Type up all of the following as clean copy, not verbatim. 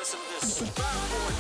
listen to this. Battle boy.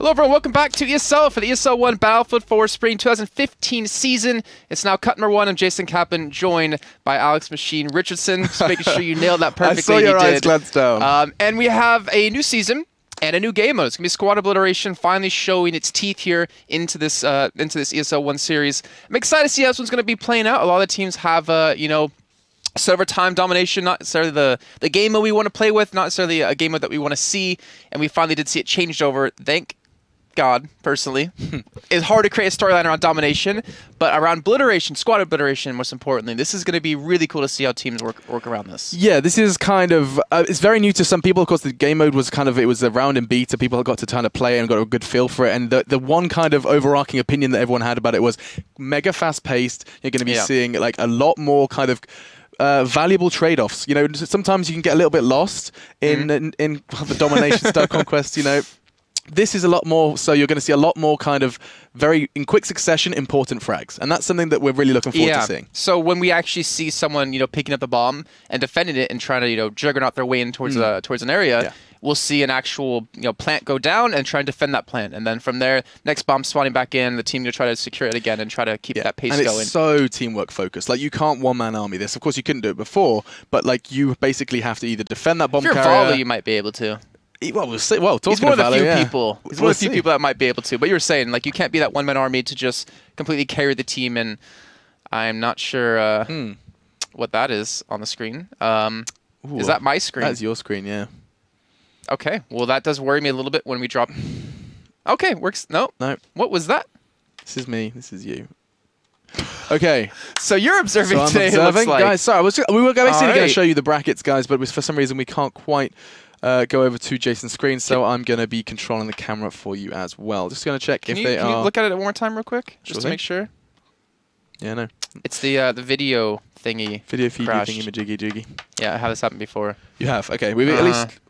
Hello everyone, welcome back to ESL for the ESL One Battlefield for Spring 2015 season. It's now cut number 1. I'm Jason Kaplan, joined by Alex Machine Richardson. Just making sure you nailed that perfectly. I saw your eyes glance down. And we have a new season and a new game mode. It's gonna be Squad Obliteration, finally showing its teeth here into this ESL One series. I'm excited to see how this one's gonna be playing out. A lot of the teams have, you know, server time domination, not necessarily the game mode we want to play with, not necessarily a game mode that we want to see, and we finally did see it changed over. Thank God, personally. It's hard to create a storyline around domination, but around obliteration, squad obliteration, most importantly, this is going to be really cool to see how teams work around this. Yeah, this is kind of, it's very new to some people. Of course, the game mode was kind of, it was around in beta. People got to kind of play and got a good feel for it. And the one kind of overarching opinion that everyone had about it was mega fast-paced. You're going to be seeing like a lot more kind of valuable trade-offs. You know, sometimes you can get a little bit lost in the domination style conquest, you know. This is a lot more, so you're going to see a lot more kind of in quick succession important frags, and that's something that we're really looking forward to seeing. So when we actually see someone, you know, picking up the bomb and defending it and trying to, you know, juggernaut their way in towards towards an area, we'll see an actual, you know, plant go down and try and defend that plant, and then from there, next bomb spawning back in, the team will try to secure it again and try to keep that pace going. And it's so teamwork focused. Like, you can't one-man army this. Of course, you couldn't do it before, but like you basically have to either defend that bomb carrier. If you're Volley, you might be able to. Well, we'll see. Well, he's one of the few people. He's one of the few people that might be able to. But you were saying, like, you can't be that one-man army to just completely carry the team, and I'm not sure what that is on the screen. Is that my screen? That's your screen, yeah. Okay. Well, that does worry me a little bit when we drop. Okay, works. No. No. What was that? This is me. This is you. Okay. So you're observing so today. I'm observing. It looks like. Guys, sorry, we were basically going to show you the brackets, guys, but for some reason we can't quite go over to Jason's screen, so I'm going to be controlling the camera for you as well. Just going to check if they are... Can you look at it one more time real quick? Sure Just to make sure? Yeah, no. It's the video thingy. Video feed thingy majiggy jiggy. Yeah, I have this happen before. You have? Okay. We've at least...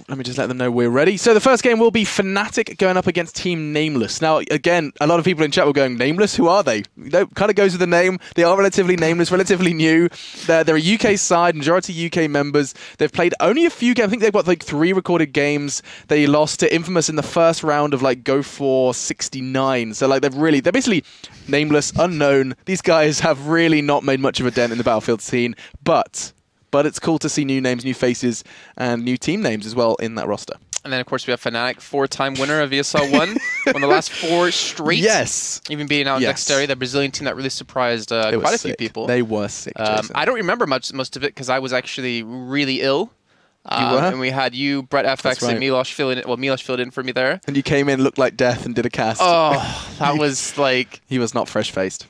Let me just let them know we're ready. So the first game will be Fnatic going up against Team Nameless. Now, again, a lot of people in chat were going, Nameless? Who are they? That kind of goes with the name. They are relatively nameless, relatively new. They're a UK side, majority UK members. They've played only a few games. I think they've got like 3 recorded games. They lost to InFamous in the first round of like Go for 69. So like they're basically nameless, unknown. These guys have really not made much of a dent in the Battlefield scene, but it's cool to see new names, new faces, and new team names as well in that roster. And then, of course, we have Fnatic, 4-time winner of ESL One, won the last 4 straight. Yes. Even being out in Dexterity, the Brazilian team that really surprised quite a few people. They were sick, I don't remember most of it because I was actually really ill. You were? And we had you, Brett FX, and Milosh filling in. Well, Milosh filled in for me there. And you came in, looked like death, and did a cast. Oh, that was like... He was not fresh-faced.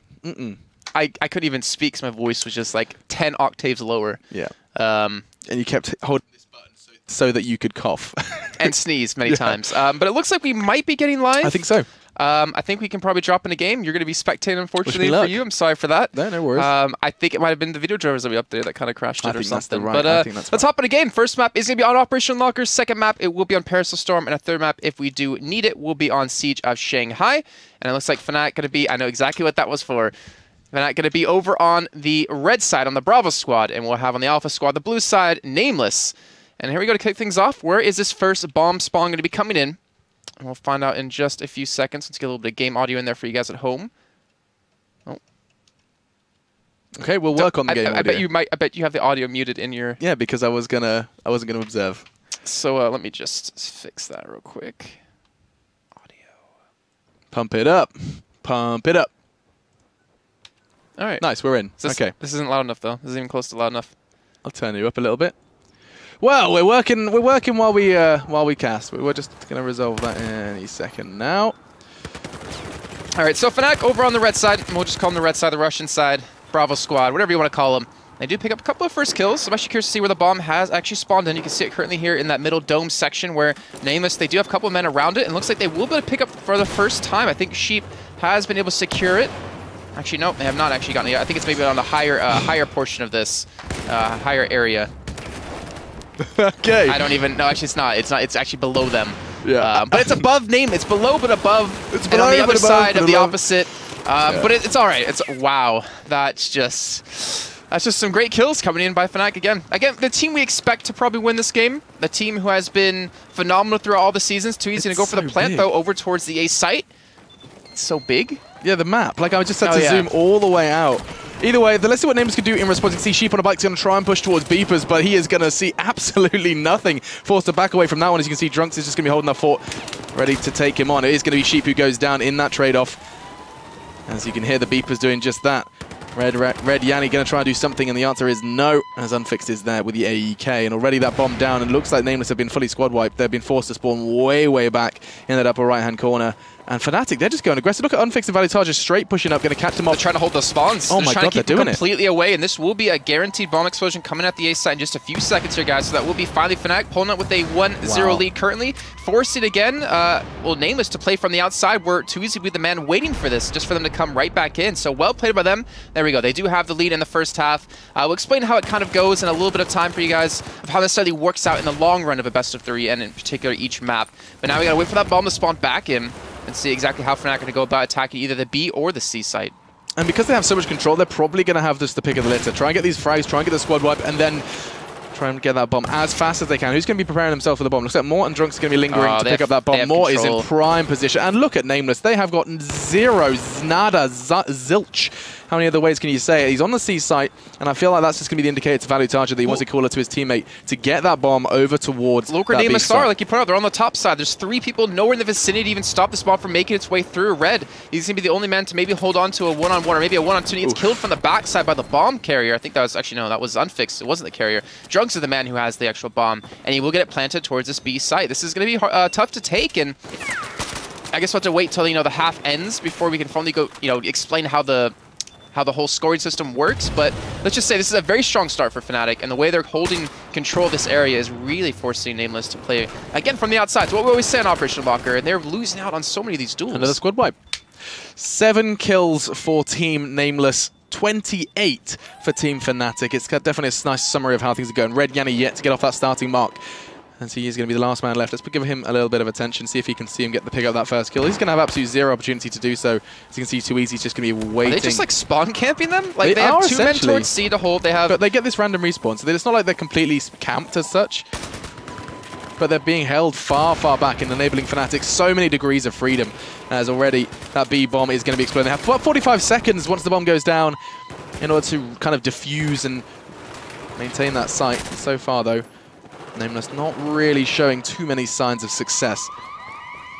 I couldn't even speak because my voice was just like 10 octaves lower. Yeah. And you kept holding this button so that you could cough. And sneeze many times. But it looks like we might be getting live. I think so. I think we can probably drop in a game. You're going to be spectating, unfortunately, for you. I'm sorry for that. No worries. I think it might have been the video drivers that we updated that kind of crashed it or something. I think that's let's hop in a game. First map is going to be on Operation Lockers. Second map, it will be on Parasol Storm. And a third map, if we do need it, will be on Siege of Shanghai. And it looks like Fnatic going to be, I know exactly what that was for. Fnatic going to be over on the red side, on the Bravo squad. And we'll have on the Alpha squad, the blue side, Nameless. And here we go to kick things off. Where is this first bomb spawn going to be coming in? And we'll find out in just a few seconds. Let's get a little bit of game audio in there for you guys at home. Oh. Okay, we'll work on the game audio. I bet you have the audio muted in your... Yeah, because I wasn't gonna observe. So let me just fix that real quick. Audio. Pump it up. Pump it up. All right. Nice, we're in. Okay. This isn't loud enough though. This isn't even close to loud enough. I'll turn you up a little bit. Well, we're working while we cast. We're just gonna resolve that in any second now. All right, so Fnatic over on the red side. We'll just call them the red side, the Russian side, Bravo squad, whatever you want to call them. They do pick up a couple of first kills. So I'm actually curious to see where the bomb has actually spawned in. You can see it currently here in that middle dome section where Nameless, they do have a couple of men around it, and it looks like they will be able to pick up for the first time. I think Sheep has been able to secure it. Actually, no, they have not actually gotten it yet. I think it's maybe on the higher portion of this, higher area. Okay. I don't even. No, actually, it's not. It's not. It's actually below them. Yeah. But it's above name. It's below, but above. It's below, and on the other side of the opposite. Yeah. But it's all right. It's wow. That's just. That's just some great kills coming in by Fnatic again. Again, the team we expect to probably win this game. The team who has been phenomenal throughout all the seasons. Too easy to go for the plant, though, over towards the A site. It's so big. Yeah, the map. Like, I just had to zoom all the way out. Either way, let's see what Nameless can do in response. You can see Sheep on a bike's going to try and push towards Beepers, but he is going to see absolutely nothing. Forced to back away from that one. As you can see, Drunks is just going to be holding that fort, ready to take him on. It is going to be Sheep who goes down in that trade-off. As you can hear, the Beepers doing just that. Red Yanni going to try and do something, and the answer is no, as Unfixed is there with the AEK. And already that bomb down, and looks like Nameless have been fully squad wiped. They've been forced to spawn way, way back in that upper right-hand corner. And Fnatic, they're just going aggressive. Look at Unfixed and Valutage just straight pushing up, going to catch them off. They're trying to hold those spawns. Oh my god, they're doing it. Completely away, and this will be a guaranteed bomb explosion coming at the A side in just a few seconds here, guys. So that will be finally Fnatic pulling up with a 1-0 lead currently. Forced it again. Well, Nameless to play from the outside. We're too easy to be the man waiting for this, just for them to come right back in. So well played by them. There we go. They do have the lead in the first half. We'll explain how it kind of goes in a little bit of time for you guys, of how this necessarily works out in the long run of a best of 3, and in particular each map. But now we gotta wait for that bomb to spawn back in and see exactly how Fnatic are going to go about attacking either the B or the C site. And because they have so much control, they're probably going to have this the pick of the litter. Try and get these frags, try and get the squad wipe, and then try and get that bomb as fast as they can. Who's going to be preparing himself for the bomb? Looks like Mort and Drunks are going to be lingering to pick up that bomb. Mort is in prime position. And look at Nameless. They have gotten zero, nada, zilch. How many other ways can you say it? He's on the C site, and I feel like that's just going to be the indicator to Valutage that he wants to call it to his teammate to get that bomb over towards Look where Nameless are, like you pointed out, they're on the top side. There's 3 people nowhere in the vicinity to even stop this bomb from making its way through. Red, he's going to be the only man to maybe hold on to a one-on-one or maybe a one-on-two. He gets killed from the backside by the bomb carrier. I think that was actually, no, that was Unfixed. It wasn't the carrier. Drunks is the man who has the actual bomb, and he will get it planted towards this B site. This is going to be tough to take, and I guess we'll have to wait till, the half ends before we can finally go, explain how the whole scoring system works. But let's just say this is a very strong start for Fnatic, and the way they're holding control of this area is really forcing Nameless to play, again, from the outside. It's what we always say on Operation Locker, and they're losing out on so many of these duels. Another squad wipe. 7 kills for Team Nameless, 28 for Team Fnatic. It's got definitely a nice summary of how things are going. Red Yanni yet to get off that starting mark, and so he's going to be the last man left. Let's give him a little bit of attention, see if he can see him get the pick up that first kill. He's going to have absolutely zero opportunity to do so. As you can see, Too Easy is just going to be waiting. Are they just like spawn camping them? Like they have 2 men towards C to hold. They have, but they get this random respawn, so it's not like they're completely camped as such. But they're being held far, far back and enabling Fnatic so many degrees of freedom, as already that B bomb is going to be exploding. They have about 45 seconds once the bomb goes down in order to kind of diffuse and maintain that site. So far, though, Nameless not really showing too many signs of success.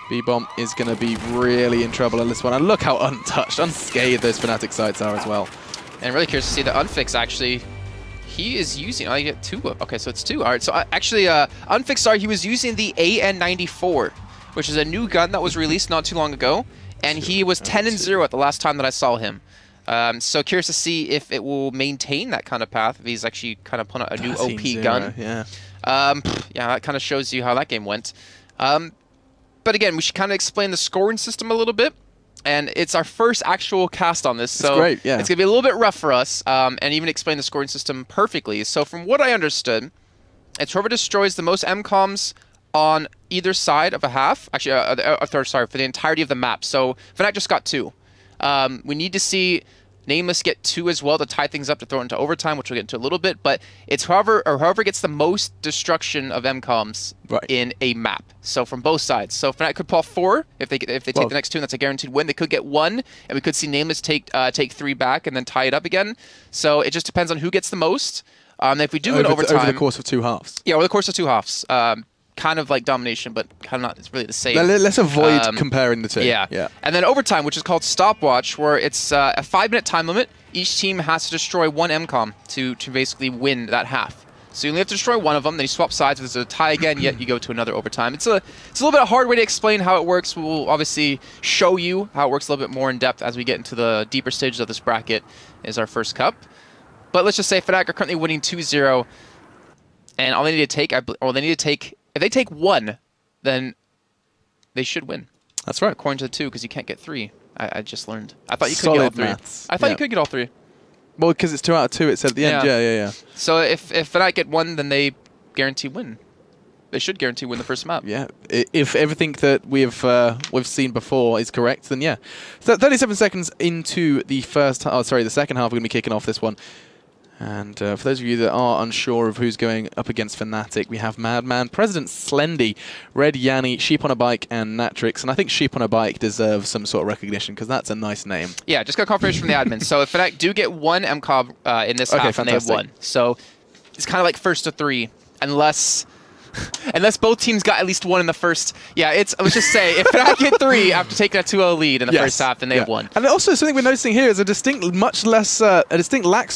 B-Bomb is going to be really in trouble in this one. And look how untouched, unscathed those Fnatic sites are as well. And really curious to see the Unfix actually. He is using, I get 2. Okay, so it's 2. All right, so actually, Unfix, he was using the AN94, which is a new gun that was released not too long ago. And he was 10-0 at the last time that I saw him. So curious to see if it will maintain that kind of path, if he's actually kind of put out a new OP gun. Yeah. Yeah, that kind of shows you how that game went. But again, we should kind of explain the scoring system a little bit. And it's our first actual cast on this, so great, yeah. It's going to be a little bit rough for us, and even explain the scoring system perfectly. So from what I understood, it's whoever destroys the most MCOMs on either side of a half. Actually, sorry, for the entirety of the map. So Fnatic just got 2. We need to see Nameless get 2 as well to tie things up to throw it into overtime, which we'll get into a little bit. But it's whoever gets the most destruction of MCOMs in a map. So from both sides. So Fnatic could pull 4 if they take the next 2, and that's a guaranteed win. They could get 1, and we could see Nameless take 3 back and then tie it up again. So it just depends on who gets the most. If we do it overtime, over the course of 2 halves. Yeah, over the course of 2 halves. Kind of like domination, but kind of not. It's really the same. Let's avoid comparing the 2. Yeah. And then overtime, which is called stopwatch, where it's a 5-minute time limit. Each team has to destroy 1 MCOM to basically win that half. So you only have to destroy 1 of them, then you swap sides. If there's a tie again, yet you go to another overtime. It's a little bit of a hard way to explain how it works. We'll obviously show you how it works a little bit more in depth as we get into the deeper stages of this bracket. Is our first cup. But let's just say Fnatic are currently winning 2-0, and all they need to take. If they take 1, then they should win. That's right. According to the 2, because you can't get 3. I just learned. I thought you could get all 3. Maths. I thought you could get all 3. Well, because it's 2 out of 2, it said at the end. Yeah. So if Fnatic get 1, then they guarantee win. They should guarantee win the first map. Yeah. If everything that we've seen before is correct, then yeah. So 37 seconds into the the second half, we're going to be kicking off this one. And for those of you that are unsure of who's going up against Fnatic, we have Madman, President Slendy, Red Yanni, Sheep on a Bike, and Natrix. And I think Sheep on a Bike deserves some sort of recognition because that's a nice name. Yeah, just got confirmation from the admin. So if Fnatic do get one MCOB in this half, and they have one. So it's kind of like first to three, unless both teams got at least one in the first. Yeah, let's just say, if Fnatic get three after taking a 2-0 lead in the first half, then they have one. And also something we're noticing here is a distinct lack,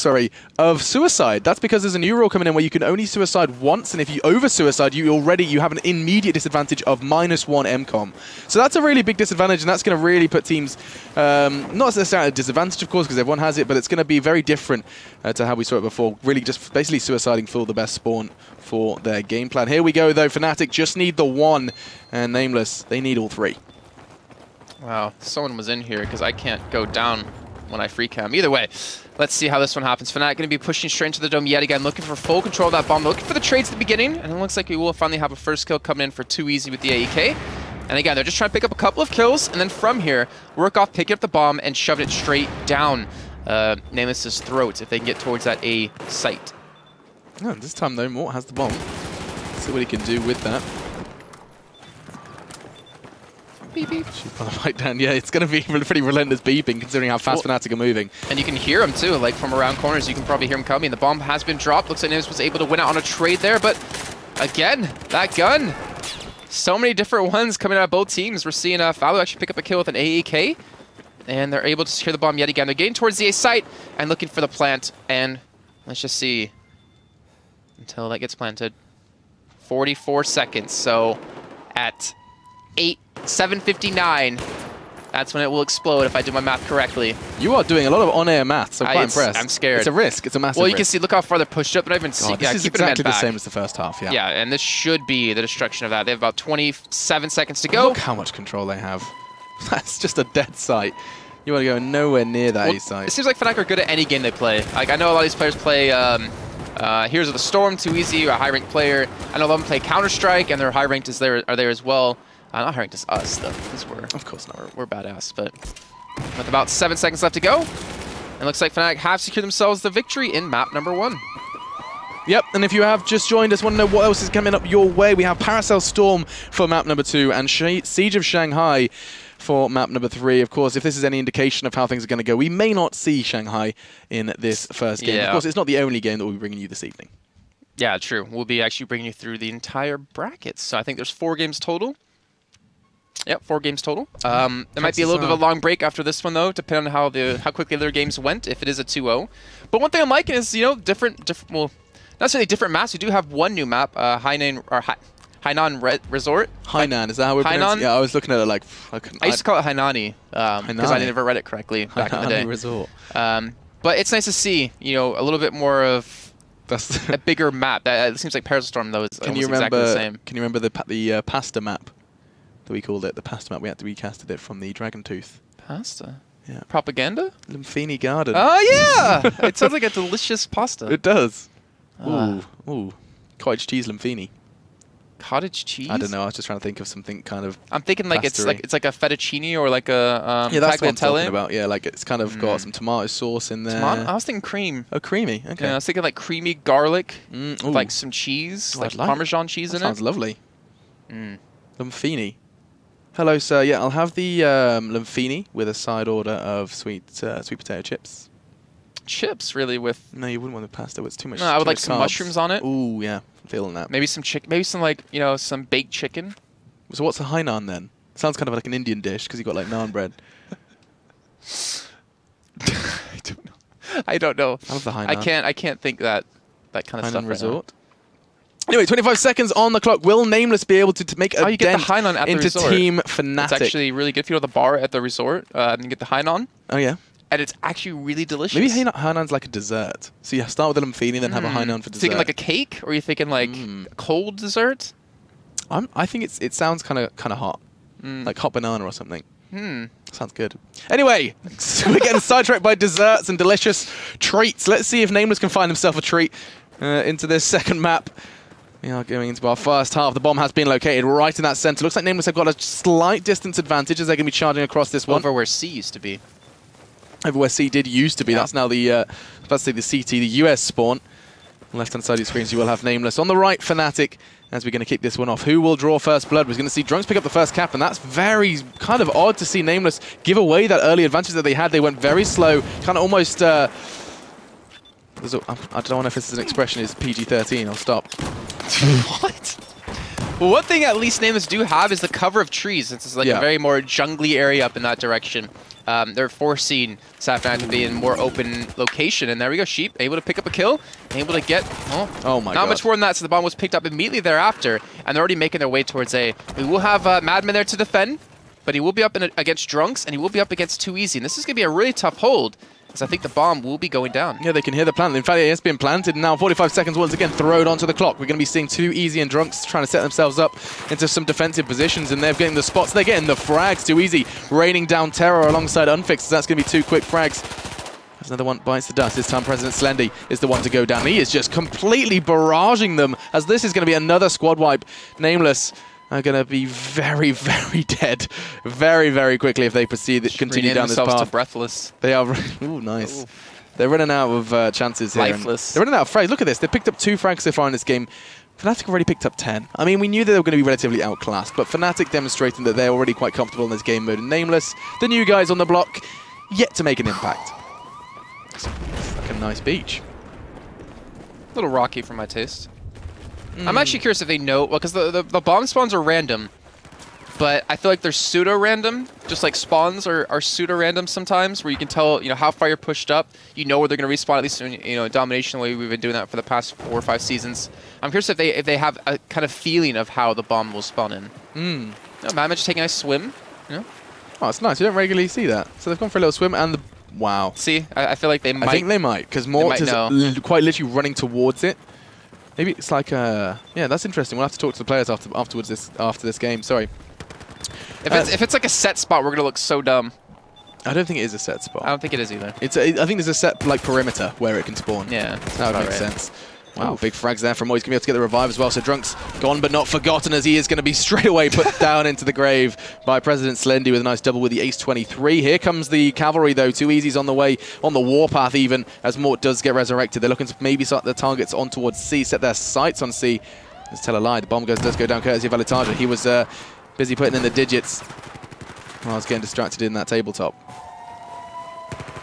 of suicide. That's because there's a new rule coming in where you can only suicide once, and if you over-suicide, you have an immediate disadvantage of -1 MCOM. So that's a really big disadvantage, and that's going to really put teams, not necessarily at a disadvantage, of course, because everyone has it, but it's going to be very different to how we saw it before. Really just basically suiciding for the best spawn for their game plan. Here we go, though. Fnatic just need the one, and Nameless, they need all three. Wow, someone was in here because I can't go down when I free cam. Either way, let's see how this one happens. Fnatic going to be pushing straight into the dome yet again, looking for full control of that bomb, looking for the trades at the beginning, and it looks like we will finally have a first kill coming in for 2easy with the AEK. And again, they're just trying to pick up a couple of kills, and then from here, work off picking up the bomb and shoving it straight down Nameless's throat if they can get towards that A site. Oh, this time, though, Mort has the bomb. Let's see what he can do with that. Beep, beep. Sheep on the bike down. Yeah, it's going to be pretty relentless beeping considering how fast Fnatic are moving. And you can hear him too, like from around corners, you can probably hear him coming. The bomb has been dropped. Looks like Nameless was able to win out on a trade there, but again, that gun. So many different ones coming out of both teams. We're seeing Fallow actually pick up a kill with an AEK, and they're able to secure the bomb yet again. They're getting towards the A site and looking for the plant, and let's just see until that gets planted. 44 seconds, so at 7:59, that's when it will explode if I do my math correctly. You are doing a lot of on-air maths. I'm quite impressed. I'm scared. It's a risk. It's a massive risk. Well, you can see, look how far they're pushed up. They're not even seeing. This is exactly the same as the first half, yeah. Yeah, and this should be the destruction of that. They have about 27 seconds to go. Look how much control they have. That's just a dead site. You want to go nowhere near that A site. It seems like Fnatic are good at any game they play. Like, I know a lot of these players play Heroes of the Storm, 2easy, a high-ranked player. I know a lot of them play Counter-Strike, and their high-ranked are there as well. Not high-ranked as us, though, because of course not. We're badass. But with about 7 seconds left to go, it looks like Fnatic have secured themselves the victory in map number 1. Yep, and if you have just joined us, want to know what else is coming up your way, we have Paracel Storm for map number 2 and Siege of Shanghai for map number 3. Of course, if this is any indication of how things are going to go, we may not see Shanghai in this first game. Yeah. Of course, it's not the only game that we'll be bringing you this evening. Yeah, true. We'll be actually bringing you through the entire bracket. So I think there's 4 games total. Yep, 4 games total. There might be a little bit of a long break after this one, though, depending on how quickly their games went, if it is a 2-0. But one thing I'm liking is, you know, well, not necessarily different maps. We do have one new map, Hainan Resort. Hainan, is that how we're pronouncing it? Yeah, I was looking at it like... I used to call it Hainani, because I never read it correctly back in the day. Resort. But it's nice to see, you know, a little bit more of a bigger map. It seems like Paracel Storm, though, is almost exactly the same. Can you remember the pasta map that we called it? The pasta map. We recasted it from the Dragon Tooth. Pasta? Yeah. Propaganda? Lumphini Garden. Oh, yeah! It sounds like a delicious pasta. It does. Ooh. Cottage cheese Lumphini. Cottage cheese? I don't know. I was just trying to think of something kind of. I'm thinking like it's like a fettuccine or like a yeah, that's what I'm talking about. Yeah, like it's kind of got some tomato sauce in there. I was thinking cream. Oh, creamy. Okay. Yeah, I was thinking like creamy garlic, with like some cheese, like Parmesan cheese in it. Sounds lovely. Lumphini. Hello, sir. Yeah, I'll have the Lumphini with a side order of sweet potato chips. Chips, really? With no, you wouldn't want the pasta. It's too much. No, I would like carbs. some mushrooms on it. Ooh, yeah, I'm feeling that. Maybe some chicken. Maybe some like some baked chicken. So what's a Hainan then? Sounds kind of like an Indian dish because you got like naan bread. I don't know. I love the Hainan. I can't think that kind of Hainan stuff. Resort. Anyway, 25 seconds on the clock. Will Nameless be able to make a you get dent the Hainan at into the resort. Team Fnatic? It's actually really good if you go to the bar at the resort and you get the Hainan. Oh, yeah? And it's actually really delicious. Maybe Hainan's like a dessert. So you start with a Lumphini, then have a Hainan for dessert. Thinking like a cake? Or are you thinking like cold dessert? I think it sounds kind of hot. Like hot banana or something. Sounds good. Anyway, so we're getting sidetracked by desserts and delicious treats. Let's see if Nameless can find himself a treat into this second map. We are going into our first half. The bomb has been located right in that center. Looks like Nameless have got a slight distance advantage as they're going to be charging across this one. Over where C used to be. over where C did used to be. That's now the, let's say the CT, the US spawn. On the left-hand side of your screen, so you will have Nameless. On the right, Fnatic, as we're going to kick this one off. Who will draw first blood? We're going to see Drunks pick up the first cap, and that's very kind of odd to see Nameless give away that early advantage that they had. They went very slow, kind of almost... I don't know if this is an expression, it's PG-13. I'll stop. What? Well, one thing at least Nameless do have is the cover of trees, since it's like a very more jungly area up in that direction. They're forcing Fnatic to be in more open location, and there we go. Sheep able to pick up a kill, able to get oh my not God. much more than that. So the bomb was picked up immediately thereafter, and they're already making their way towards A. We will have Madman there to defend, but he will be up against Drunks, and he will be up against Too Easy. And this is going to be a really tough hold, because I think the bomb will be going down. Yeah, they can hear the plant. In fact, it has been planted, and now 45 seconds once again thrown onto the clock. We're going to be seeing Too Easy and Drunks trying to set themselves up into some defensive positions, and they're getting the spots. They're getting the frags. Too Easy raining down terror alongside Unfixed. So that's going to be 2 quick frags. There's another one bites the dust. This time President Slendy is the one to go down. He is just completely barraging them, as this is going to be another squad wipe. Nameless are going to be very, very dead very, very quickly if they continue down this path. To breathless. They are... Ooh, nice. Ooh. They're running out of chances here. Lifeless. They're running out of frags. Look at this. They picked up 2 frags so far in this game. Fnatic already picked up 10. I mean, we knew that they were going to be relatively outclassed, but Fnatic demonstrating that they're already quite comfortable in this game mode. And Nameless, the new guys on the block, yet to make an impact. It's like a nice beach. A little rocky for my taste. I'm actually curious if they know, well, because the bomb spawns are random, but I feel like they're pseudo-random, just like spawns are pseudo-random sometimes, where you can tell, how far you're pushed up, where they're going to respawn, at least in, domination, the way we've been doing that for the past 4 or 5 seasons. I'm curious if they have a kind of feeling of how the bomb will spawn in. Madman just taking a nice swim, Oh, it's nice. You don't regularly see that. So they've gone for a little swim, and wow. See, I feel like they might. I think they might, because Mort is quite literally running towards it. Maybe it's like yeah, that's interesting. We'll have to talk to the players after this game. Sorry. If it's like a set spot, we're gonna look so dumb. I don't think it is a set spot. I don't think it is either. I think there's a set like perimeter where it can spawn. Yeah, that would make sense. Wow, big frags there from Moy. He's going to be able to get the revive as well. So Drunk's gone but not forgotten, as he is going to be straight away put down into the grave by President Slendy with a nice double with the ace-23. Here comes the cavalry, though. Too Easy's on the way, on the warpath even, as Mort does get resurrected. They're looking to maybe set their targets on towards C, set their sights on C. Let's tell a lie. The bomb does go down courtesy of Alitaja. He was busy putting in the digits. I was getting distracted in that tabletop.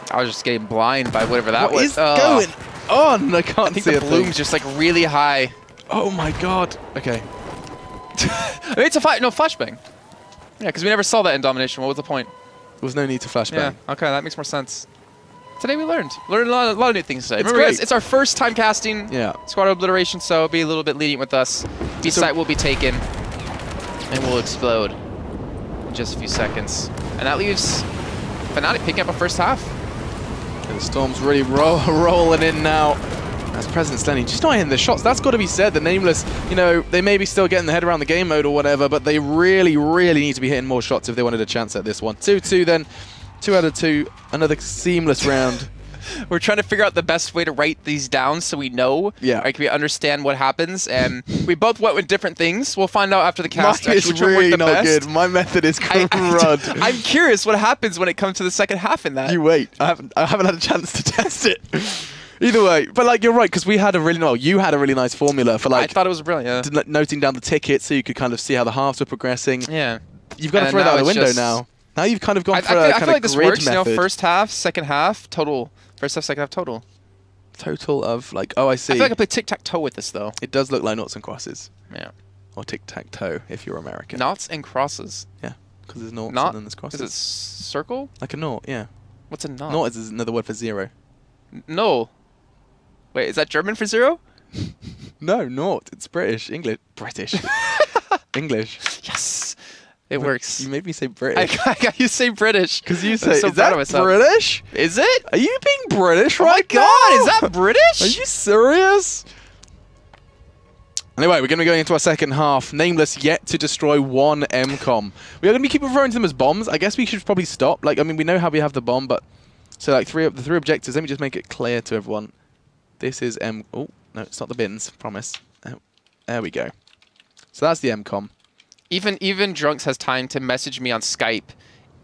I was just getting blind by whatever that was. What is going on? I can't see the bloom's just like really high. Oh my god. Okay. I mean, it's a flashbang. Yeah, because we never saw that in Domination. What was the point? There was no need to flashbang. Yeah, okay, that makes more sense. Today we learned a lot of new things today. It's Remember, great. It's our first time casting Squad Obliteration, so be a little bit lenient with us. B-site will be taken, and will explode in just a few seconds. And that leaves Fnatic picking up a first half. And the Storm's really rolling in now. That's President Slendy just not hitting the shots. That's got to be said. The Nameless, they may be still getting the head around the game mode or whatever, but they really, really need to be hitting more shots if they wanted a chance at this one. 2-2 then. 2 out of 2. Another seamless round. We're trying to figure out the best way to write these down so we know. Yeah. Like we understand what happens. And we both went with different things. We'll find out after the cast. Mine is really not good. My method is crud. I'm curious what happens when it comes to the second half in that. You wait. I haven't had a chance to test it. Either way, but like you're right, because we had you had a really nice formula for like. I thought it was brilliant. Yeah. Noting down the tickets so you could kind of see how the halves were progressing. Yeah. You've got to throw that out the window now. Now you've kind of gone for a kind of grid method. I feel like this works. First half, second half, total. First half, second half, total. Total of like, oh, I see. I feel like I play tic-tac-toe with this though. It does look like noughts and crosses. Yeah. Or tic-tac-toe if you're American. Noughts and crosses. Yeah, because there's noughts and then there's crosses. Is it circle? Like a nought, yeah. What's a nought? Nought is another word for zero. No. Wait, is that German for zero? No, nought. It's British. English. British. English. Yes. It works. You made me say British. I got you say British. Because you say, so is that British? Is it? Are you being British right now? Oh my god, is that British? Are you serious? Anyway, we're going to be going into our second half. Nameless yet to destroy one MCOM. We are going to be keep referring to them as bombs. I guess we should probably stop. Like, I mean, we know how we have the bomb, but... So, like, the three objectives. Let me just make it clear to everyone. This is Oh, no, it's not the bins. Promise. Oh, there we go. So that's the MCOM. Even Drunks has time to message me on Skype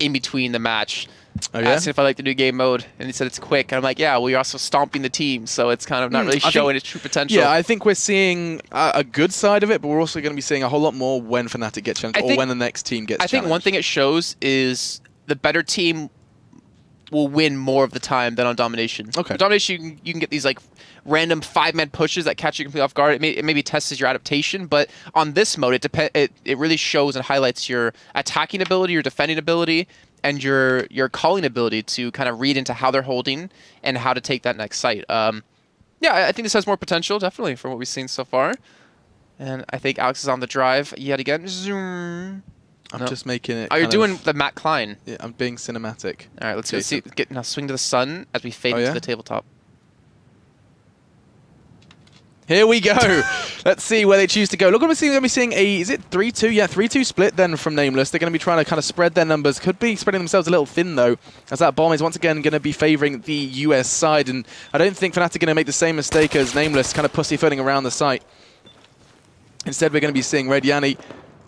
in between the match. Oh, yeah? Asking if I like the new game mode, and he said it's quick. And I'm like, yeah, well, you're also stomping the team, so it's kind of not really showing its true potential. Yeah, I think we're seeing a good side of it, but we're also going to be seeing a whole lot more when Fnatic gets challenged, or when the next team gets challenged. I think one thing it shows is the better team will win more of the time than on domination. Okay. On domination, you can get these like random 5-man pushes that catch you completely off guard. It maybe tests your adaptation, but on this mode, it really shows and highlights your attacking ability, your defending ability, and your calling ability to kind of read into how they're holding and how to take that next site. Yeah, I think this has more potential, definitely, from what we've seen so far. And I think Alex is on the drive yet again. Zoom. I'm just making it. Oh, you're doing the Matt Klein. Yeah, I'm being cinematic. All right, let's go see. Now swing to the sun as we fade into the tabletop. Here we go. Let's see where they choose to go. Look, we're going to be seeing a, is it 3-2? Yeah, 3-2 split then from Nameless. They're going to be trying to kind of spread their numbers. Could be spreading themselves a little thin, though, as that bomb is once again going to be favoring the US side. And I don't think Fnatic are going to make the same mistake as Nameless, kind of pussyfooting around the site. Instead, we're going to be seeing Red Yanni.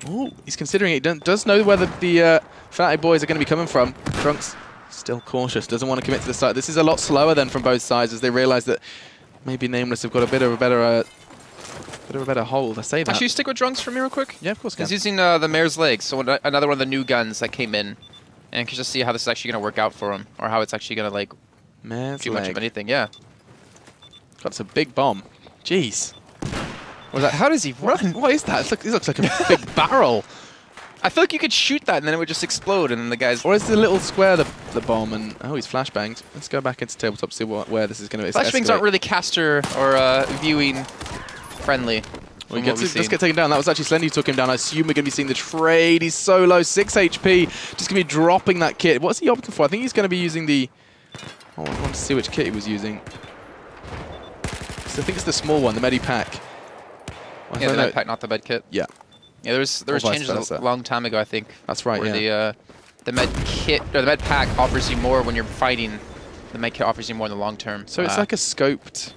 Oh, he's considering it. He does know where the Fnatic boys are going to be coming from. Trunks still cautious, doesn't want to commit to the site. This is a lot slower than from both sides as they realize that maybe Nameless have got a bit of a better hold. I say that. Actually, stick with Drunks for me real quick. Yeah, of course. He's using the Mare's Legs, so another one of the new guns that came in, and can just see how this is actually going to work out for him, or how it's actually going to like do much of anything. Yeah. That's a big bomb. Jeez. What was that? How does he run? What is that? It looks like a big barrel. I feel like you could shoot that and then it would just explode, and then the guys. Or is the little square the bomb? And oh, he's flashbanged. Let's go back into tabletop to see where this is going to. Flashbangs aren't really caster or viewing friendly. Let's get taken down. That was actually Slendy who took him down. I assume we're going to be seeing the trade. He's so low, 6 HP. Just going to be dropping that kit. What's he opting for? I think he's going to be using the. Oh, I want to see which kit he was using. So I think it's the small one, the Medipack. Yeah, the med pack, not the med kit. Yeah. Yeah, there was changes a long time ago, I think. That's right. Where the med kit or the med pack offers you more when you're fighting. The med kit offers you more in the long term. So it's like a scoped.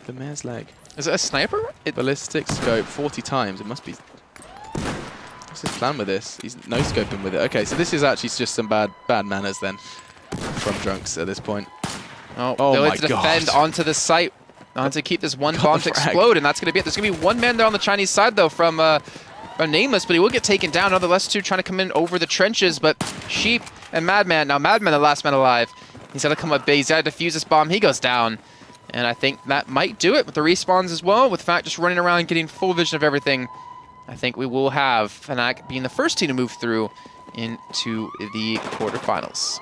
The Mare's Leg. Is it a sniper? Ballistic scope 40 times. It must be. What's his plan with this? He's no scoping with it. Okay, so this is actually just some bad manners then from Drunks at this point. Oh they'll have to defend onto the site. To keep this one bomb to explode, and that's going to be it. There's going to be one man there on the Chinese side, though, from Nameless, but he will get taken down. Nonetheless, two trying to come in over the trenches, but Sheep and Madman, now Madman, the last man alive, he's got to come up big. He's got to defuse this bomb. He goes down, and I think that might do it with the respawns as well, with Fnatic just running around and getting full vision of everything. I think we will have Fnatic being the first team to move through into the quarterfinals.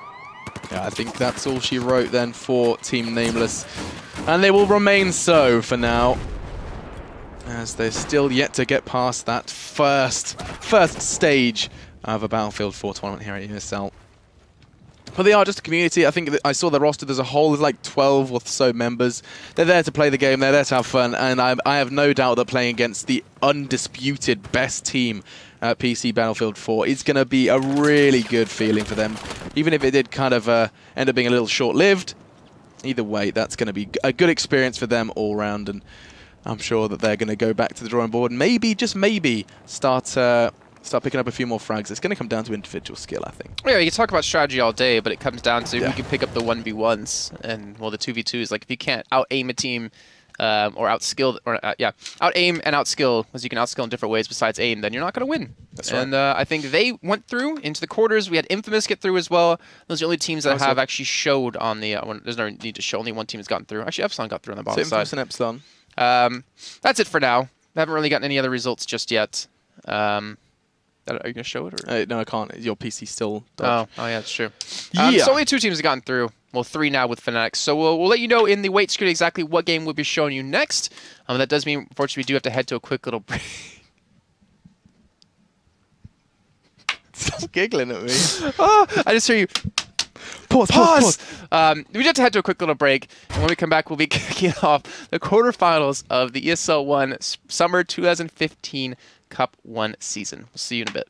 Yeah, I think that's all she wrote then for Team Nameless. And they will remain so for now, as they're still yet to get past that first stage of a Battlefield 4 tournament here at ESL. But they are just a community. I think I saw the roster as a whole. There's like 12 or so members. They're there to play the game. They're there to have fun. And I have no doubt that playing against the undisputed best team at PC Battlefield 4 is going to be a really good feeling for them. Even if it did kind of end up being a little short-lived. Either way, that's going to be a good experience for them all round, and I'm sure that they're going to go back to the drawing board and maybe, just maybe, start picking up a few more frags. It's going to come down to individual skill, I think. Yeah, you can talk about strategy all day, but it comes down to who can pick up the 1v1s and, well, the 2v2s. Like, if you can't out-aim a team or out-skill, or out-aim and out-skill, because you can out-skill in different ways besides aim, then you're not going to win. That's right. And I think they went through into the quarters. We had InFamous get through as well. Those are the only teams that have actually showed on the... there's no need to show. Only one team has gotten through. Actually, Epsilon got through on the bottom side. InFamous and Epsilon. That's it for now. I haven't really gotten any other results just yet. Are you going to show it? Or? No, I can't. Your PC still... Oh, yeah, that's true. So only 2 teams have gotten through. Well, 3 now with Fnatic. So we'll let you know in the wait screen exactly what game we'll be showing you next. That does mean, unfortunately, we do have to head to a quick little break. Stop giggling at me. Oh, I just hear you. Pause. We just have to head to a quick little break. And when we come back, we'll be kicking off the quarterfinals of the ESL One Summer 2015 Cup 1 season. We'll see you in a bit.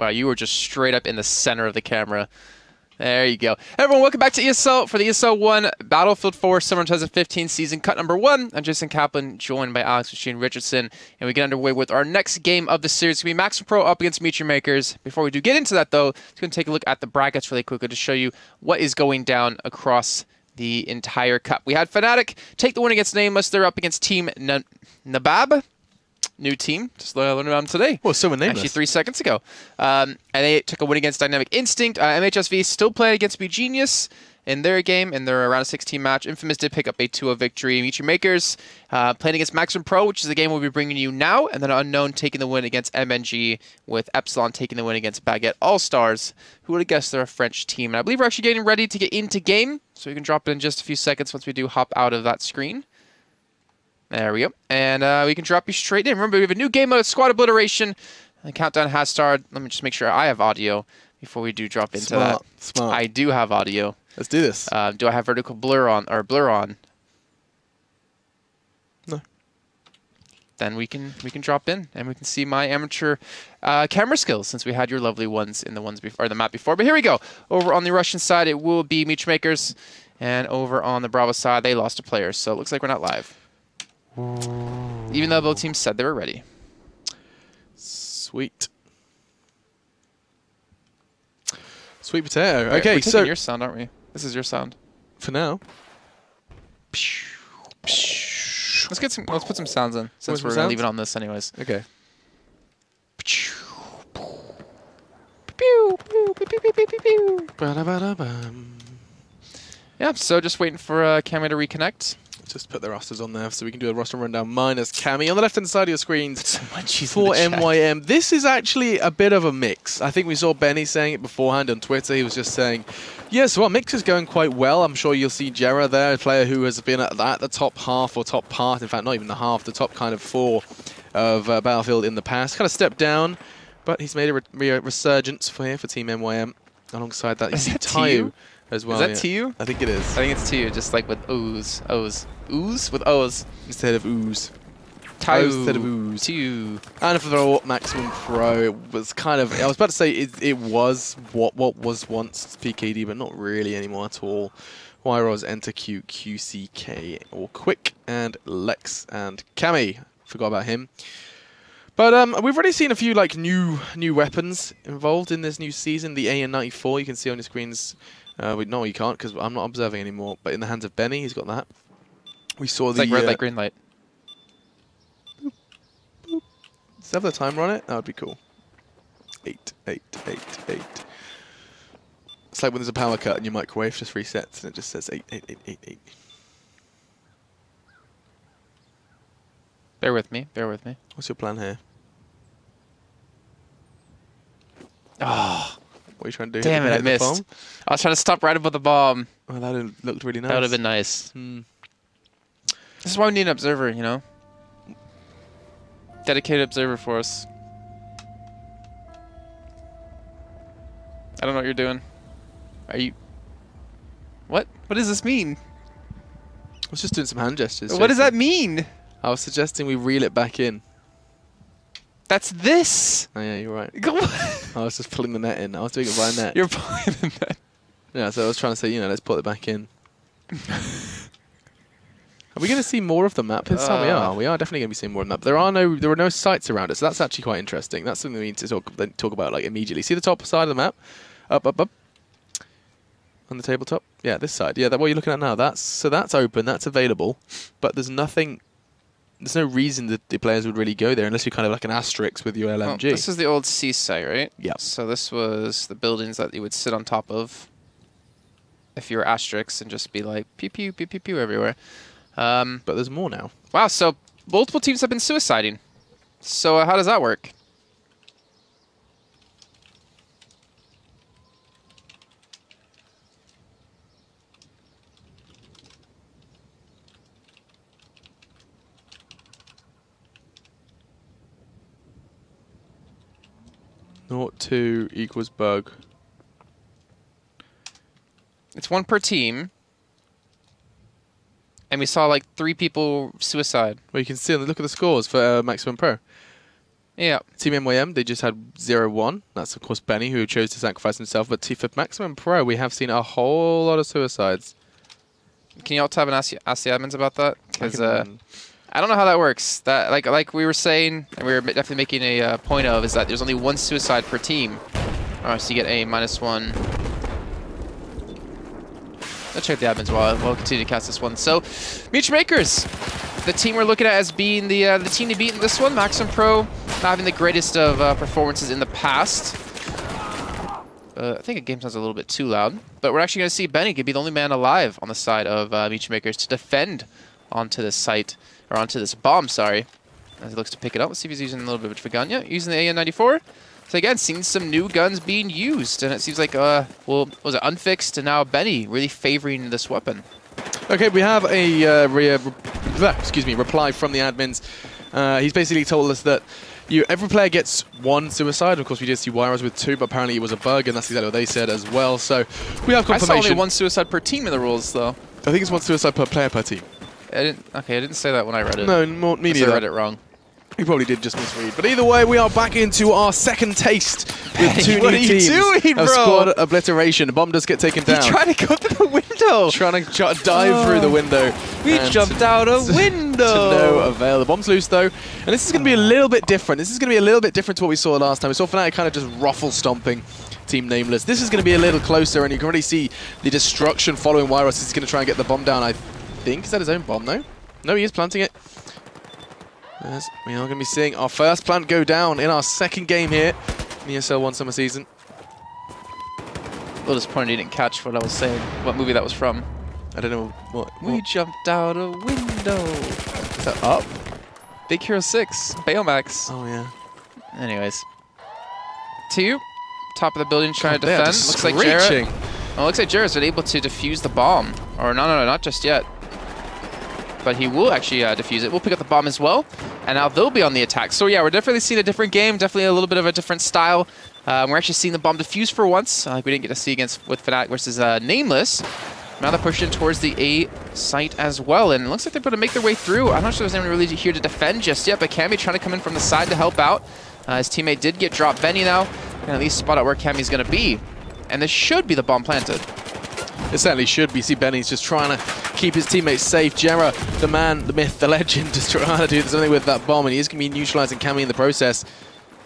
Wow, you were just straight up in the center of the camera. There you go. Everyone, welcome back to ESL for the ESL One Battlefield 4 Summer 2015 season cut number 1. I'm Jason Kaplan, joined by Alex Machine Richardson, and we get underway with our next game of the series. It's going to be Maximum Pro up against Meteor Makers. Before we do get into that, though, it's going to take a look at the brackets really quickly to show you what is going down across the entire cup. We had Fnatic take the win against Nameless. They're up against Team Nabab. New team, just learned about them today. Well, so were Nameless. Actually, 3 seconds ago. And they took a win against Dynamic Instinct. MHSV still playing against BGenius in their game, in their round of 16 match. InFamous did pick up a 2-0 victory. Meteor Makers playing against Maximum Pro, which is the game we'll be bringing you now. And then Unknown taking the win against MNG, with Epsilon taking the win against Baguette All-Stars. Who would have guessed they're a French team? And I believe we're actually getting ready to get into game, so we can drop it in just a few seconds once we do hop out of that screen. There we go. And we can drop you straight in. Remember, we have a new game mode, Squad Obliteration. The countdown has started. Let me just make sure I have audio before we do drop into that. Smart. I do have audio. Let's do this. Do I have vertical blur on or blur on? No. Then we can drop in and we can see my amateur camera skills, since we had your lovely ones in the map before. But here we go. Over on the Russian side, it will be Meteor Makers, and over on the Bravo side, they lost a player. So it looks like we're not live. Even though both teams said they were ready. Sweet. Sweet potato. Right, okay, we're so taking your sound, aren't we? This is your sound. For now. Let's put some sounds in, since we're gonna leave it on this anyways. Okay. Yeah, so just waiting for Cami to reconnect. Just put the rosters on there so we can do a roster rundown minus Cami. On the left-hand side of your screens, for MYM. This is actually a bit of a mix. I think we saw Benny saying it beforehand on Twitter. He was just saying, yes, well, mix is going quite well. I'm sure you'll see Jera there, a player who has been at the top half or top part, in fact, not even the half, the top kind of 4 of Battlefield in the past. Kind of stepped down, but he's made a resurgence for Team MYM. Alongside that, is that Tio as well. Is that Tio? I think it is. I think it's Tio, just like with O's. Ooze with O's. Instead of ooze. Tio. Instead of ooze. Tio. And for the Maximum Pro, it was kind of, I was about to say it was what was once PKD, but not really anymore at all. Wyros, Enter Q, QCK, or Quick, and Lex, and Cami. Forgot about him. But we've already seen a few like new weapons involved in this new season. The AN-94 you can see on your screens. No, you can't, because I'm not observing anymore. But in the hands of Benny, he's got that. We saw It's the like red light, green light. Boop, boop. Does it have the timer on it? That would be cool. 8, 8, 8, 8. It's like when there's a power cut and your microwave just resets and it just says 8, 8, 8, 8, 8. Bear with me. Bear with me. What's your plan here? Oh, what are you trying to do? damn it! I missed. I was trying to stop right above the bomb. Oh, that looked really nice. That would have been nice. Hmm. This is why we need an observer, you know? Dedicated observer for us. I don't know what you're doing. Are you... What? What does this mean? I was just doing some hand gestures. What does that mean? I was suggesting we reel it back in. That's this! Oh yeah, you're right. Go on. I was just pulling the net in. I was doing it by net. You're pulling the net. Yeah, so I was trying to say, you know, let's put it back in. Are we going to see more of the map this time? We are. We are definitely going to be seeing more of the map. There are no sites around it, so that's actually quite interesting. That's something we need to talk about like immediately. See the top side of the map? Up, up, up. On the tabletop? Yeah, this side. Yeah, what you're looking at now. That's open. That's available. But there's nothing... There's no reason that the players would really go there unless you're kind of like an asterisk with your LMG. Well, this is the old C site, right? Yeah. So this was the buildings that you would sit on top of if you were asterisks and just be like pew pew pew pew pew everywhere. But there's more now. Wow, so multiple teams have been suiciding. So how does that work? Naught 2 equals bug. It's 1 per team. And we saw like 3 people suicide. Well, you can see, look at the scores for Maximum Pro. Yeah. Team MYM, they just had 0-1. That's, of course, Benny, who chose to sacrifice himself. But for Maximum Pro, we have seen a whole lot of suicides. Can you all tab and ask the admins about that? Because I don't know how that works. That like we were saying, and we were definitely making a point of, is that there's only 1 suicide per team. Alright, so you get a -1. Let's check the admins while we'll continue to cast this one. So, Mutual Makers, the team we're looking at as being the team to beat in this one. Maximum Pro not having the greatest of performances in the past. I think the game sounds a little bit too loud. But we're actually going to see Benny could be the only man alive on the side of Mutual Makers to defend onto this site, or onto this bomb, sorry. As he looks to pick it up. Let's see if he's using a little bit of a gun. Yeah, using the AN-94. So again, seeing some new guns being used, and it seems like, well, was it Unfixed, and now Benny really favoring this weapon. Okay, we have a reply from the admins. He's basically told us that every player gets 1 suicide. Of course, we did see Wyras with 2, but apparently it was a bug, and that's exactly what they said as well. So we have confirmation. I saw only 1 suicide per team in the rules, though. I think it's 1 suicide per player per team. I didn't say that when I read it. No, me neither. I read it wrong. You probably did just misread. But either way, we are back into our second taste with 2 new teams. What are you doing, bro? Of squad obliteration. The bomb does get taken down. He's trying to go through the window. Trying to dive through the window. We jumped out a window. To no avail. The bomb's loose, though. And this is going to be a little bit different. This is going to be a little bit different to what we saw last time. We saw Fnatic kind of just ruffle stomping Team Nameless. This is going to be a little closer, and you can already see the destruction following Wyros. He's going to try and get the bomb down, I think. Is that his own bomb, though? No, he is planting it. Yes, we are going to be seeing our first plant go down in our second game here in the ESL One Summer Season. A little disappointed you didn't catch what I was saying, what movie that was from. I don't know what. We jumped out a window. Is that Up? Big Hero 6, Bayomax. Oh, yeah. Anyways. 2, top of the building trying to defend. Looks like Jarrett. Oh, looks like Jarrett's been able to defuse the bomb. Or no, not just yet. But he will actually defuse it. We'll pick up the bomb as well. And now they'll be on the attack. So yeah, we're definitely seeing a different game. Definitely a little bit of a different style. We're actually seeing the bomb defuse for once. Like we didn't get to see with Fnatic versus Nameless. Now they're pushing towards the A site as well. And it looks like they're going to make their way through. I'm not sure there's anyone really here to defend just yet. But Cammy trying to come in from the side to help out. His teammate did get dropped. Benny now can at least spot out where Cammy's going to be. And this should be the bomb planted. It certainly should be. You see Benny's just trying to keep his teammates safe. Jera, the man, the myth, the legend, just trying to do something with that bomb, and he is going to be neutralizing Cammy in the process.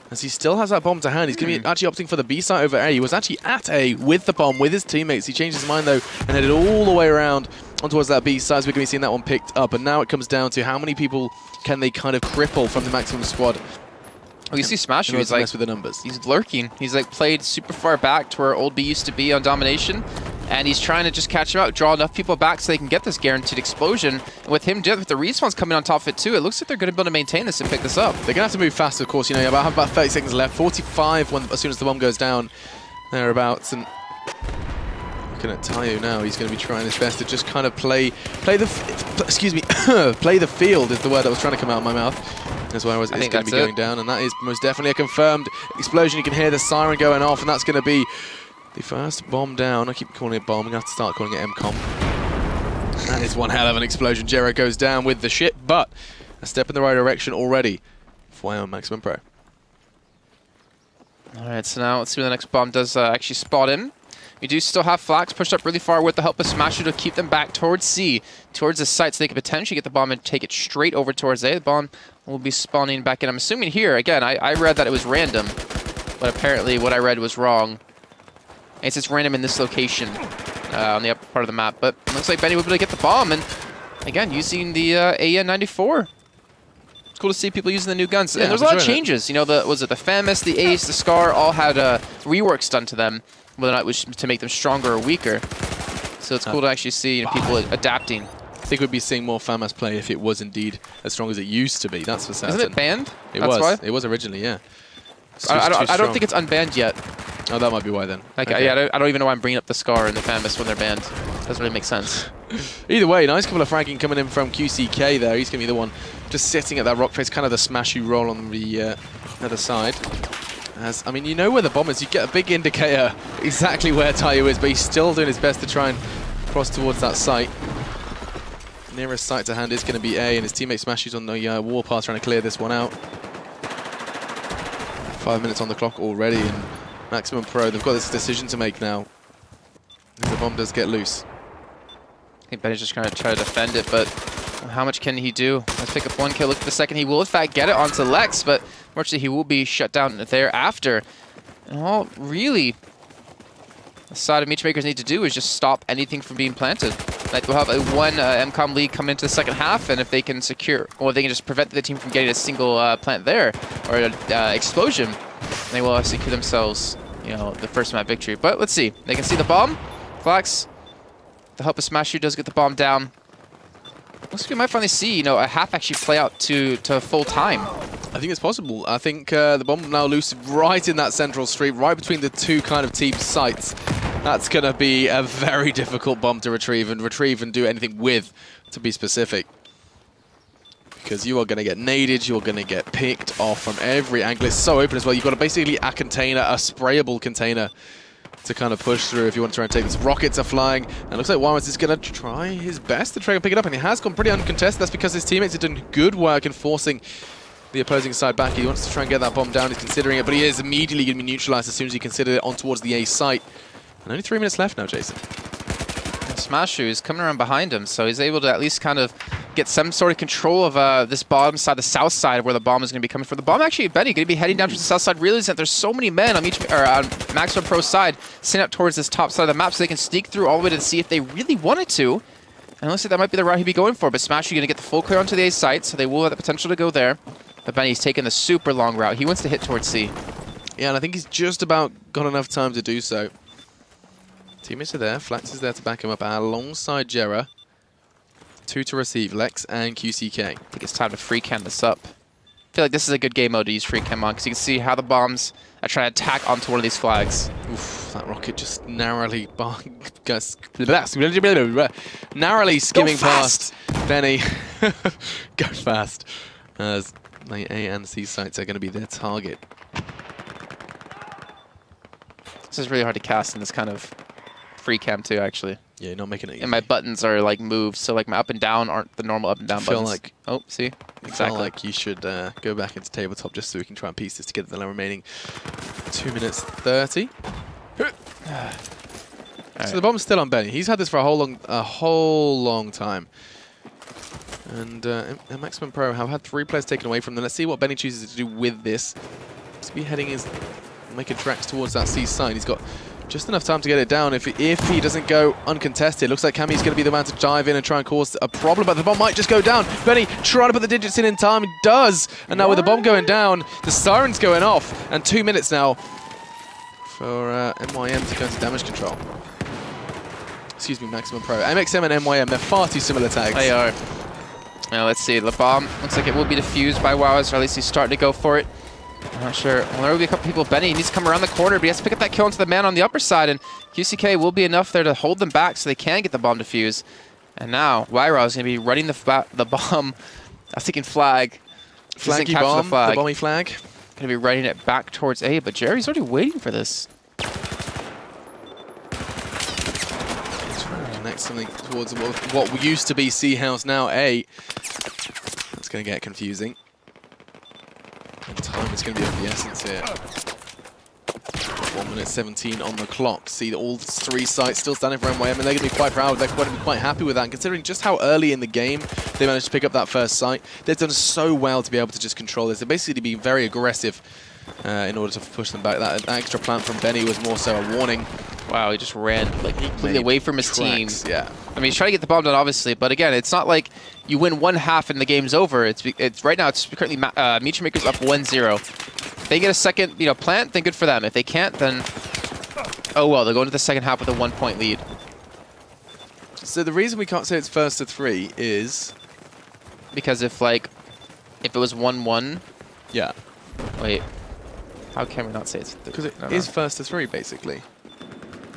As he still has that bomb to hand, he's going to be actually opting for the B site over A. He was actually at A with the bomb, with his teammates. He changed his mind, though, and headed all the way around on towards that B site. So we're going to be seeing that one picked up. And now it comes down to how many people can they kind of cripple from the Maximum squad. Oh, you see Smasher, he's like, mess with the numbers. He's lurking. He's like played super far back to where Old B used to be on Domination. And he's trying to just catch him out, draw enough people back so they can get this guaranteed explosion. And with him, with the respawns coming on top of it too, it looks like they're going to be able to maintain this and pick this up. They're going to have to move fast, of course. You know, you have about 30 seconds left. 45 as soon as the bomb goes down, thereabouts. And looking at Tayo now, he's going to be trying his best to just kind of play the field is the word that was trying to come out of my mouth. As well as it's going to be going down, and that is most definitely a confirmed explosion. You can hear the siren going off, and that's going to be the first bomb down. I keep calling it bomb. I'm going to have to start calling it MCOM. That is one hell of an explosion. Jero goes down with the ship, but a step in the right direction already for Maximum Pro. All right, so now let's see where the next bomb does actually spot in. We do still have Flax pushed up really far with the help of Smasher to keep them back towards C, towards the site, so they can potentially get the bomb and take it straight over towards A. The bomb will be spawning back in. I'm assuming here, again, I read that it was random, but apparently what I read was wrong. And it's random in this location on the upper part of the map, but it looks like Benny will be able to get the bomb, and again, using the AN-94. It's cool to see people using the new guns. Yeah, and there's a lot of changes. You know, was it the FAMUS, the Ace, the Scar, all had reworks done to them, whether or not it was to make them stronger or weaker. So it's cool to actually see people adapting. I think we'd be seeing more FAMUS play if it was indeed as strong as it used to be. That's for certain. Isn't it banned? It was. It was originally, yeah. I don't think it's unbanned yet. Oh, that might be why then. Like, okay. Yeah, I don't even know why I'm bringing up the Scar and the FAMUS when they're banned. Doesn't really make sense. Either way, nice couple of fragging coming in from QCK there. He's going to be the one just sitting at that rock face, kind of the smashy roll on the other side. I mean, you know where the bomb is. You get a big indicator exactly where Tayo is, but he's still doing his best to try and cross towards that site. Nearest site to hand is going to be A, and his teammate Smashy's on the warpath trying to clear this one out. 5 minutes on the clock already, and Maximum Pro, they've got this decision to make now. If the bomb does get loose. I think Benny's just going to try to defend it, but how much can he do? Let's pick up one kill. Look at the second. He will, in fact, get it onto Lex, but unfortunately, he will be shut down thereafter. And all really the side of Meechmakers need to do is just stop anything from being planted. Like, we'll have a one MCOM lead come into the second half, and if they can secure, or they can just prevent the team from getting a single plant there, or an explosion, they will secure themselves, you know, the first map victory. But let's see. They can see the bomb. Flax, the help of Smashu does get the bomb down. Looks like we might finally see, you know, a half actually play out to full time. I think it's possible. I think the bomb now loose right in that central street, right between the two kind of team sites. That's going to be a very difficult bomb to retrieve and do anything with, to be specific. Because you are going to get naded, you're going to get picked off from every angle. It's so open as well. You've got basically a container, a sprayable container to kind of push through if you want to try and take this. Rockets are flying, and it looks like Wymas is going to try his best to try and pick it up, and he has gone pretty uncontested. That's because his teammates have done good work in forcing the opposing side back. He wants to try and get that bomb down. He's considering it, but he is immediately going to be neutralized as soon as he considers it on towards the A site. And only 3 minutes left now, Jason. Smashu is coming around behind him, so he's able to at least kind of get some sort of control of this bottom side, the south side, where the bomb is going to be coming from. The bomb actually, Benny, going to be heading down to the south side, realizing that there's so many men on Maximum Pro's side sent up towards this top side of the map, so they can sneak through all the way to see if they really wanted to. And it looks like that might be the route he'd be going for, but Smashu going to get the full clear onto the A site, so they will have the potential to go there. But Benny's taking the super long route. He wants to hit towards C. Yeah, and I think he's just about got enough time to do so. Teammates are there. Flax is there to back him up alongside Jera. 2 to receive, Lex and QCK. I think it's time to free cam this up. I feel like this is a good game mode to use free cam on, because you can see how the bombs are trying to attack onto one of these flags. Oof, that rocket just narrowly skimming past Benny. Go fast. As the A and C sites are going to be their target. This is really hard to cast in this kind of free cam too, actually. Yeah, you're not making it easy. And my buttons are like moved, so like my up and down aren't the normal up and down buttons. Like, oh, see? Exactly. I feel like you should go back into tabletop just so we can try and piece this together the remaining 2 minutes 30. So the bomb's still on Benny. He's had this for a whole long time. And Maximum Pro have had 3 players taken away from them. Let's see what Benny chooses to do with this. He's be heading making tracks towards that C side. He's got just enough time to get it down. If he doesn't go uncontested, looks like Cammy's going to be the man to dive in and try and cause a problem, but the bomb might just go down. Benny trying to put the digits in time, he does. And now with the bomb going down, the siren's going off, and 2 minutes now for MYM to go into damage control. Excuse me, Maximum Pro. MXM and MYM, they're far too similar tags. They are. Now let's see, the bomb looks like it will be defused by Wowers, or at least he's starting to go for it. I'm not sure. Well, there will be a couple people. Benny needs to come around the corner, but he has to pick up that kill into the man on the upper side, and QCK will be enough there to hold them back so they can get the bomb defused. And now, Wyra is going to be running the bomb. I was thinking flag. Flaggy bomb, the bomby flag. Going to be running it back towards A, but Jerry's already waiting for this. Connect something towards what used to be C house, now A. That's going to get confusing. And time is going to be of the essence here. 1 minute 17 on the clock. See all 3 sites still standing for MYM, and they're going to be quite proud. They're going to be quite happy with that. And considering just how early in the game they managed to pick up that first site, they've done so well to be able to just control this. They're basically being very aggressive in order to push them back. That extra plant from Benny was more so a warning. Wow, he just ran like completely away from his team. Yeah. I mean, he's trying to get the bomb done, obviously, but again, it's not like you win one half and the game's over. It's right now. It's currently Meechmakers up 1-0. If they get a second, plant, then good for them. If they can't, then oh well. They'll go into the second half with a 1-point lead. So the reason we can't say it's first to 3 is because if it was 1-1. Yeah. Wait. How can we not say it's? Because it is first to 3 basically.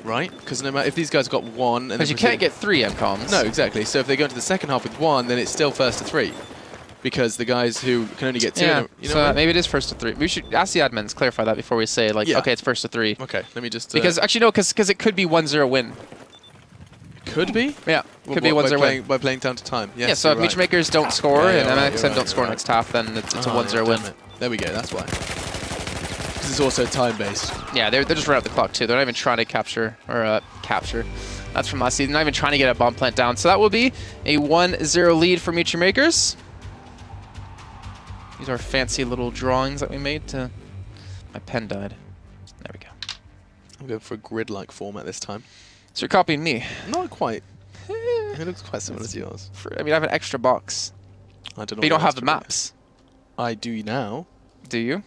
Right? Because no matter if these guys got 1, because you can't get 3 MCOMs. No, exactly. So if they go into the second half with 1, then it's still first to 3, because the guys who can only get 2. Yeah. So maybe it is first to 3. We should ask the admins, clarify that before we say okay, it's first to 3. Okay, let me just. Because actually no, because it could be 1-0 win. Could be. Yeah, could be 1-0 win by playing down to time. Yes, yeah. So if Meechmakers don't score and MXM don't score right. next half, then it's a 1-0 win. There we go. That's why. because it's also time-based. Yeah, they're just right up the clock too. They're not even trying to capture or capture. That's from last season. Not even trying to get a bomb plant down. So that will be a 1-0 lead for Mutual Makers. These are fancy little drawings that we made to... My pen died. There we go. I'm going for a grid-like format this time. So you're copying me? Not quite. It looks quite similar to yours. I mean, I have an extra box. I don't know. But you don't have the maps. I do now. Do you?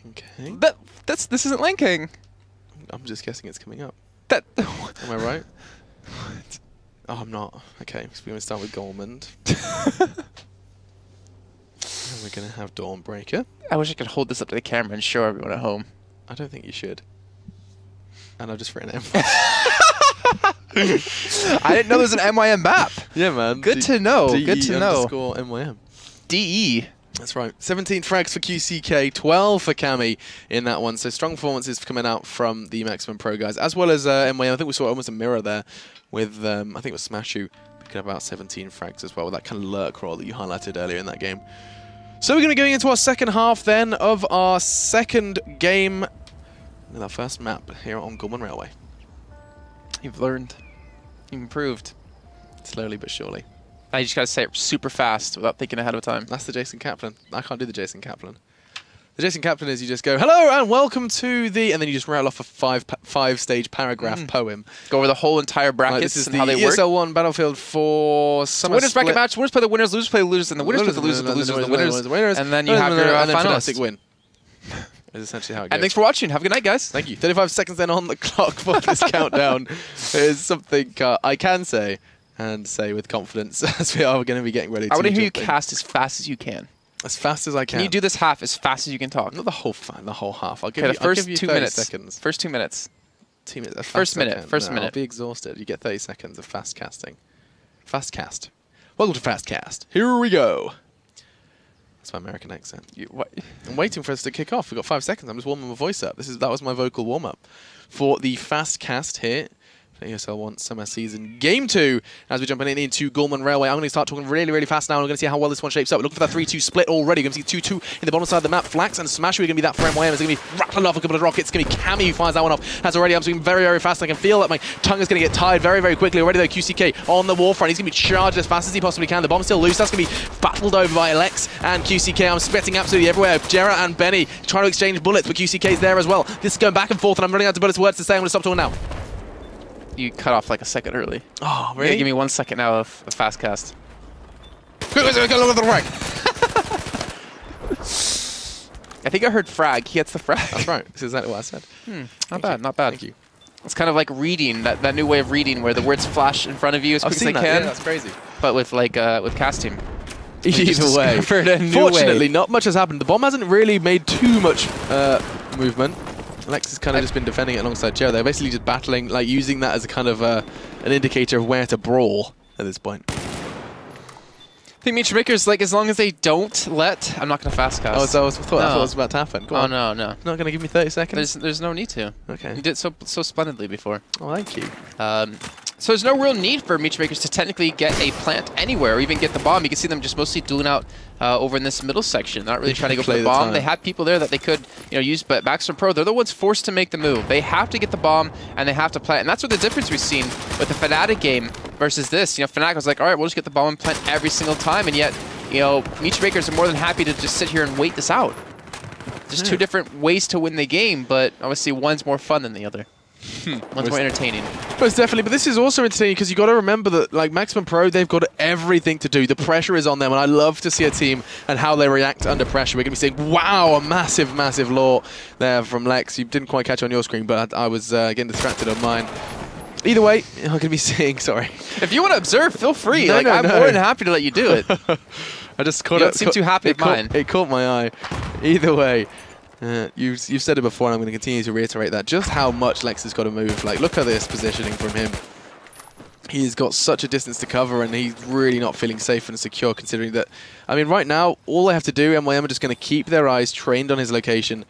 Okay. But this isn't linking. I'm just guessing it's coming up. That. Am I right? What? Oh, I'm not. Okay, so we're going to start with Gourmand. And we're going to have Dawnbreaker. I wish I could hold this up to the camera and show everyone at home. I don't think you should. And I've just written M. I didn't know there's an MYM map. Yeah, man. Good to know. Good to know. _MYM. DE. That's right. 17 frags for QCK, 12 for Cammy in that one. So strong performances coming out from the Maximum Pro guys, as well as MYM. I think we saw almost a mirror there with, I think it was Smashu, picking up about 17 frags as well, with that kind of lurk roll that you highlighted earlier in that game. So we're going to be going into our second half then of our second game with our first map here on Gorman Railway. You've learned. You've improved. Slowly but surely. I just got to say it super fast without thinking ahead of time. That's the Jason Kaplan. I can't do the Jason Kaplan. The Jason Kaplan is you just go, hello and welcome to the... And then you just rattle off a five-stage paragraph poem. Go over the whole entire brackets this is and the how they work. ESL One Battlefield for summer Winners bracket split. match. Winners play the winners, losers play the losers, and the winners play the losers, the losers, the winners. And then you have your finalists. Fnatic win. Is essentially how it goes. And thanks for watching. Have a good night, guys. Thank you. 35 seconds then on the clock for this countdown is something I can say and say with confidence as we are going to be getting ready to I want to hear you jump in. cast as fast as you can. As fast as I can. Can you do this half as fast as you can talk? Not the whole half. I'll give Okay, you the first I'll give you 2 30 minutes. seconds. First 2 minutes. 2 minutes. as First fast as I minute, can. first No, minute. I'll be exhausted. You get 30 seconds of fast casting. Fast cast. Welcome to Fast Cast. Here we go. That's my American accent. What? I'm waiting for us to kick off. We've got 5 seconds. I'm just warming my voice up. That was my vocal warm-up for the Fast Cast here. ESL One Summer Season Game 2 as we're jumping into Gorman Railway. I'm going to start talking really, really fast now. We're going to see how well this one shapes up. We're looking for that 3-2 split already. We're going to see 2-2 in the bottom side of the map. Flax and Smash are going to be that for MYM. It's going to be rattling off a couple of rockets. It's going to be Cammy who fires that one off. As already I'm swinging very, very fast. I can feel that my tongue is going to get tired very, very quickly. Already though, QCK on the warfront. He's going to be charged as fast as he possibly can. The bomb's still loose. That's going to be battled over by Alex and QCK. I'm spitting absolutely everywhere. Jera and Benny trying to exchange bullets, but QCK's there as well. This is going back and forth, and I'm running out of bullets. Words to say. I'm going to stop talking now. You cut off like a second early. Oh, You're gonna give me 1 second now of fast cast. Look at the right. I think I heard frag. He gets the frag. That's right. That's exactly what I said. Not bad, not bad. Thank you. It's kind of like reading, that new way of reading where the words flash in front of you as quick as they can. Yeah, that's crazy. But with like with casting. Either way. Fortunately, not much has happened. The bomb hasn't really made too much movement. Lex has kind of just been defending it alongside Joe. They're basically just battling, like using that as a kind of an indicator of where to brawl at this point. I think Mutual Makers, like, as long as they don't let... I'm not going to fast cast. Oh, so I thought that was about to happen. Go on. No. Not going to give me 30 seconds? There's no need to. Okay. You did so splendidly before. Oh, thank you. So there's no real need for Mutual Makers to technically get a plant anywhere or even get the bomb. You can see them just mostly dueling out over in this middle section. Not really trying to go for the bomb. They had people there that they could use, but Maximum Pro, they're the ones forced to make the move. They have to get the bomb and they have to plant. And that's what the difference we've seen with the Fnatic game versus this. Fnatic was like, all right, we'll just get the bomb and plant every single time. And yet, Mutual Makers are more than happy to just sit here and wait this out. Just two different ways to win the game, but obviously one's more fun than the other. One's more entertaining. Most definitely, but this is also entertaining because you got to remember that, like Maximum Pro, they've got everything to do. The pressure is on them, and I love to see a team and how they react under pressure. We're going to be seeing, wow, a massive, massive lore there from Lex. You didn't quite catch on your screen, but I was getting distracted on mine. Either way, I'm going to be seeing, sorry. If you want to observe, feel free. No, I'm more than happy to let you do it. I just caught You don't seem too happy with mine. It caught my eye. Either way. You've said it before, and I'm going to continue to reiterate that. Just how much Lex has got to move. Like, look at this positioning from him. He's got such a distance to cover, and he's really not feeling safe and secure, considering that... I mean, right now, all they have to do, MYM are just going to keep their eyes trained on his location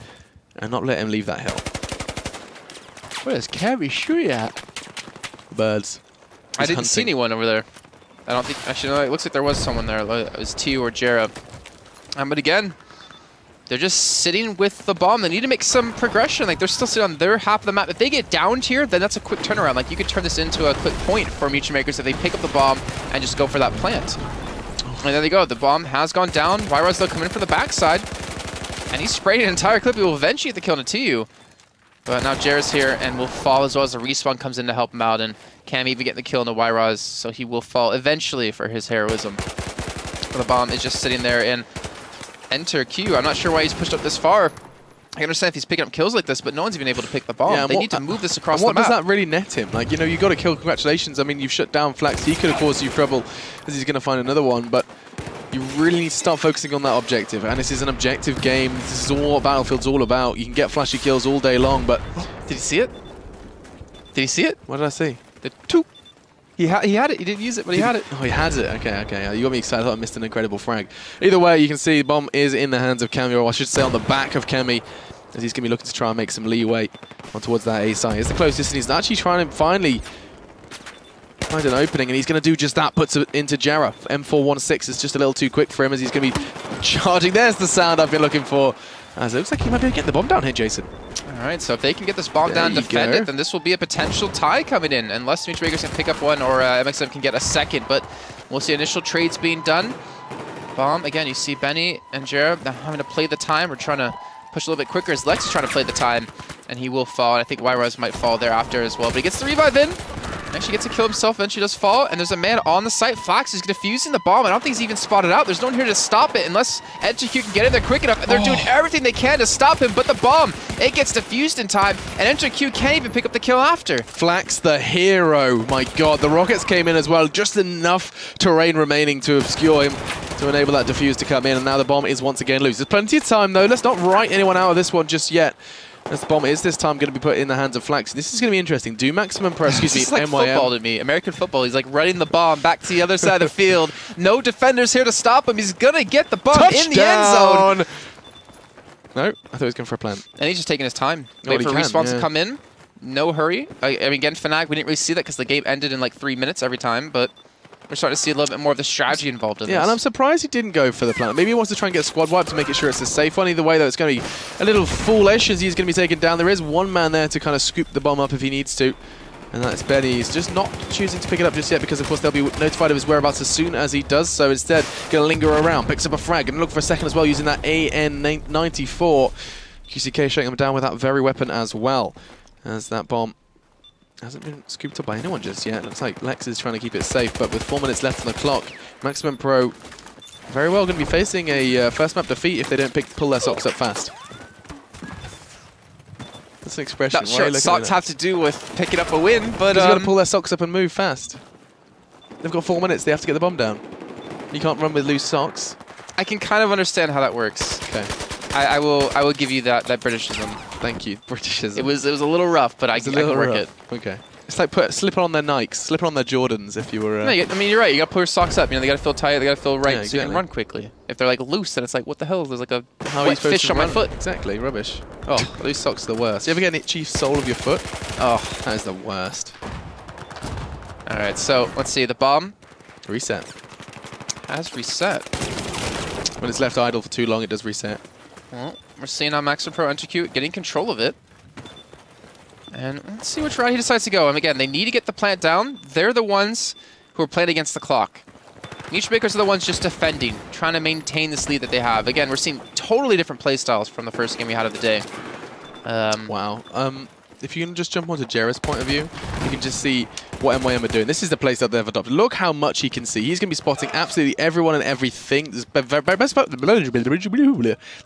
and not let him leave that hill. Where's Carrie shooting at? Birds. I didn't see anyone over there. I don't think... Actually, no, it looks like there was someone there. It was T or Jera. But again, they're just sitting with the bomb. They need to make some progression. Like, they're still sitting on their half of the map. If they get downed here, then that's a quick turnaround. Like, you could turn this into a quick point for Mutual Makers if they pick up the bomb and just go for that plant. And there they go. The bomb has gone down. Wyraz, though, coming in from the backside. And he's sprayed an entire clip. He will eventually get the kill on a TU. But now Jared's here and will fall as well as the respawn comes in to help him out. And can't even get the kill on the Wyraz, so he will fall eventually for his heroism. But the bomb is just sitting there and enter Q. I'm not sure why he's pushed up this far. I can understand if he's picking up kills like this, but no one's even able to pick the bomb. Yeah, they need to move this across the map. What does that really net him? Like, you know, you got a kill, congratulations. I mean, you've shut down Flax. He could have caused you trouble as he's going to find another one, but you really need to start focusing on that objective. And this is an objective game. This is all what Battlefield's all about. You can get flashy kills all day long, but... Did he see it? Did he see it? What did I see? The two. He had it. He didn't use it, but he had it. Oh, he had it. Okay. You got me excited. I thought I missed an incredible frag. Either way, you can see the bomb is in the hands of Kemi, or I should say on the back of Kemi, as he's going to be looking to try and make some leeway on towards that A side. It's the closest, and he's actually trying to finally find an opening, and he's going to do just that. Puts it into Jara. M416 is just a little too quick for him as he's going to be charging. There's the sound I've been looking for. As it looks like he might be able to get the bomb down here, Jason. All right, so if they can get this bomb down and defend it, then this will be a potential tie coming in, unless Mutual Makers can pick up one or MXM can get a second. But we'll see initial trades being done. Bomb, again, you see Benny and Jared now having to play the time. We're trying to push a little bit quicker as Lex is trying to play the time, and he will fall. And I think Wyraz might fall thereafter as well, but he gets the revive in. Actually gets to kill himself, eventually does fall, and there's a man on the site. Flax is defusing the bomb. I don't think he's even spotted out. There's no one here to stop it unless Enter-Q can get in there quick enough, and they're doing everything they can to stop him, but the bomb, it gets defused in time, and Enter-Q can't even pick up the kill after. Flax, the hero. My god, the rockets came in as well. Just enough terrain remaining to obscure him, to enable that defuse to come in, and now the bomb is once again loose. There's plenty of time, though. Let's not write anyone out of this one just yet. As the bomb is this time going to be put in the hands of Flax. This is going to be interesting. Do maximum pro, excuse me, It's like MYM. football to me, American football. He's like running the bomb back to the other side of the field. No defenders here to stop him. He's going to get the bomb in the end zone. No, I thought he was going for a plant. And he's just taking his time. Wait for respawns to come in. No hurry. I mean, again, Fnatic, we didn't really see that because the game ended in like 3 minutes every time, but we're starting to see a little bit more of the strategy involved in this. Yeah, and I'm surprised he didn't go for the plant. Maybe he wants to try and get a squad wipe to make it sure it's a safe one. Either way, though, it's going to be a little foolish as he's going to be taken down. There is one man there to kind of scoop the bomb up if he needs to, and that's Benny. He's just not choosing to pick it up just yet because, of course, they'll be notified of his whereabouts as soon as he does so. Instead, going to linger around, picks up a frag, and look for a second as well using that AN-94. QCK shutting him down with that very weapon as well, as that bomb hasn't been scooped up by anyone just yet. Looks like Lex is trying to keep it safe, but with 4 minutes left on the clock, Maximum Pro very well going to be facing a first map defeat if they don't pull their socks up fast. That's an expression. Not sure what socks have to do with picking up a win, but they've got to pull their socks up and move fast. They've got 4 minutes. They have to get the bomb down. You can't run with loose socks. I can kind of understand how that works. Okay. I will give you that Britishism. Thank you, Britishism. It was a little rough, but I can work it. Okay. It's like slipping on their Nikes, slipping on their Jordans if you were... No, I mean, you're right. You got to pull your socks up. You know, they got to feel tight. They got to feel right, Yeah, so you can run quickly. If they're like loose, then it's like, what the hell? There's like a wet fish on my foot. Exactly, rubbish. Oh, loose socks are the worst. You ever get an itchy sole of your foot? Oh, that is the worst. All right, so let's see. The bomb reset. Has reset. When it's left idle for too long, it does reset. Well, we're seeing on Maximum Pro Enter-Q getting control of it. And let's see which route he decides to go. And again, they need to get the plant down. They're the ones who are playing against the clock. Mutual Makers are the ones just defending, trying to maintain this lead that they have. Again, we're seeing totally different play styles from the first game we had of the day. Wow. If you can just jump onto Jared's point of view, you can just see what MYM are doing. This is the place that they've adopted. Look how much he can see. He's going to be spotting absolutely everyone and everything. There's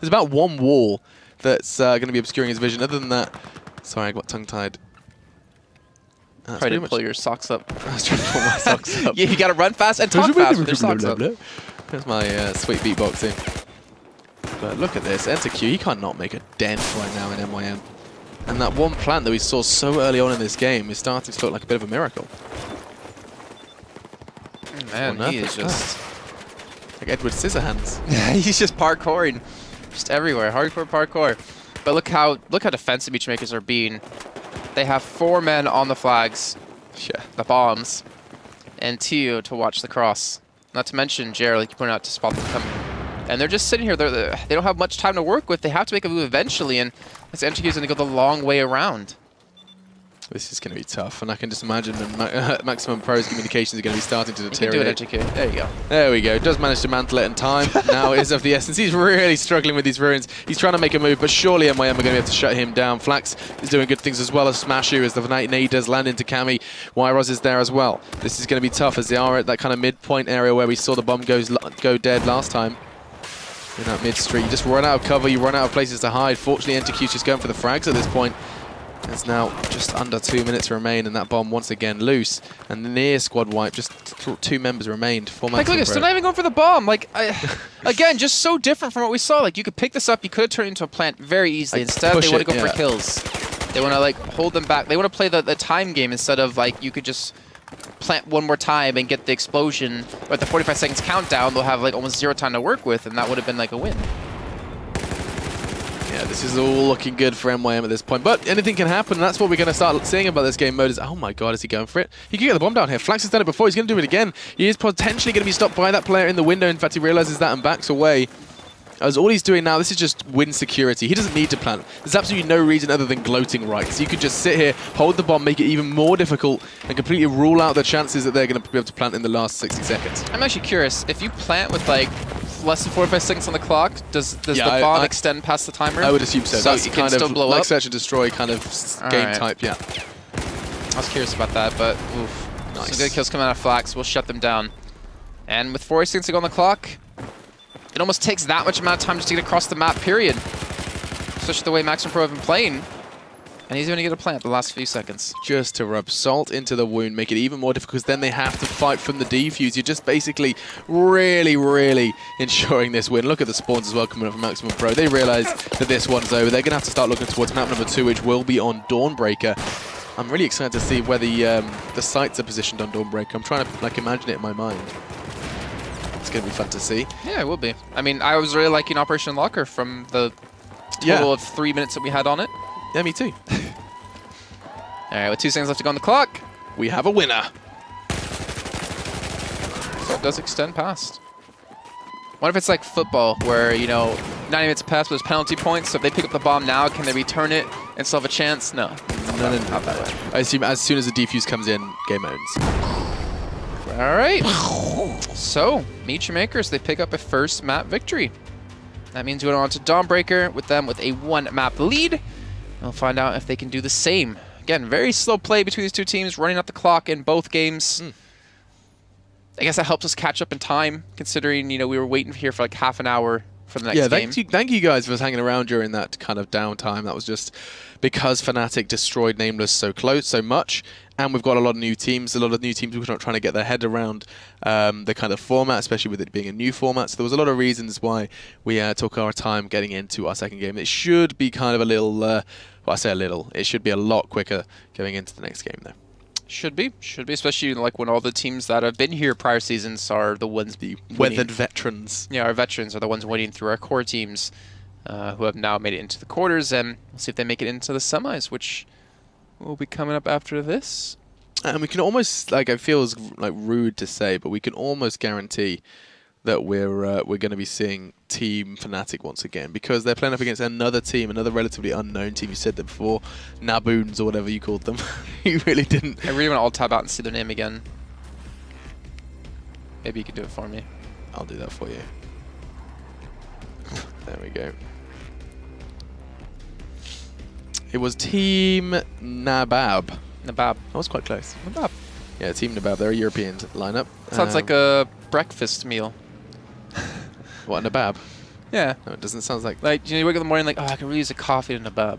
about one wall that's going to be obscuring his vision. Other than that, sorry, I got tongue-tied. Try to pull your socks up. I was trying to pull my socks up. Yeah, you got to run fast and talk fast with your socks up. There's my sweet beatboxing. But look at this. Enter-Q, he can't not make a dent right now in MYM. And that one plant that we saw so early on in this game is starting to look like a bit of a miracle. Man, he is just... like Edward Scissorhands. He's just parkouring. Just everywhere. Hardcore parkour. But look how defensive Mutual Makers are being. They have 4 men on the flags. Yeah. The bombs. And Tio to watch the cross. Not to mention Jared, like you pointed out, to spot them coming. And they're just sitting here. They don't have much time to work with. They have to make a move eventually, and this NTQ is going to go the long way around. This is going to be tough, and I can just imagine that Maximum Pro's communications are going to be starting to deteriorate. You can do it, NTQ. There you go. There we go. Does manage to mantle it in time. Now is of the essence. He's really struggling with these ruins. He's trying to make a move, but surely MYM are going to be able to shut him down. Flax is doing good things as well as Smashu, as the nade does land into Cammy. Wyros is there as well. This is going to be tough, as they are at that kind of midpoint area where we saw the bomb go dead last time. In that mid street, you just run out of cover, you run out of places to hide. Fortunately, NTQ's just going for the frags at this point. There's now just under 2 minutes remain, and that bomb once again loose. And the near squad wipe, just 2 members remained. Like, look, they're not even going for the bomb. Like, again, just so different from what we saw. Like, you could pick this up, you could have turned it into a plant very easily. Instead, they want to go for kills. They want to, like, hold them back. They want to play the time game instead of, like, you could just plant one more time and get the explosion. Or at the 45 seconds countdown, they'll have, like, almost 0 time to work with, and that would have been, like, a win. Yeah, this is all looking good for MYM at this point, but anything can happen, and that's what we're going to start seeing about this game mode is, oh my god, is he going for it? He can get the bomb down here. Flax has done it before, he's going to do it again. He is potentially going to be stopped by that player in the window. In fact, he realizes that and backs away. As all he's doing now, this is just win security. He doesn't need to plant. There's absolutely no reason other than gloating rights. You could just sit here, hold the bomb, make it even more difficult, and completely rule out the chances that they're going to be able to plant in the last 60 seconds. I'm actually curious, if you plant with, like, less than 45 seconds on the clock, does the bomb extend past the timer? I would assume so. So That's you can kind still of blow like up? search and destroy kind of game type, yeah. I was curious about that, but oof. Nice. Some good kills coming out of Flax. We'll shut them down. And with 40 seconds to go on the clock, it almost takes that much amount of time just to get across the map, period. Especially the way Maximum Pro have been playing. And he's going to get a plant the last few seconds. Just to rub salt into the wound, make it even more difficult, because then they have to fight from the defuse. You're just basically really ensuring this win. Look at the spawns as well coming up from Maximum Pro. They realize that this one's over. They're going to have to start looking towards map number 2, which will be on Dawnbreaker. I'm really excited to see where the sights are positioned on Dawnbreaker. I'm trying to, like, imagine it in my mind. It's going to be fun to see. Yeah, it will be. I mean, I was really liking Operation Locker from the total of 3 minutes that we had on it. Yeah, me too. All right, with 2 seconds left to go on the clock, we have a winner. So it does extend past. What if it's like football, where, you know, 90 minutes pass, but there's penalty points, so if they pick up the bomb now, can they return it and still have a chance? No. No, not that way. I assume as soon as the defuse comes in, game owns. All right. So, Meet Makers, they pick up a first map victory. That means we go on to Dawnbreaker with them with a 1-map lead. We'll find out if they can do the same. Again, very slow play between these two teams, running out the clock in both games. I guess that helps us catch up in time, considering, you know, we were waiting here for like half an hour for the next game. Thank you guys for hanging around during that kind of downtime. That was just because Fnatic destroyed Nameless so much, and we've got a lot of new teams. A lot of new teams who are trying to get their head around the kind of format, especially with it being a new format. So there was a lot of reasons why we took our time getting into our second game. It should be kind of a little, well, I say a little, it should be a lot quicker going into the next game though. Should be, especially like when all the teams that have been here prior seasons are the ones weathered veterans. Yeah, our veterans are the ones winning through our core teams, who have now made it into the quarters, and we'll see if they make it into the semis, which will be coming up after this. And we can almost, like, it feels like rude to say, but we can almost guarantee that we're going to be seeing Team Fnatic once again, because they're playing up against another team, another relatively unknown team. You said that before, Naboons or whatever you called them. You really didn't. I really want to alt-tab out and see their name again. Maybe you could do it for me. I'll do that for you. There we go. It was Team Nabab. Nabab. That was quite close. Nabab. Yeah, Team Nabab. They're a European lineup. Sounds like a breakfast meal. What, a nabab? Yeah. No, it doesn't sound like... Like, you wake up in the morning like, oh, I could really use a coffee and a nabab.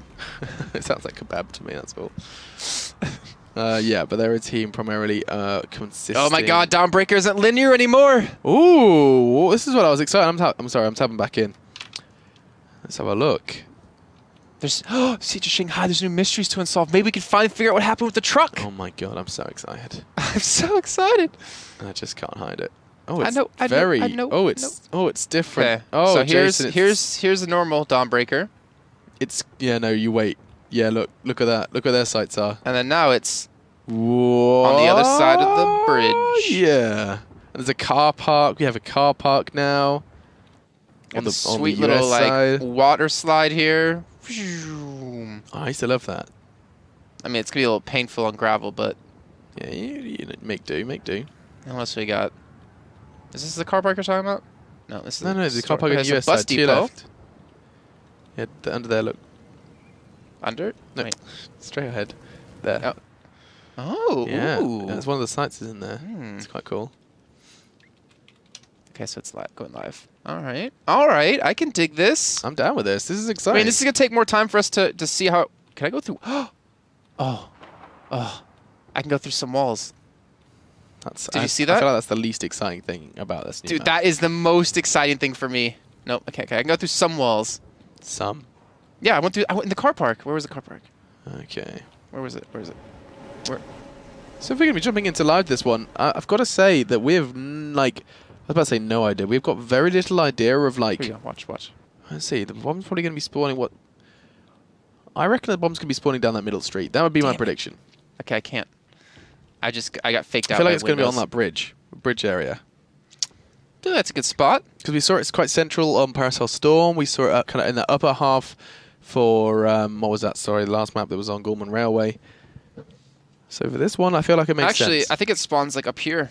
It sounds like kebab to me, that's all. Yeah, but they're a team primarily consisting... Oh my god, Dawnbreaker isn't linear anymore! Ooh, this is what I was excited. I'm sorry, I'm tapping back in. Let's have a look. There's... Oh, Siege of Shanghai, there's new mysteries to unsolve. Maybe we can finally figure out what happened with the truck! Oh my god, I'm so excited. I'm so excited! I just can't hide it. Oh, it's I know. Oh, it's different. Okay. Oh, so here's the normal Dawnbreaker. It's no, you wait. Yeah, look at that. Look where their sights are. And then now it's on the other side of the bridge. Yeah. And there's a car park. We have a car park now. On the sweet US little side. like water slide here. Oh, I used to love that. I mean, it's gonna be a little painful on gravel, but Yeah, you make do, make do. what else we got? Is this the car park you're talking about? No, this is No, the car store. park on Okay, the US so bus side, to your depot. left. Yeah, under there, look. Under? No, Wait. straight ahead. There. Oh. Yeah, Ooh. that's one of the sites is in there. Hmm. It's quite cool. Okay, so it's going live. All right. All right. I can dig this. I'm down with this. This is I exciting. mean, this is gonna take more time for us to see how. Can I go through? Oh. I can go through some walls. Did you see that? I feel like that's the least exciting thing about this new Dude, map. that is the most exciting thing for me. Nope. Okay. I can go through some walls. Some. Yeah, I went in the car park. Where was the car park? Okay. Where was it? Where? So if we're going to be jumping into live this one, I've got to say that we have, like, I was about to say no idea. We've got very little idea of, like... Here you go. Watch. Let's see. The bomb's probably going to be spawning what... I reckon the bomb's going to be spawning down that middle street. That would be my prediction. Okay, I can't. I got faked out. I feel like by it's going to be on windows. that bridge area. Dude, that's a good spot. Because we saw it's quite central on Parasol Storm. We saw it kind of in the upper half for, what was that? Sorry, the last map that was on Gorman Railway. So for this one, I feel like it makes sense. Actually, I think it spawns like up here.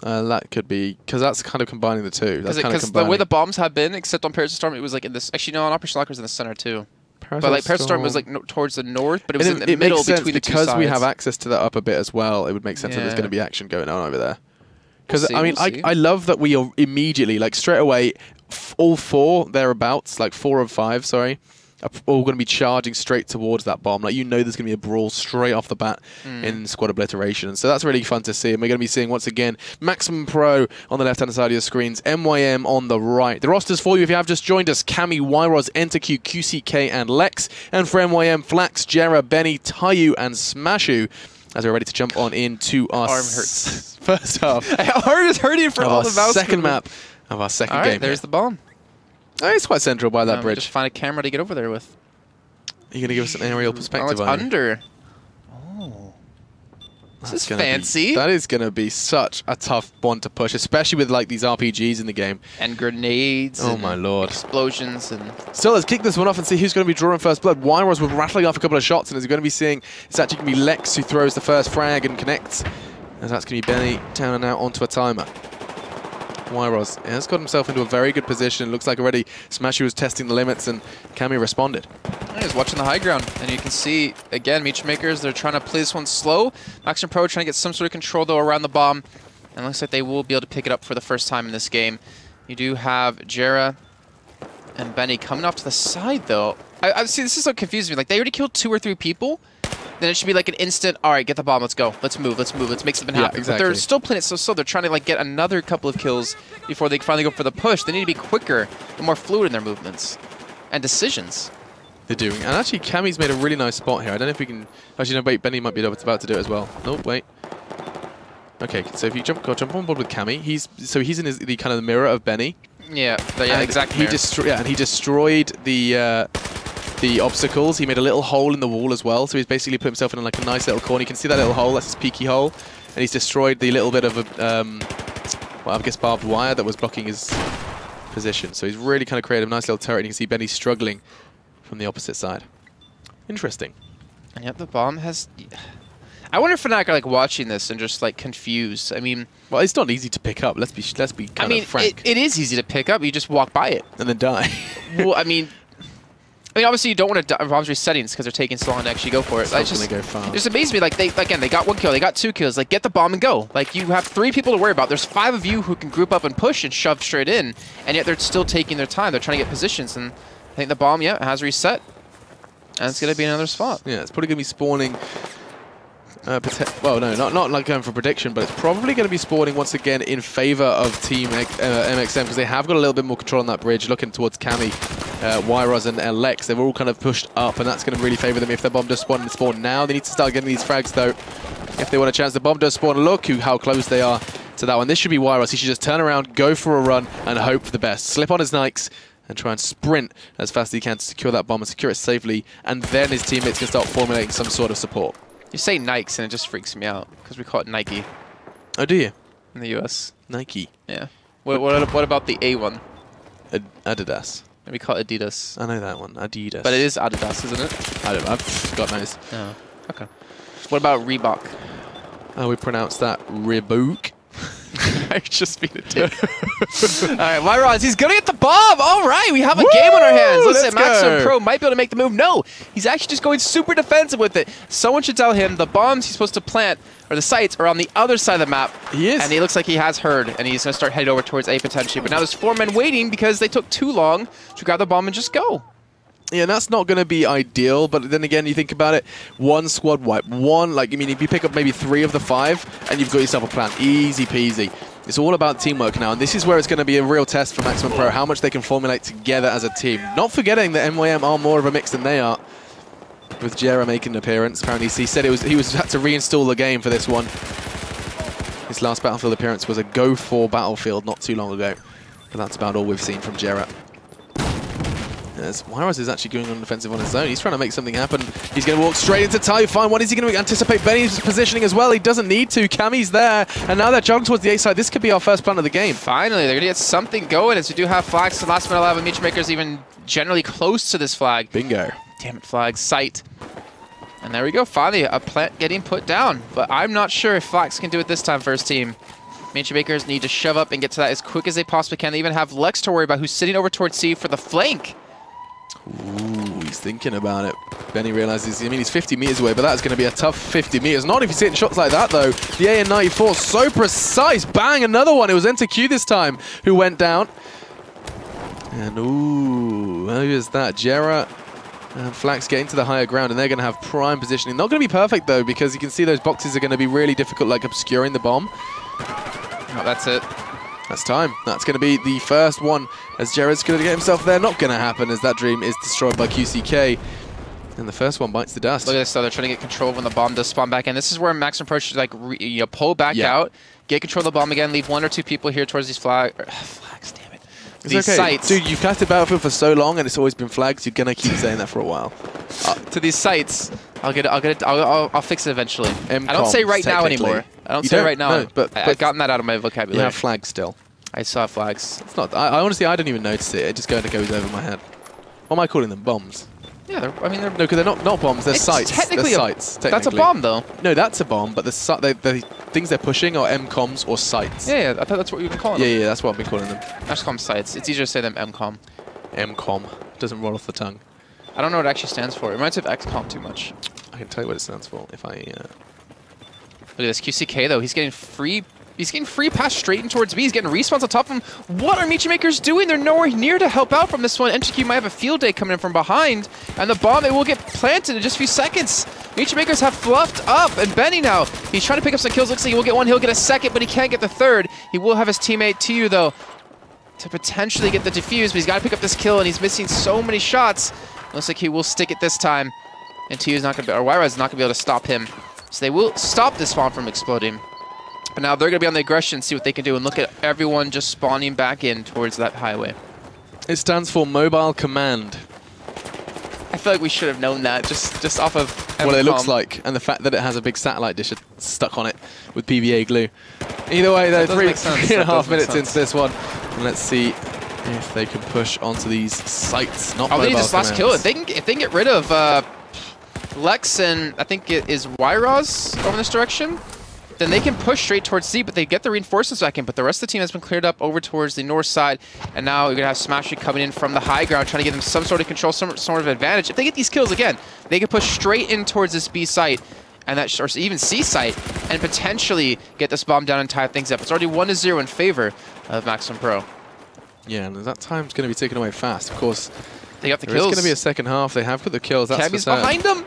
That could be, because that's kind of combining the two. Because the way the bombs have been, except on Parasol Storm, it was like in this. Actually, no, on Operation Locker's in the center too. But like Parasol Storm was like towards the north, but it was in the middle between the two sides. Because we have access to that upper bit as well, it would make sense that there's going to be action going on over there. Because I mean, I love that we are immediately, like straight away, all four thereabouts, like 4 of 5, sorry, are all going to be charging straight towards that bomb. Like, you know there's going to be a brawl straight off the bat in squad obliteration. And so that's really fun to see. And we're going to be seeing, once again, Maximum Pro on the left-hand side of your screens, MYM on the right. The rosters for you, if you have just joined us, Cammy, Yros, Enterq, QCK, and Lex. And for MYM, Flax, Jera, Benny, Tayu, and Smashu. As we're ready to jump on into our arm hurts. first half. Arm is hurting for all the mouse. Second map of our second game. There's the bomb. Oh, it's quite central by that bridge. Just find a camera to get over there with. Are you going to give us an aerial perspective? It's under. Oh. This is fancy. That is going to be such a tough one to push, especially with like these RPGs in the game. And grenades. Oh and my lord. Explosions and... So let's kick this one off and see who's going to be drawing first blood. Yros was rattling off a couple of shots, and as we're going to be seeing, it's actually going to be Lex who throws the first frag and connects. And that's going to be Benny down and out onto a timer. Yros has got himself into a very good position. Looks like already Smashy was testing the limits, and Cammy responded. He's watching the high ground, and you can see, again, Meech Makers, they're trying to play this one slow. Maximum Pro trying to get some sort of control, though, around the bomb. And it looks like they will be able to pick it up for the first time in this game. You do have Jera and Benny coming off to the side, though. I see, this is so confusing me. Like, they already killed 2 or 3 people. Then it should be like an instant, all right, get the bomb, let's go. Let's move, let's make something happen. Exactly. But they're still playing it so slow. They're trying to like get another couple of kills before they finally go for the push. They need to be quicker and more fluid in their movements and decisions. They're doing. And actually, Cammy's made a really nice spot here. I don't know if we can... Actually, no, wait, Benny might be about to do it as well. No, wait. Okay, so if you jump on board with Cammy, he's in the kind of the mirror of Benny. Yeah, exactly. He destroyed the obstacles. He made a little hole in the wall as well, so he's basically put himself in like a nice little corner. You can see that little hole, that's his peaky hole. And he's destroyed the little bit of a, well, I guess barbed wire that was blocking his position. So he's really kind of created a nice little turret, and you can see Benny struggling from the opposite side. Interesting. And yet the bomb has... I wonder if Fnatic are like watching this and just like confused. I mean... Well, it's not easy to pick up. Let's be kind of frank. It is easy to pick up. You just walk by it. And then die. Well, I mean, obviously you don't want to die bombs resettings because they're taking so long to actually go for it. It's just, go fast. It just amazes me. Like, they got 1 kill, they got 2 kills. Like, get the bomb and go. Like, you have 3 people to worry about. There's 5 of you who can group up and push and shove straight in, and yet they're still taking their time. They're trying to get positions, and I think the bomb, has reset, and it's going to be another spot. Yeah, it's probably going to be spawning... well, no, not like going for prediction, but it's probably going to be spawning once again in favor of Team MXM, because they have got a little bit more control on that bridge, looking towards Cammy, Yros, and Lex. They've all kind of pushed up, and that's going to really favor them if their bomb does spawn now. They need to start getting these frags, though, if they want a chance. The bomb does spawn. Look how close they are to that one. This should be Yros. He should just turn around, go for a run, and hope for the best. Slip on his Nikes and try and sprint as fast as he can to secure that bomb and secure it safely, and then his teammates can start formulating some sort of support. You say Nikes, and it just freaks me out, because we call it Nike. Oh, do you? In the US. Nike. Yeah. What about the A one? Adidas. We call it Adidas. I know that one. Adidas. But it is Adidas, isn't it? I don't know. God knows. Oh, okay. What about Reebok? Oh, we pronounce that Reebok. I just beat a dick. All right, Myron, he's going to get the bomb. All right, we have a game on our hands. Let's say Maximum Pro might be able to make the move. No, he's actually just going super defensive with it. Someone should tell him the bombs he's supposed to plant, or the sites, are on the other side of the map. He is. And he looks like he has heard, and he's going to start heading over towards A potentially. But now there's 4 men waiting because they took too long to grab the bomb and just go. Yeah, that's not going to be ideal, but then again, you think about it, one squad wipe, if you pick up maybe 3 of the 5, and you've got yourself a plan, easy peasy. It's all about teamwork now, and this is where it's going to be a real test for Maximum Pro, how much they can formulate together as a team. Not forgetting that MYM are more of a mix than they are, with Jera making an appearance. Apparently, he said he had to reinstall the game for this one. His last Battlefield appearance was a Go 4 Battlefield not too long ago, but that's about all we've seen from Jera. As Wyros is actually going on defensive on his own. He's trying to make something happen. He's going to walk straight into Typhon. What is he going to anticipate Benny's positioning as well? He doesn't need to. Cammy's there. And now they're jogging towards the A side. This could be our first plan of the game. Finally, they're going to get something going as we do have flags. The last minute alive, and Meechmaker's even generally close to this flag. Bingo. Damn it, flag. Sight. And there we go. Finally, a plant getting put down. But I'm not sure if Flax can do it this time for his team. Meechmakers need to shove up and get to that as quick as they possibly can. They even have Lex to worry about, who's sitting over towards C for the flank. Ooh, he's thinking about it. Benny realizes, he's 50 meters away, but that's going to be a tough 50 meters. Not if he's hitting shots like that, though. The AN94, so precise. Bang, another one. It was Enter Q this time who went down. And ooh, who is that? Jera and Flax getting to the higher ground, and they're going to have prime positioning. Not going to be perfect, though, because you can see those boxes are going to be really difficult, like obscuring the bomb. Oh, that's it. That's time. That's going to be the first one as Jared's going to get himself there. Not going to happen as that dream is destroyed by QCK. And the first one bites the dust. Look at this, though. They're trying to get control when the bomb does spawn back in. This is where Maximum Pro should pull back out, get control of the bomb again, leave 1 or 2 people here towards these flags. Damn it. These sites. Dude, you've casted Battlefield for so long and it's always been flags. You're going to keep saying that for a while. To these sites. I'll fix it eventually. I don't say right now anymore. I don't say right now. No, but I've gotten that out of my vocabulary. You have flags still. I saw flags. It's not. I honestly, I didn't even notice it. It just kind of goes over my head. What am I calling them? Bombs? Yeah, they're no, because they're not bombs. They're sites. Technically, sites. That's a bomb, though. No, that's a bomb. But the things they're pushing are MCOMs or sites. Yeah, I thought that's what you've been calling them. Yeah, that's what I've been calling them. I just call them sites. It's easier to say than MCOM. MCOM doesn't roll off the tongue. I don't know what it actually stands for. It reminds me of XCOM too much. I can tell you what it stands for if I. Look at this QCK though. He's getting free. He's getting free pass straight in towards B. He's getting respawns on top of him. What are Meechmakers doing? They're nowhere near to help out from this one. NTQ might have a field day coming in from behind. And the bomb, it will get planted in just a few seconds. Meechmakers have fluffed up. And Benny now, he's trying to pick up some kills. Looks like he will get one. He'll get a second, but he can't get the third. He will have his teammate TU though to potentially get the defuse. But he's got to pick up this kill, and he's missing so many shots. Looks like he will stick it this time. And TU's not going to be, or Wyra's not going to be able to stop him. So they will stop this spawn from exploding. But now they're going to be on the aggression, see what they can do, and look at everyone just spawning back in towards that highway. It stands for Mobile Command. I feel like we should have known that, just off of MCOM. What it looks like, and the fact that it has a big satellite dish stuck on it with PVA glue. Either way, they're 3.5 minutes into this one. And let's see if they can push onto these sites. Not they need this last kill. If they can get rid of Lex and I think it is Wyros over this direction, then they can push straight towards C, but they get the reinforcements back in. But the rest of the team has been cleared up over towards the north side, and now you're going to have Smashy coming in from the high ground, trying to give them some sort of control, some sort of advantage. If they get these kills again, they can push straight in towards this B site, and that, or even C site, and potentially get this bomb down and tie things up. It's already 1-0 in favor of Maximum Pro. Yeah, and that time's going to be taken away fast. Of course, they got the kills. There's going to be a second half. They have put the kills. That's Cammy's behind them.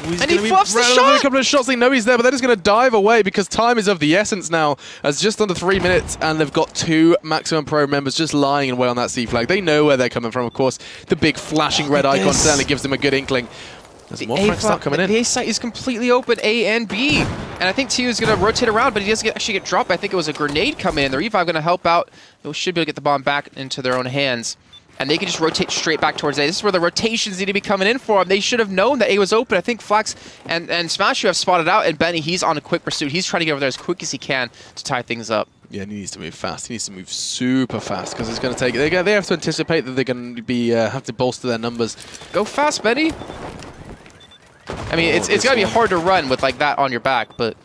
And he fluffs the shot! A couple of shots, they know he's there, but they're just going to dive away because time is of the essence now, as just under 3 minutes, and they've got 2 Maximum Pro members just lying in wait on that C flag. They know where they're coming from, of course. The big flashing red icon certainly gives them a good inkling. There's more flags start coming in. The A site is completely open, A and B. And I think TU is going to rotate around, but he doesn't actually get dropped. I think it was a grenade coming in. The revive going to help out. They should be able to get the bomb back into their own hands. and they can just rotate straight back towards A. This is where the rotations need to be coming in for them. They should have known that A was open. I think Flax and Smashu have spotted out, and Benny, he's on a quick pursuit. He's trying to get over there as quick as he can to tie things up. Yeah, and he needs to move fast. He needs to move super fast because it's going to take. They have to anticipate that they're going to be have to bolster their numbers. Go fast, Benny. I mean, it's got to be hard to run with like that on your back, but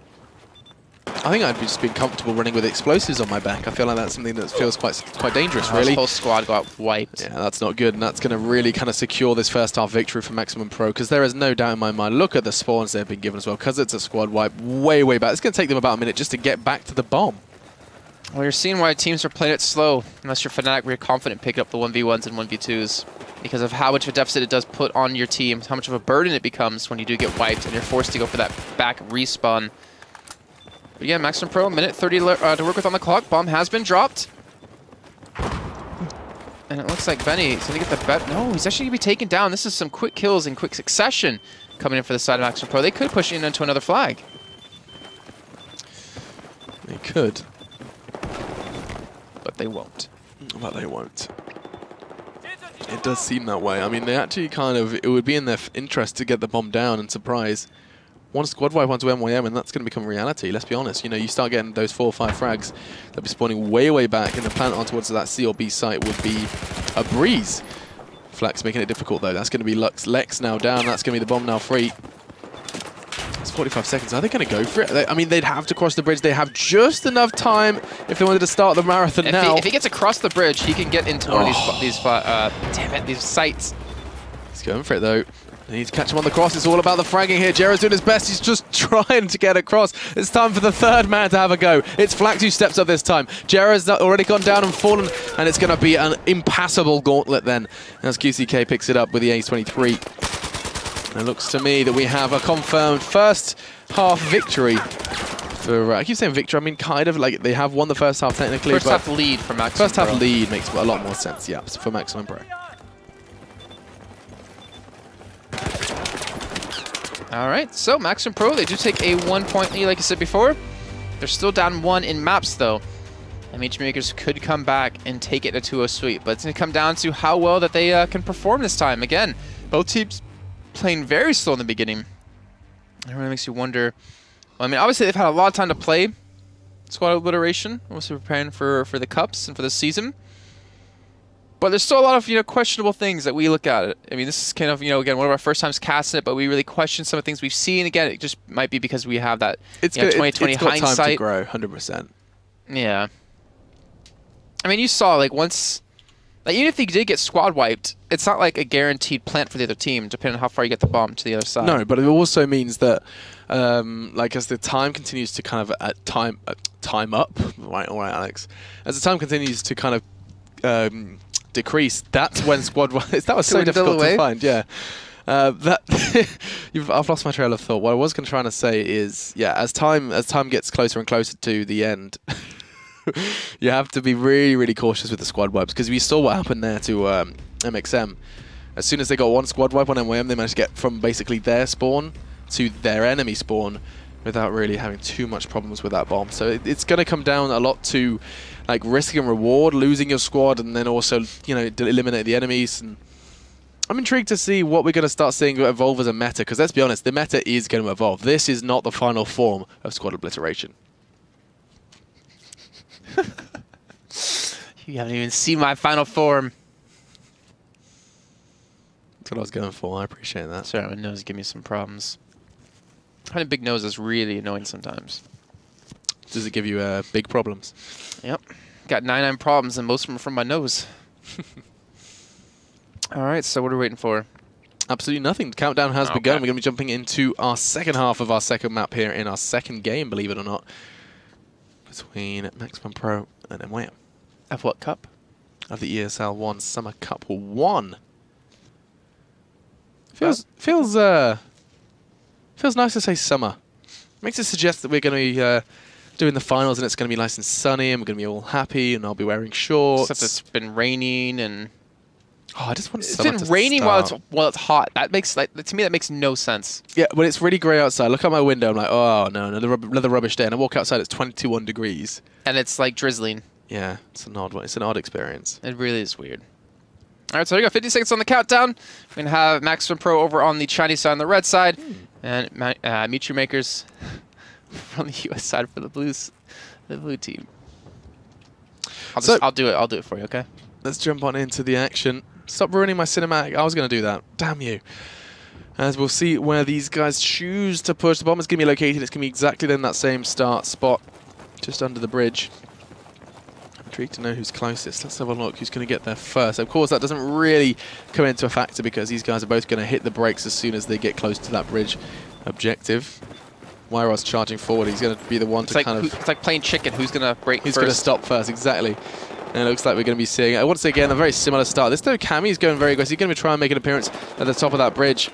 I think I'd just be comfortable running with explosives on my back. I feel like that's something that feels quite dangerous, really. This whole squad got wiped. Yeah, that's not good, and that's going to really kind of secure this first half victory for Maximum Pro, because there is no doubt in my mind. Look at the spawns they've been given as well, because it's a squad wipe way back. It's going to take them about a minute just to get back to the bomb. Well, you're seeing why teams are playing it slow, unless you're Fnatic, where you're confident picking up the 1v1s and 1v2s, because of how much of a deficit it does put on your team, how much of a burden it becomes when you do get wiped and you're forced to go for that back respawn. But yeah, Maximum Pro, minute 30 to work with on the clock. Bomb has been dropped. And it looks like Benny is going to get the bet. No, he's actually going to be taken down. This is some quick kills in quick succession coming in for the side of Maximum Pro. They could push in into another flag. They could. But they won't. But they won't. It does seem that way. I mean, they actually kind of, it would be in their interest to get the bomb down and surprise. One squad wipe onto NYM, and that's going to become reality. Let's be honest. You know, you start getting those 4 or 5 frags, they'll be spawning way back, and the plant on towards that C or B site would be a breeze. Flax making it difficult, though. That's going to be Lex now down. That's going to be the bomb now free. It's 45 seconds. Are they going to go for it? I mean, they'd have to cross the bridge. They have just enough time if they wanted to start the marathon now. If he gets across the bridge, he can get into one of these sites. He's going for it, though. They need to catch him on the cross. It's all about the fragging here. Jera's doing his best. He's just trying to get across. It's time for the third man to have a go. It's Flax who steps up this time. Jera's already gone down and fallen, and it's going to be an impassable gauntlet then, as QCK picks it up with the Ace-23. And it looks to me that we have a confirmed first half victory. For, I keep saying victory, I mean kind of like they have won the first half technically. First half lead for Maximum First half Pro. lead makes a lot more sense, yeah, for Maximum Pro. All right, so Maximum Pro, they do take a 1-point lead, like I said before. They're still down 1 in maps, though. MH Makers could come back and take it in a 2-0 sweep, but it's going to come down to how well that they can perform this time. Again, both teams playing very slow in the beginning. It really makes you wonder. Well, I mean, obviously they've had a lot of time to play Squad Obliteration, also preparing for the Cups and for the season. But there's still a lot of, questionable things that we look at. I mean, this is kind of, again, one of our first times casting it, but we really question some of the things we've seen. Again, it just might be because we have that 2020 it's got hindsight. time to grow, 100%. Yeah. I mean, you saw, once... even if they did get squad wiped, it's not like a guaranteed plant for the other team, depending on how far you get the bomb to the other side. No, but it also means that, as the time continues to kind of time up, right, all right, Alex. As the time continues to kind of decrease, that's when squad wipes. That was so difficult to find. Yeah, I've lost my trail of thought. What I was going to try to say is, yeah, as time gets closer and closer to the end. You have to be really cautious with the squad wipes, because we saw what happened there to MXM. As soon as they got one squad wipe on NYM, they managed to get from basically their spawn to their enemy spawn without really having too much problems with that bomb. So it's going to come down a lot to risk and reward, losing your squad, and then also eliminate the enemies. And I'm intrigued to see what we're going to start seeing evolve as a meta, because let's be honest, the meta is going to evolve. This is not the final form of squad obliteration. You haven't even seen my final form. That's what I was going for. I appreciate that. Sorry, my nose give me some problems. Having a big nose is really annoying sometimes. Does it give you big problems? Yep. Got 99 problems, and most of them are from my nose. All right, so what are we waiting for? Absolutely nothing. The countdown has begun. We're going to be jumping into our second half of our second map here in our second game, believe it or not, between Maximum Pro and NYM. Of what cup? Of the ESL One Summer Cup 1. Feels nice to say summer. Makes it suggest that we're going to be doing the finals, and it's going to be nice and sunny, and we're going to be all happy, and I'll be wearing shorts. Except it's been raining, and I just want it's summer been to raining start. while it's hot. That makes to me that makes no sense. Yeah, when it's really grey outside, look out my window. I'm like, oh no, another rubbish day. And I walk outside, it's 21 degrees, and it's drizzling. Yeah, it's an odd one. It's an odd experience. It really is weird. All right, so there you go. 50 seconds on the countdown. We're going to have Maximum Pro over on the Chinese side on the red side, and Mitri Makers from the US side for the blue team. I'll do it for you, okay? Let's jump on into the action. Stop ruining my cinematic. I was going to do that. Damn you. As we'll see where these guys choose to push. The bomb is going to be located. It's going to be exactly in that same start spot, just under the bridge. I'm intrigued to know who's closest. Let's have a look who's going to get there first. Of course, that doesn't really come into a factor because these guys are both going to hit the brakes as soon as they get close to that bridge objective. Wyros charging forward. He's going to be the one to kind of... It's like playing chicken. Who's going to break first? Who's going to stop first, exactly. And it looks like we're going to be seeing, I want to say again, a very similar start. This though, Cammy's going very aggressive. He's going to try and make an appearance at the top of that bridge.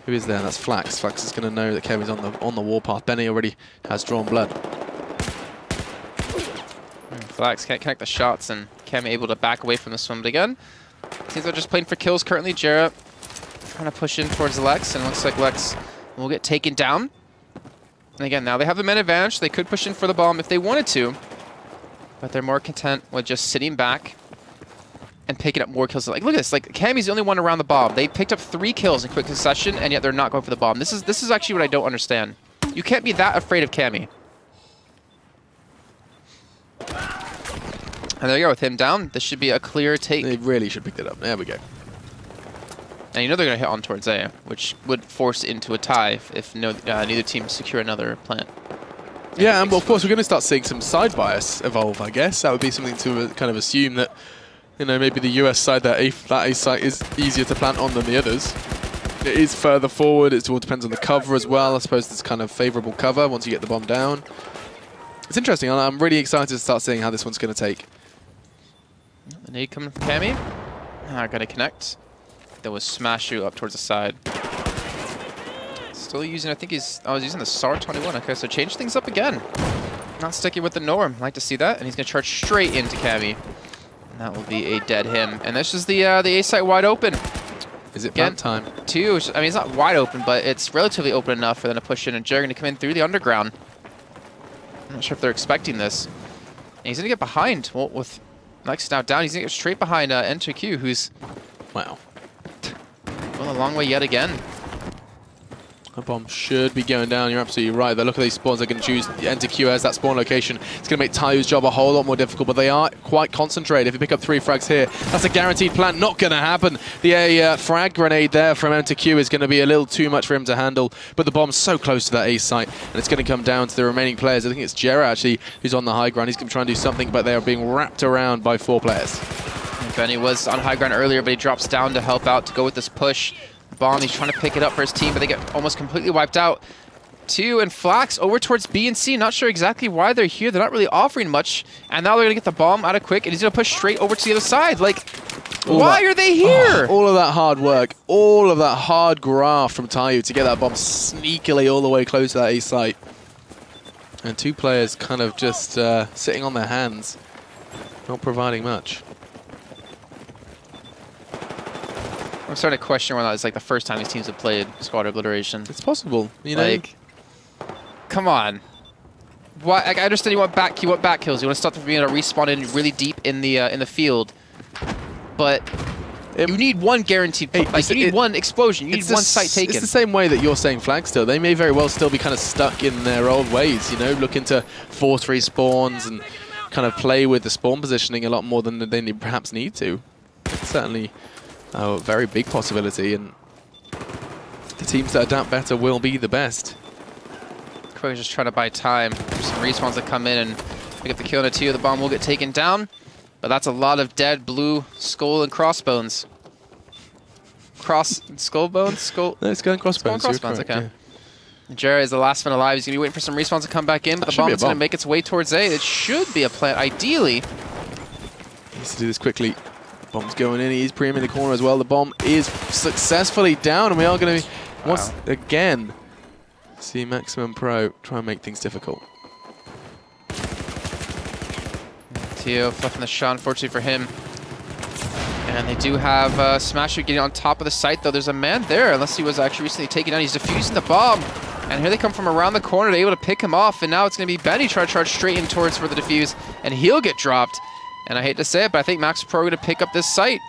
Who is there? That's Flax. Flax is going to know that Cammy's on the warpath. Benny already has drawn blood. Flax can't connect the shots, and Cammy able to back away from this one. But again, seems they're just playing for kills currently. Jera trying to push in towards Lex, and it looks like Lex will get taken down. And again, now they have the men advantage. They could push in for the bomb if they wanted to, but they're more content with just sitting back and picking up more kills. Like, look at this. Like, Cammy's the only one around the bomb. They picked up 3 kills in quick succession, and yet they're not going for the bomb. This is actually what I don't understand. You can't be that afraid of Cammy. And there you go, with him down, this should be a clear take. They really should pick that up. There we go. And you know they're going to hit on towards A, which would force into a tie if neither team secure another plant. Yeah, and well, of course we're going to start seeing some side bias evolve, I guess. That would be something to kind of assume that, you know, maybe the US side, that A site is easier to plant on than the others. It is further forward. It all depends on the cover as well. I suppose there's kind of favourable cover once you get the bomb down. It's interesting. I'm really excited to start seeing how this one's going to take. The nade coming from Cammy. Got to connect. There was Smashu up towards the side. Still using, I think he's using the SAR-21. Okay, so change things up again. Not sticking with the norm. Like to see that. And he's going to charge straight into Cammy. And that will be a dead him. And this is the A site wide open. Is it plant time? 2. I mean, it's not wide open, but it's relatively open enough for them to push in. And Jerry going to come in through the underground. I'm not sure if they're expecting this. And he's going to get behind. Well, with Lex now down, he's going to get straight behind NTQ, who's... Wow. Well, a long way yet again. A bomb should be going down. You're absolutely right. But look at these spawns. They're going to choose NTQ as that spawn location. It's going to make Tayu's job a whole lot more difficult, but they are quite concentrated. If you pick up 3 frags here, that's a guaranteed plant. Not going to happen. The frag grenade there from NTQ is going to be a little too much for him to handle, but the bomb's so close to that A site, and it's going to come down to the remaining players. I think it's Jera, actually, who's on the high ground. He's going to try and do something, but they are being wrapped around by 4 players. And Benny was on high ground earlier, but he drops down to help out, to go with this push. Bomb, he's trying to pick it up for his team, but they get almost completely wiped out. 2 and Flax over towards B and C. Not sure exactly why they're here. They're not really offering much. And now they're going to get the bomb out of quick, and he's going to push straight over to the other side. Like, why are they here? All of that hard work, all of that hard graft from Tayu to get that bomb sneakily all the way close to that A site. And 2 players kind of just sitting on their hands, not providing much. I'm starting to question whether it's like the first time these teams have played Squad Obliteration. It's possible, you know. Like, come on. Why? Like, I understand you want back kills. You want to stop them from being able to respawn in really deep in the field, but you need one guaranteed. Hey, like, you need one explosion. You need one site taken. It's the same way that you're saying flag still. They may very well still be kind of stuck in their old ways. You know, looking to force respawns and kind of play with the spawn positioning a lot more than they perhaps need to. It's certainly a very big possibility, and the teams that adapt better will be the best. Quick, just trying to buy time. There's some respawns that come in and pick up the kill on a 2. The bomb will get taken down, but that's a lot of dead blue skull and crossbones. Skull bones? Skull? No, it's going crossbones. Skull and crossbones, okay. Yeah. Jera is the last one alive. He's going to be waiting for some respawns to come back in, but the bomb is going to make its way towards A. It should be a plant, ideally. He needs to do this quickly. Bomb's going in. He's pre-aiming the corner as well. The bomb is successfully down, and we are going to once again see Maximum Pro try and make things difficult. Tio fluffing the shot, unfortunately for him. And they do have Smasher getting on top of the site, though. There's a man there, unless he was actually recently taken down. He's defusing the bomb. And here they come from around the corner. They're able to pick him off, and now it's going to be Benny trying to charge straight in towards for the defuse, and he'll get dropped. And I hate to say it, but I think Max Pro are going to pick up this site.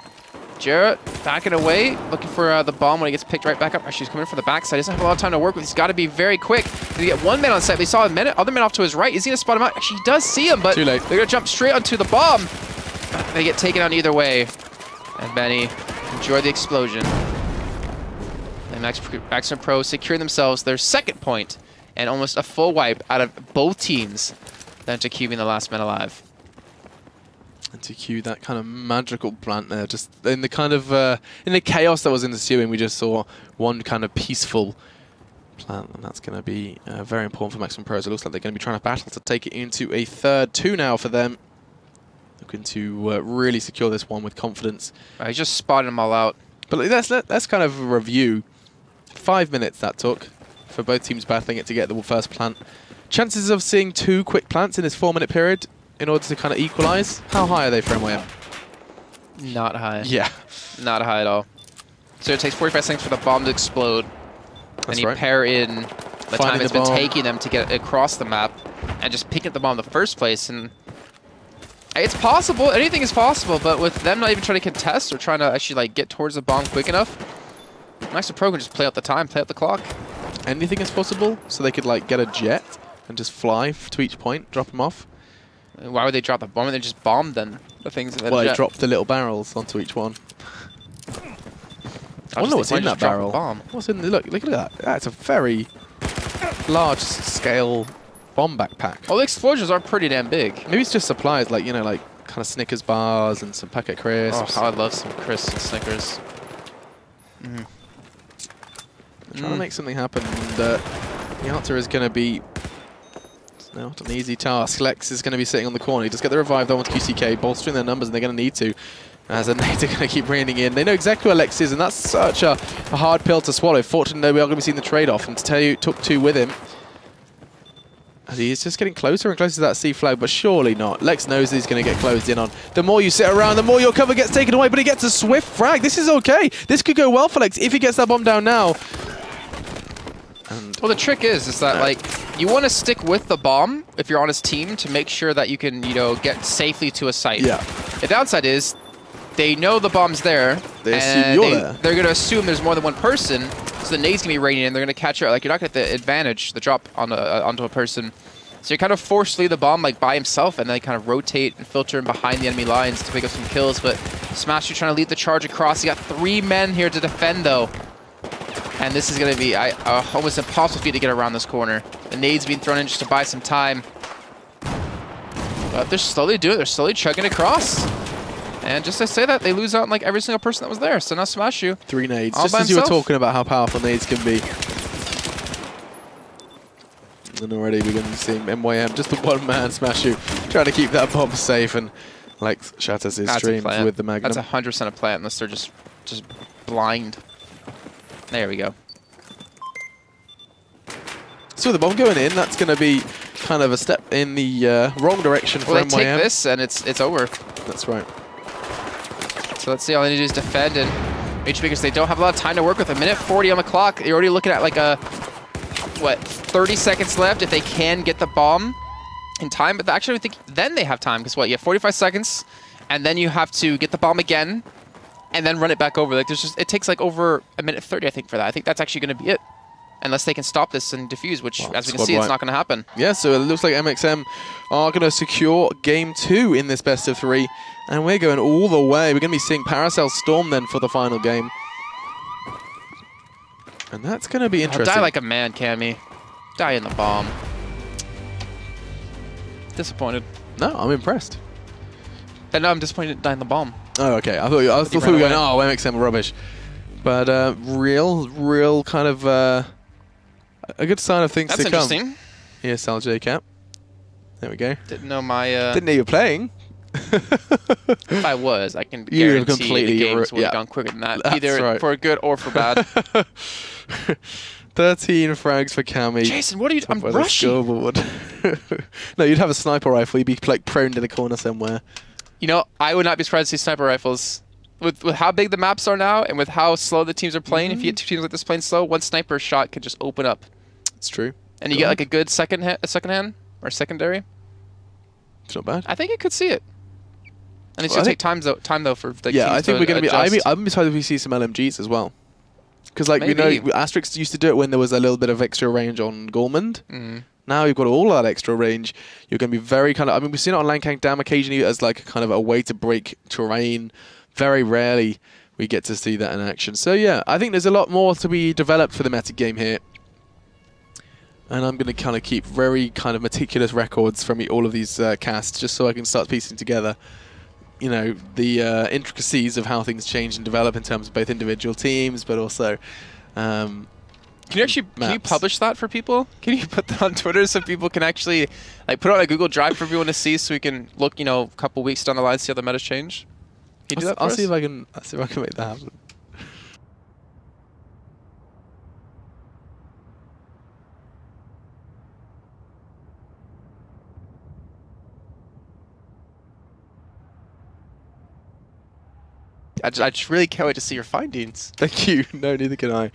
Jarrett backing away, looking for the bomb when he gets picked right back up. Actually, he's coming for the backside. He doesn't have a lot of time to work with. He's got to be very quick. Did he get one man on site? They saw other man off to his right. Is he going to spot him out? Actually, he does see him, but too late. They're going to jump straight onto the bomb. They get taken out either way. And Benny, enjoy the explosion. And Maximum Pro securing themselves their second point and almost a full wipe out of both teams. Then to QB the last man alive. And to cue that kind of magical plant there, just in the kind of in the chaos that was ensuing, we just saw one kind of peaceful plant, and that's going to be very important for Maximum Pros. It looks like they're going to be trying to battle to take it into a third 2 now for them. Looking to really secure this one with confidence. He just spotted them all out. But let's kind of review. 5 minutes that took for both teams battling it to get the first plant. Chances of seeing 2 quick plants in this 4-minute period in order to kind of equalize, how high are they for MYM? Not high. Yeah. Not high at all. So it takes 45 seconds for the bomb to explode. And you pair in the time it's been taking them to get across the map and just picking up the bomb in the first place. And it's possible. Anything is possible. But with them not even trying to contest or trying to actually like get towards the bomb quick enough, Maximum Pro can just play out the time, play out the clock. Anything is possible. So they could like get a jet and just fly to each point, drop them off. Why would they drop the bomb? They just bombed then the things. Well, they dropped the little barrels onto each one. I wonder what's in that barrel. What's in the, look at that. That's a very large scale bomb backpack. Well, the explosions are pretty damn big. Maybe it's just supplies like, you know, like kind of Snickers bars and some packet crisps. Oh, I love some crisps and Snickers. Trying to make something happen, and the answer is going to be not an easy task. Lex is going to be sitting on the corner. He just get the revive though onto QCK, bolstering their numbers, and they're going to need to. As a nade, they're going to keep raining in. They know exactly where Lex is, and that's such a hard pill to swallow. Fortunately, though, we are going to be seeing the trade-off, and to tell you, took 2 with him. As he is just getting closer and closer to that C flag, but surely not. Lex knows he's going to get closed in on. The more you sit around, the more your cover gets taken away, but he gets a swift frag. This is okay. This could go well for Lex if he gets that bomb down now. Well, the trick is that like you want to stick with the bomb if you're on his team to make sure that you can, you know, get safely to a site. Yeah. The downside is they know the bomb's there. They assume you're there. They're going to assume there's more than one person, so the nade's going to be raining in. They're going to catch you. Like you're not going to get the advantage, the drop on onto a person. So you're kind of forced to leave the bomb like by himself, and then kind of rotate and filter in behind the enemy lines to pick up some kills. But Smash, you're trying to lead the charge across. You got 3 men here to defend though. And this is going to be almost impossible for you to get around this corner. The nade's being thrown in just to buy some time. But they're slowly doing it. They're slowly chugging across. And just to say that, they lose out on like every single person that was there. So now Smash you. 3 nades. Just as you were talking about how powerful nades can be. And already we're going to see MYM, just the one man Smash you, trying to keep that bomb safe, and Lex shatters his streams with the Magnum. That's 100% a plant unless they're just blind. There we go. So the bomb going in, that's going to be kind of a step in the wrong direction for MYM. They take this and it's over. That's right. So let's see, all they need to do is defend, and because they don't have a lot of time to work with. A minute 40 on the clock. You're already looking at like a, what, 30 seconds left if they can get the bomb in time. But actually I think then they have time, because what, you have 45 seconds, and then you have to get the bomb again, and then run it back over. Like there's just, it takes like over a minute 30, I think, for that. I think that's actually going to be it. Unless they can stop this and defuse, which, as we can see, it's not going to happen. Yeah, so it looks like MXM are going to secure Game 2 in this best of 3. And we're going all the way. We're going to be seeing Paracel Storm then for the final game. And that's going to be interesting. Die like a man, Cammy. Die in the bomb. Disappointed. No, I'm impressed. And no, I'm disappointed to die in the bomb. Oh, okay. I thought we were going, oh, MXM are rubbish. But real kind of a good sign of things to come. That's interesting. ESL JCap. There we go. Didn't know my... Didn't know you were playing. If I was, I can guarantee the games would have gone quicker than that. That's either right. for good or for bad. 13 frags for Cammy. Jason, what are you... I'm rushing. No, you'd have a sniper rifle. You'd be like prone in a corner somewhere. You know, I would not be surprised to see sniper rifles. With how big the maps are now, and with how slow the teams are playing, if you get 2 teams like this playing slow, one sniper shot could just open up. It's true. And you get like a good second hand or secondary. It's not bad. I think you could see it. And it's going to take time though for the yeah, I think we're going to be. I'm excited if we see some LMGs as well. Because like we know, Asterix used to do it when there was a little bit of extra range on Gormand. Now you've got all that extra range. You're going to be very kind of. I mean, we've seen it on Lankang Dam occasionally as like kind of a way to break terrain. Very rarely we get to see that in action. So yeah, I think there's a lot more to be developed for the meta game here. And I'm going to kind of keep very kind of meticulous records from all of these casts, just so I can start piecing together, you know, the intricacies of how things change and develop in terms of both individual teams, but also Can you publish that for people? Can you put that on Twitter so people can actually like put it on a Google Drive for everyone to see, so we can look, you know, a couple weeks down the line, see how the meta's change? Can you do that for us? I'll see if I can make that happen. I just really can't wait to see your findings. Thank you. No, neither can I.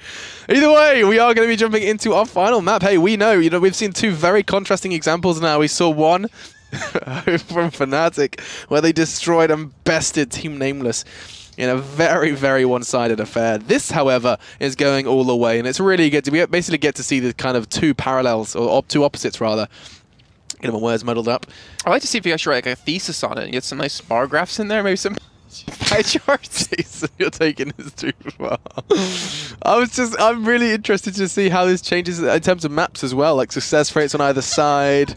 Either way, we are going to be jumping into our final map. Hey, we know, we've seen two very contrasting examples now. We saw one from Fnatic, where they destroyed and bested Team Nameless in a very, very one-sided affair. This, however, is going all the way, and it's really good. We basically get to see the kind of two parallels, or two opposites, rather. Get my words muddled up. I'd like to see if you actually write like a thesis on it and get some nice bar graphs in there, maybe some pie charts. Jason, you're taking this too far. I'm really interested to see how this changes in terms of maps as well, like success rates on either side,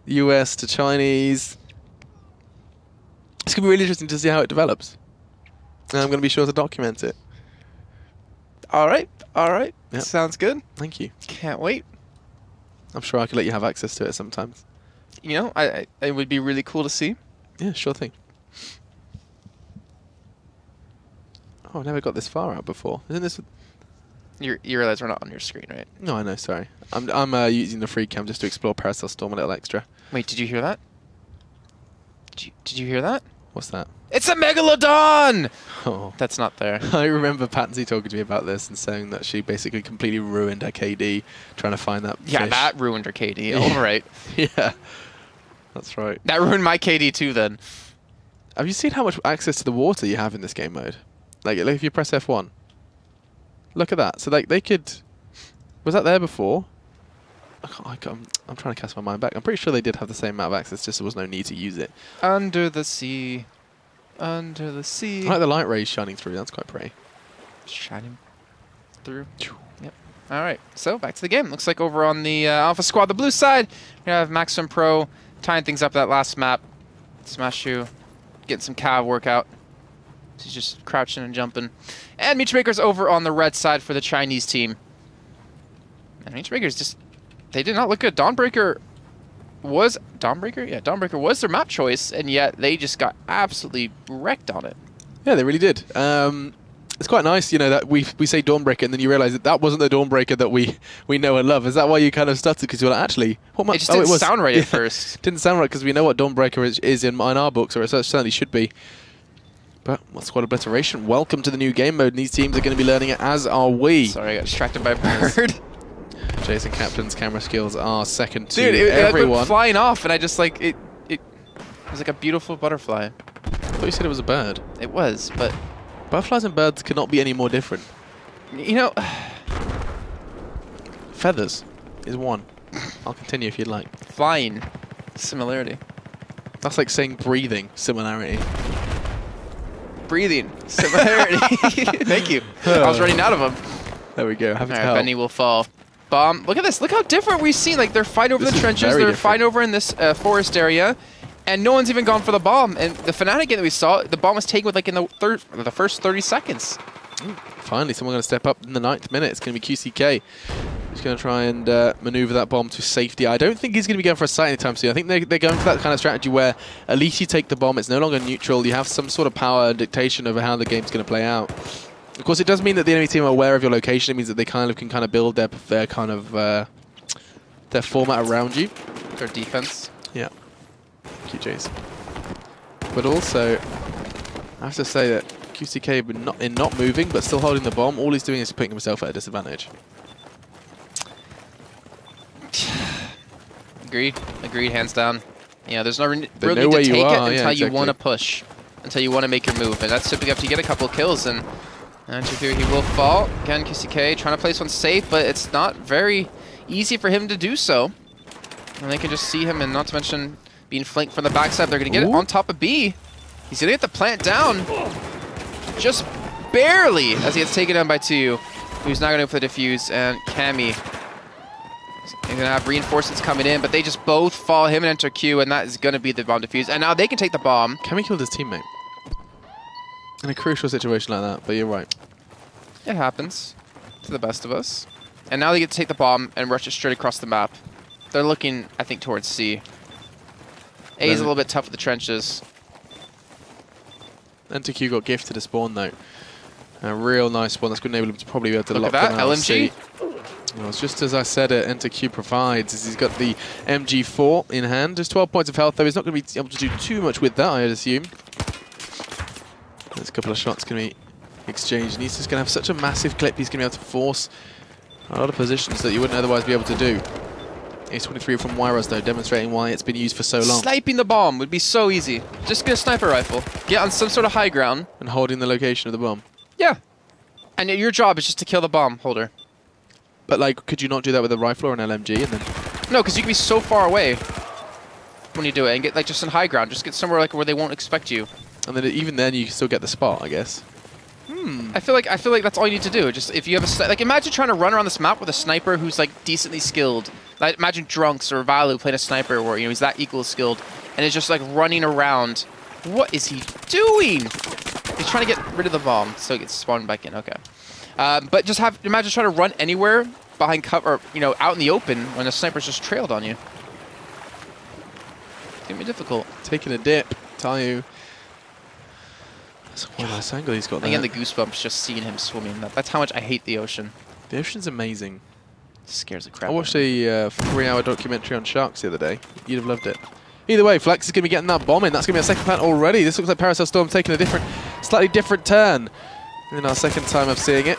US to Chinese. It's going to be really interesting to see how it develops. And I'm going to be sure to document it. All right. Yep. Sounds good. Thank you. Can't wait. I'm sure I could let you have access to it sometimes. You know, it would be really cool to see. Yeah, sure thing. Oh, I've never got this far out before. Isn't this? You realize we're not on your screen, right? No, I know. Sorry, I'm using the free cam just to explore Paracel Storm a little extra. Wait, did you hear that? Did you hear that? What's that? It's a Megalodon! Oh, that's not there. I remember Patsy talking to me about this and saying that she basically completely ruined her KD trying to find that Yeah, fish. that ruined her KD. All right. Yeah, that's right. That ruined my KD too, then. Have you seen how much access to the water you have in this game mode? Like, if you press F1. Look at that. So like they could... Was that there before? I'm trying to cast my mind back. I'm pretty sure they did have the same amount of access, just there was no need to use it. Under the sea. Under the sea. I like the light rays shining through. That's quite pretty. Shining through. Yep. All right. So back to the game. Looks like over on the Alpha Squad, the blue side, we have Maxim Pro tying things up that last map. Smashu getting some calf workout. He's just crouching and jumping. And Meatmaker's over on the red side for the Chinese team. And Meatmaker's just... They did not look good. Dawnbreaker was... Dawnbreaker? Yeah, Dawnbreaker was their map choice, and yet they just got absolutely wrecked on it. Yeah, they really did. It's quite nice, you know, that we say Dawnbreaker, and then you realise that wasn't the Dawnbreaker that we know and love. Is that why you kind of stuttered? Because you're like, actually, what map? It just didn't sound right at first. Didn't sound right because we know what Dawnbreaker is in our books, or it certainly should be. But Squad Obliteration, welcome to the new game mode, and these teams are going to be learning it, as are we. Sorry, I got distracted by a bird. Jason Captain's camera skills are second to Dude, everyone. It went flying off, and I just like it was like a beautiful butterfly. I thought you said it was a bird. It was, but butterflies and birds cannot be any more different. You know, feathers is one. I'll continue if you'd like. Flying, similarity. That's like saying breathing, similarity. Breathing, similarity. Thank you. I was running out of them. There we go. All right, Benny will fall. Bomb. Look at this. Look how different we've seen. Like, they're fighting over the trenches. They're fighting over in this forest area. And no one's even gone for the bomb. And the Fnatic game that we saw, the bomb was taken with, like, in the first 30 seconds. Finally, someone going to step up in the 9th minute. It's going to be QCK. He's going to try and maneuver that bomb to safety. I don't think he's going to be going for a site anytime soon. I think they're going for that kind of strategy where at least you take the bomb. It's no longer neutral. You have some sort of power and dictation over how the game's going to play out. Of course, it does mean that the enemy team are aware of your location. It means that they can build their kind of their format around you. Their defense. Yeah. Thank you, Jason. But also, I have to say that QCK in not moving, but still holding the bomb. All he's doing is putting himself at a disadvantage. Agreed. Agreed, hands down. You know, there's no real know need where to you take it are, until yeah, you want to exactly. push, until you want to make your move, and that's typically after you get a couple kills. And Antifu, he will fall again. QCK trying to place one safe, but it's not very easy for him to do so. And they can just see him, and not to mention being flanked from the backside. They're gonna get it on top of B. He's gonna get the plant down, just barely, as he gets taken down by two. Who's not gonna go for the defuse, and Cammy. They're gonna have reinforcements coming in, but they just both fall. Him and enter Q, and that is gonna be the bomb defuse. And now they can take the bomb. Cammy killed his teammate in a crucial situation like that, but you're right. It happens to the best of us. And now they get to take the bomb and rush it straight across the map. They're looking, I think, towards C. A is a little bit tough with the trenches. Enter Q got gifted a spawn though. A real nice spawn that's going to enable him to probably be able to Look lock at that, them out. LMG. Well, it's just as I said it, Enter Q provides, is he's got the MG4 in hand. Just 12 points of health though. He's not going to be able to do too much with that, I'd assume. There's a couple of shots going to be exchanged, and he's just going to have such a massive clip. He's going to be able to force a lot of positions that you wouldn't otherwise be able to do. Ace 23 from Wyros though, demonstrating why it's been used for so long. Sniping the bomb would be so easy. Just get a sniper rifle, get on some sort of high ground. And holding the location of the bomb. Yeah. And your job is just to kill the bomb holder. But like, could you not do that with a rifle or an LMG and then... No, because you can be so far away when you do it, and get like just on high ground. Just get somewhere like where they won't expect you. And then even then you can still get the spot, I guess. I feel like that's all you need to do. Just if you have a like, imagine trying to run around this map with a sniper who's like decently skilled. Like, imagine Drunks or Valu playing a sniper where he's that equal skilled, and is just like running around. What is he doing? He's trying to get rid of the bomb, so he gets spawned back in. Okay, but just imagine trying to run anywhere behind cover, or, out in the open when the sniper's just trailed on you. It's gonna be difficult. Taking a dip, tell you. That's a nice angle he's got there. Again, the goosebumps just seeing him swimming. That's how much I hate the ocean. The ocean's amazing. It scares the crap I out watched of me. a 3-hour documentary on sharks the other day. You'd have loved it. Either way, Flex is going to be getting that bomb in. That's going to be a second plant already. This looks like Paracel Storm taking a slightly different turn in our second time of seeing it.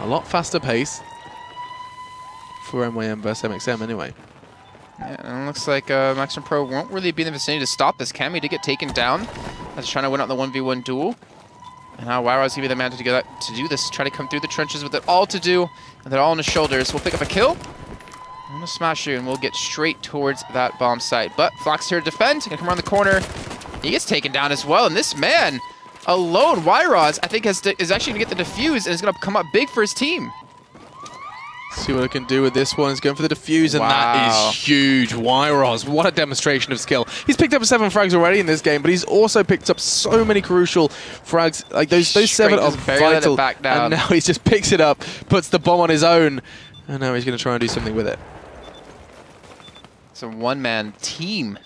A lot faster pace for MYM versus MXM anyway. Yeah, and it looks like Maxim Pro won't really be in the vicinity to stop this. Cammy did get taken down. That's trying to win out the 1v1 duel. And now Wyro's going to be the man to do this. Try to come through the trenches with it all to do. And they're all on his shoulders. We'll pick up a kill. I'm going to smash you, and we'll get straight towards that bomb site. But Flock's here to defend. He's going to come around the corner. He gets taken down as well. And this man alone, Wyros, I think is actually going to get the defuse, and is going to come up big for his team. See what I can do with this one. He's going for the defuse, and Wow. that is huge. Wyros, what a demonstration of skill. He's picked up 7 frags already in this game, but he's also picked up so many crucial frags. Like those 7 are just barely let it vital. back down. And now he just picks it up, puts the bomb on his own, and now he's going to try and do something with it. It's a one-man team.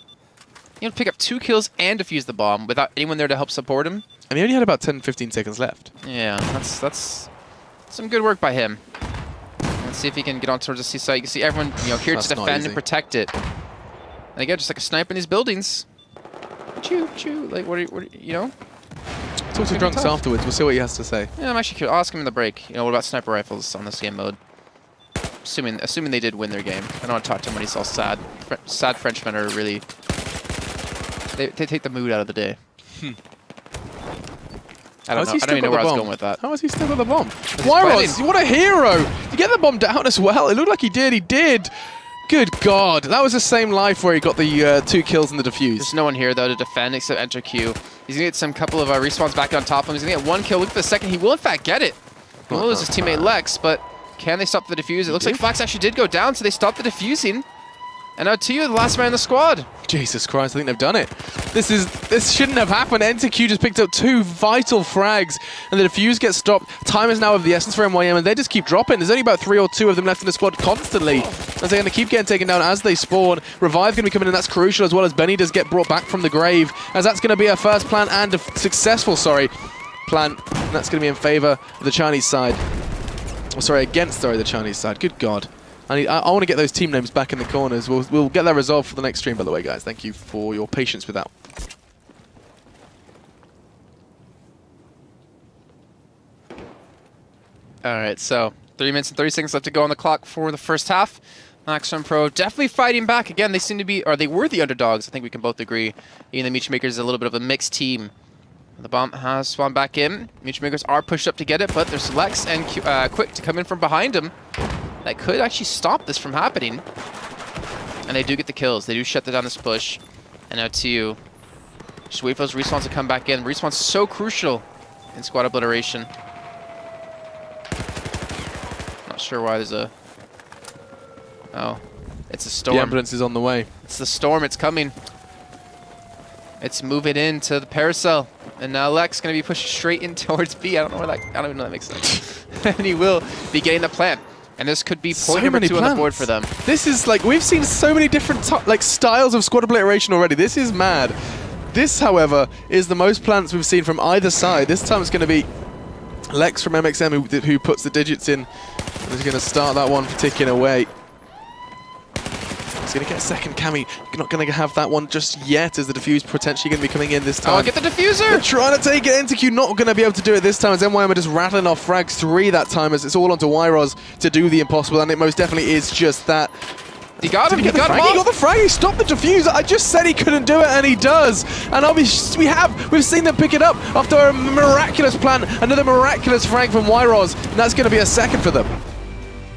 You know, pick up 2 kills and defuse the bomb without anyone there to help support him. And he only had about 10-15 seconds left. Yeah, that's some good work by him. Let's see if he can get on towards the C site. You can see everyone, here That's to not defend easy. and protect it. And again, just like a sniper in these buildings. Choo choo, like what are you know? Talk to Drunks afterwards. We'll see what he has to say. Yeah, I'm actually curious. I'll ask him in the break. What about sniper rifles on this game mode? Assuming they did win their game. I don't want to talk to him when he's all sad. Sad Frenchmen are really they take the mood out of the day. I don't know. I don't even know where I was going with that. How has he still got the bomb? fighting. Wyros, what a hero! You get the bomb down as well. It looked like he did. He did. Good God. That was the same life where he got the 2 kills in the defuse. There's no one here, though, to defend except Enter Q. He's going to get some couple of respawns back on top of him. He's going to get 1 kill. Look at the second. He will, in fact, get it. He will lose his teammate Lex, but can they stop the defuse? It looks like Flax actually did go down, so they stopped the defusing. And now Tio, the last man in the squad. Jesus Christ, I think they've done it. This shouldn't have happened. Enter Q just picked up 2 vital frags, and the defuse gets stopped. Time is now of the essence for MYM, and they just keep dropping. There's only about 3 or 2 of them left in the squad constantly, as they're going to keep getting taken down as they spawn. Revive going to be coming in, that's crucial, as well as Benny does get brought back from the grave, as that's going to be a first plan and a successful, plan. And that's going to be in favor of the Chinese side. Against the Chinese side. Good God. I want to get those team names back in the corners. We'll get that resolved for the next stream, by the way, guys. Thank you for your patience with that. All right, so 3 minutes and 30 seconds left to go on the clock for the first half. Maximum Pro definitely fighting back. Again, they seem to be, or they were the underdogs. I think we can both agree. Even the Meechmakers is a little bit of a mixed team. The bomb has spawned back in. Meechmakers are pushed up to get it, but there's Lex and Quick to come in from behind him. That could actually stop this from happening. And they do get the kills. They do shut down this push. And now TU. Just wait for those respawns to come back in. Respawn's so crucial in squad obliteration. Not sure why there's a... Oh, it's a storm. The ambulance is on the way. It's the storm. It's coming. It's moving into the Paracel. And now Lex going to be pushed straight in towards B. I don't know where that... I don't even know that makes sense. And he will be getting the plant. And this could be point number 2 on the board for them. This is like, we've seen so many different styles of squad obliteration already. This is mad. This, however, is the most plants we've seen from either side. This time it's going to be Lex from MXM who puts the digits in. And is going to start that one ticking away. He's going to get a second Cammy. You're not going to have that one just yet, as the defuse potentially going to be coming in this time. Oh, get the diffuser! They're trying to take it into Q. Not going to be able to do it this time, as NYM are just rattling off frags 3 that time, as it's all onto Wyros to do the impossible, and it most definitely is just that. He got him, He got the frag, he stopped the diffuser. I just said he couldn't do it, and he does. And obviously we've seen them pick it up after a miraculous plan, another miraculous frag from Wyros, and that's going to be a second for them.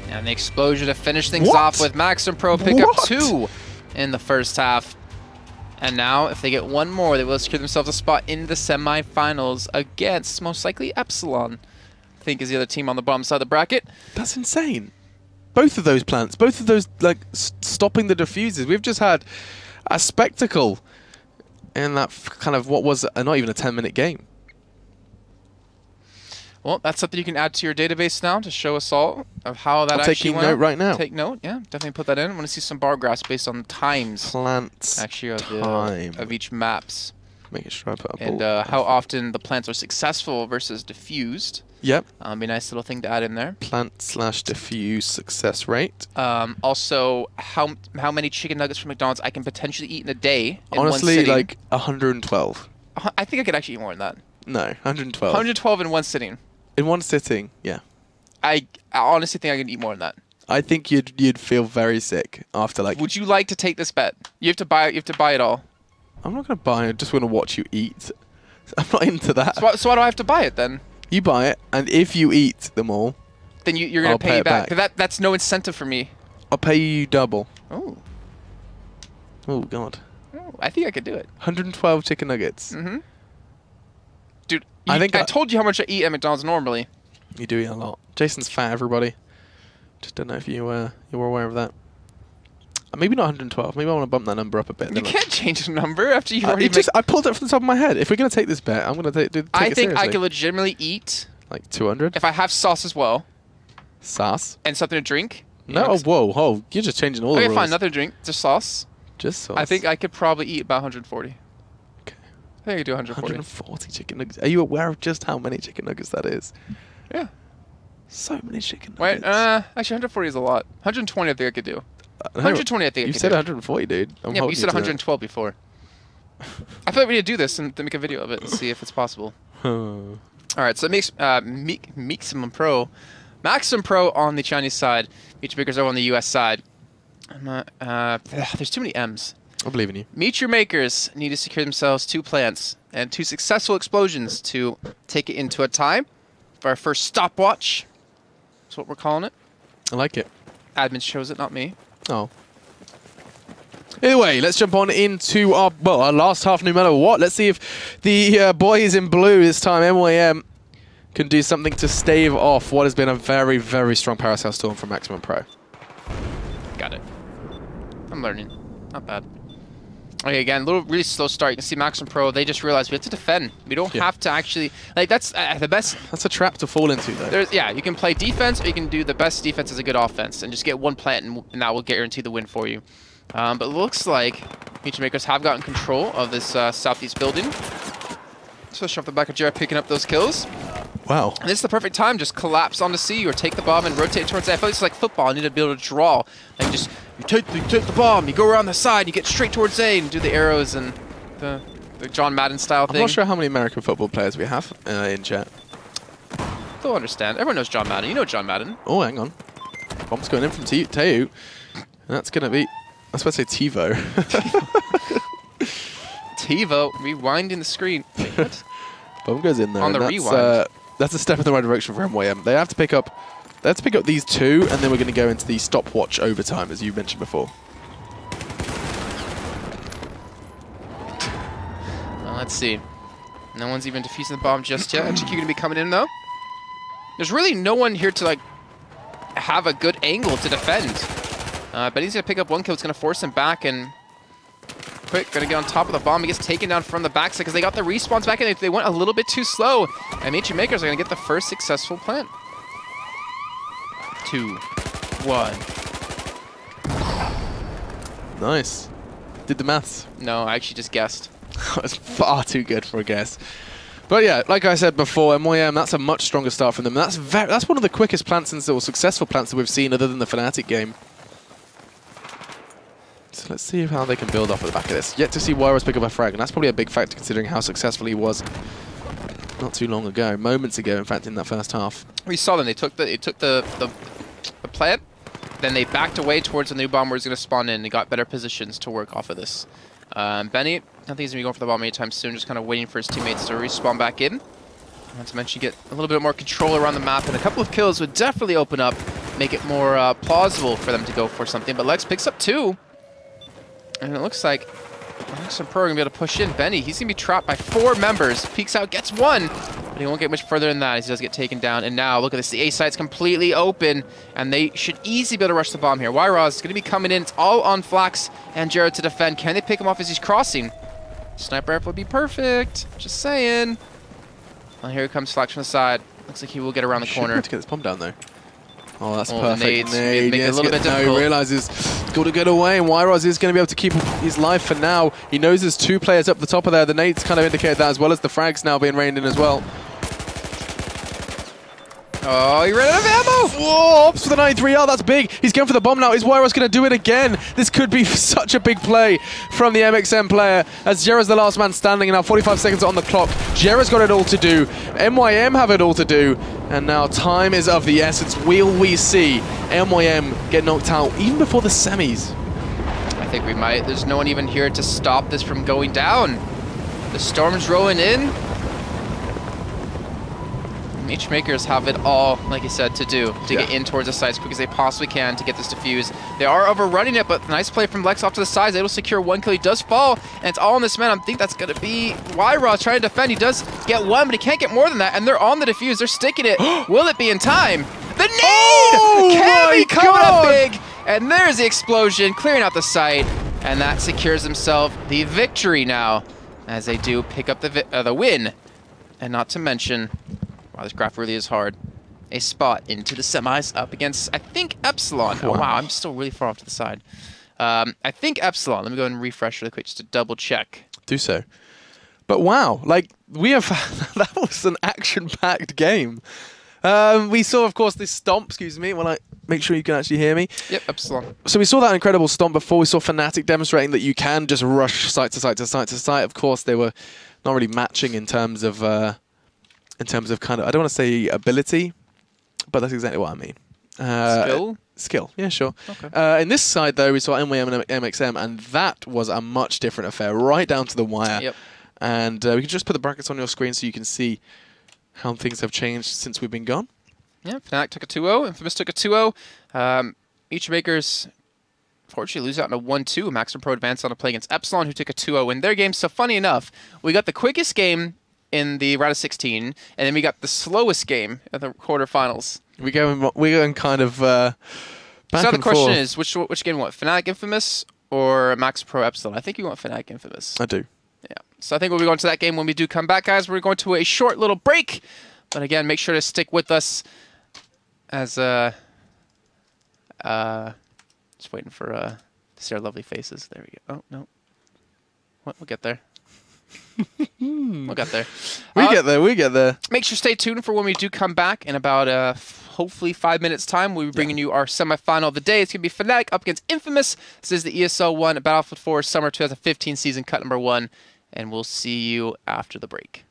And the explosion to finish things off with Maximum Pro pick up 2 in the first half. And now, if they get one more, they will secure themselves a spot in the semifinals against, most likely, Epsilon. I think is the other team on the bottom side of the bracket. That's insane. Both of those plants, both of those, like, stopping the diffusers. We've just had a spectacle in that kind of what was not even a 10-minute game. Well, that's something you can add to your database now to show us all of how that actually went. I'm taking note right now. Take note, yeah. Definitely put that in. I want to see some bar graphs based on the times. Plants actually time. Of each maps. Making sure I put a and how often the plants are successful versus diffused. Yep. Be a nice little thing to add in there. Plant/diffuse success rate. Also, how many chicken nuggets from McDonald's I can potentially eat in a day. Honestly, in one like 112. I think I could actually eat more than that. No, 112. 112 in one sitting. In one sitting, yeah. I honestly think I can eat more than that. I think you'd feel very sick after like. Would you like to take this bet? You have to buy it. You have to buy it all. I'm not gonna buy it. I just want to watch you eat. I'm not into that. So why do I have to buy it then? You buy it, and if you eat them all, then you're gonna pay it back. But that's no incentive for me. I'll pay you double. Oh. Oh God. Oh, I think I could do it. 112 chicken nuggets. Mm-hmm. Dude, I told you how much I eat at McDonald's normally. You do eat a lot. Jason's fat, everybody. Just don't know if you were aware of that. Maybe not 112. Maybe I want to bump that number up a bit. You can't change the number after you already. I pulled it from the top of my head. If we're gonna take this bet, I'm gonna take it seriously. I think I could legitimately eat like 200 if I have sauce as well. Sauce and something to drink. No, whoa! You're just changing all the rules. Okay, fine. Another drink, just sauce. Just sauce. I think I could probably eat about 140. Okay. I think I could do 140. 140 chicken nuggets. Are you aware of just how many chicken nuggets that is? Yeah. So many chicken Wait, nuggets. actually 140 is a lot. 120 I think I could do. 120 I think I could do. You said 140, dude. Yeah, but you said 112 before. I feel like we need to do this and to make a video of it and see if it's possible. Alright, so it makes Maximum Pro on the Chinese side, Meechmakers over on the US side. There's too many M's. I believe in you. Meechmakers need to secure themselves 2 plants and 2 successful explosions to take it into a tie for our first stopwatch. That's what we're calling it. I like it. Admin chose it, not me. Oh. Either way, let's jump on into our last half no matter what. Let's see if the boys in blue this time, NYM, can do something to stave off what has been a very, very strong Paracel Storm from Maximum Pro. Got it. I'm learning. Not bad. Okay, again, really slow start. You can see Maximum Pro, they just realized we have to defend. We don't have to actually... Like, that's the best... That's a trap to fall into, though. Yeah, you can play defense, or you can do the best defense as a good offense, and just get 1 plant, and that will guarantee the win for you. But it looks like Meechmakers have gotten control of this southeast building. So shove the back of Jared picking up those kills. Wow. And this is the perfect time. Just collapse onto C or take the bomb and rotate towards A. I feel like it's like football. You need to be able to draw. Like just you take the bomb, you go around the side, you get straight towards A and do the arrows and the John Madden style thing. I'm not sure how many American football players we have in chat. They'll understand. Everyone knows John Madden. You know John Madden. Oh, hang on. Bomb's going in from Teu. And that's going to be, I was about to say TiVo. TiVo, rewinding the screen. Wait, what? Bomb goes in there. On the that's, rewind. That's a step in the right direction for MYM. They have to pick up these two, and then we're going to go into the stopwatch overtime, as you mentioned before. Well, let's see. No one's even defusing the bomb just yet. HQ going to be coming in, though. There's really no one here to, like, have a good angle to defend. But he's going to pick up one kill. It's going to force him back, and Quick going to get on top of the bomb. He gets taken down from the backside because they got the respawns back, and they went a little bit too slow. And Nature Makers are going to get the first successful plant. 2, 1. Nice. Did the maths. No, I actually just guessed. That was far too good for a guess. But yeah, like I said before, MYM, that's a much stronger start from them. That's one of the quickest plants or successful plants that we've seen other than the Fnatic game. So let's see how they can build off of the back of this. Yet to see Wyros pick up a frag, and that's probably a big factor considering how successful he was not too long ago, moments ago, in fact, in that first half. We saw them. They took the plant, then they backed away towards the new bomb where he's going to spawn in. They got better positions to work off of this. Benny, I don't think he's going to be going for the bomb anytime soon, just kind of waiting for his teammates to respawn back in. Not to mention get a little bit more control around the map, and a couple of kills would definitely open up, make it more plausible for them to go for something. But Lex picks up 2, and it looks like Lex and Pro are going to be able to push in. Benny, he's going to be trapped by 4 members, peeks out, gets 1, but he won't get much further than that as he does get taken down. And now, look at this, the A site's completely open, and they should easily be able to rush the bomb here. Wyros is going to be coming in. It's all on Flax and Jared to defend. Can they pick him off as he's crossing? Sniper rifle would be perfect. Just saying. Well, here comes Flax from the side. Looks like he will get around the corner. To get this bomb down though. Oh, that's perfect. Nade. Make it a little bit difficult. No, he realizes he's got to get away, and Wyros is going to be able to keep his life for now. He knows there's 2 players up the top of there. The nades kind of indicated that, as well as the frags now being rained in as well. Oh, he ran out of ammo! Whoa, opts for the 93. Oh, that's big. He's going for the bomb now. Is Wyros going to do it again? This could be such a big play from the MXM player, as Jera's the last man standing, and now 45 seconds on the clock. Jera's got it all to do. MYM have it all to do. And now time is of the essence. Will we see MYM get knocked out even before the semis? I think we might. There's no one even here to stop this from going down. The storm's rolling in. Nature Makers have it all, like you said, to do to get in towards the side as quick as they possibly can to get this defused. They are overrunning it, but nice play from Lex off to the side. Able to secure 1 kill. He does fall, and it's all on this man. I think that's going to be Wyros trying to defend. He does get 1, but he can't get more than that, and they're on the defuse. They're sticking it. Will it be in time? The nade! Oh Cammy coming up big, and there's the explosion, clearing out the site, and that secures himself the victory now, as they do pick up the win, and not to mention... Wow, this graph really is hard. A spot into the semis up against, I think, Epsilon. Oh, wow, I'm still really far off to the side. I think Epsilon. Let me go ahead and refresh really quick just to double check. Do so. But wow, like, we have... that was an action-packed game. We saw, of course, this stomp. Excuse me, while I make sure you can actually hear me. Yep, Epsilon. So we saw that incredible stomp before. We saw Fnatic demonstrating that you can just rush site to site to site to site. Of course, they were not really matching in terms of kind of, I don't want to say ability, but that's exactly what I mean. Skill? Skill, yeah, sure. Okay. In this side, though, we saw MYM and MXM, and that was a much different affair, right down to the wire. Yep. And we can just put the brackets on your screen so you can see how things have changed since we've been gone. Yeah, Fnatic took a 2-0, InFamous took a 2-0. Each Makers, fortunately, lose out in a 1-2. Max and Pro advanced on a play against Epsilon, who took a 2-0 in their game. So funny enough, we got the quickest game in the round of 16, and then we got the slowest game at the quarterfinals. We're going kind of back so and the question forth. is, which game you want, Fnatic InFamous or Max Pro Epsilon? I think you want Fnatic InFamous. I do. Yeah. So I think we'll be going to that game when we do come back, guys. We're going to a short little break, but again, make sure to stick with us as just waiting for to see our lovely faces. There we go. Oh no, we'll get there. We'll get there. We get there. Make sure to stay tuned for when we do come back in about hopefully 5 minutes time. We'll be bringing you our semifinal of the day. It's going to be Fnatic up against InFamous. This is the ESL One Battlefield 4 Summer 2015 season cut number 1, and we'll see you after the break.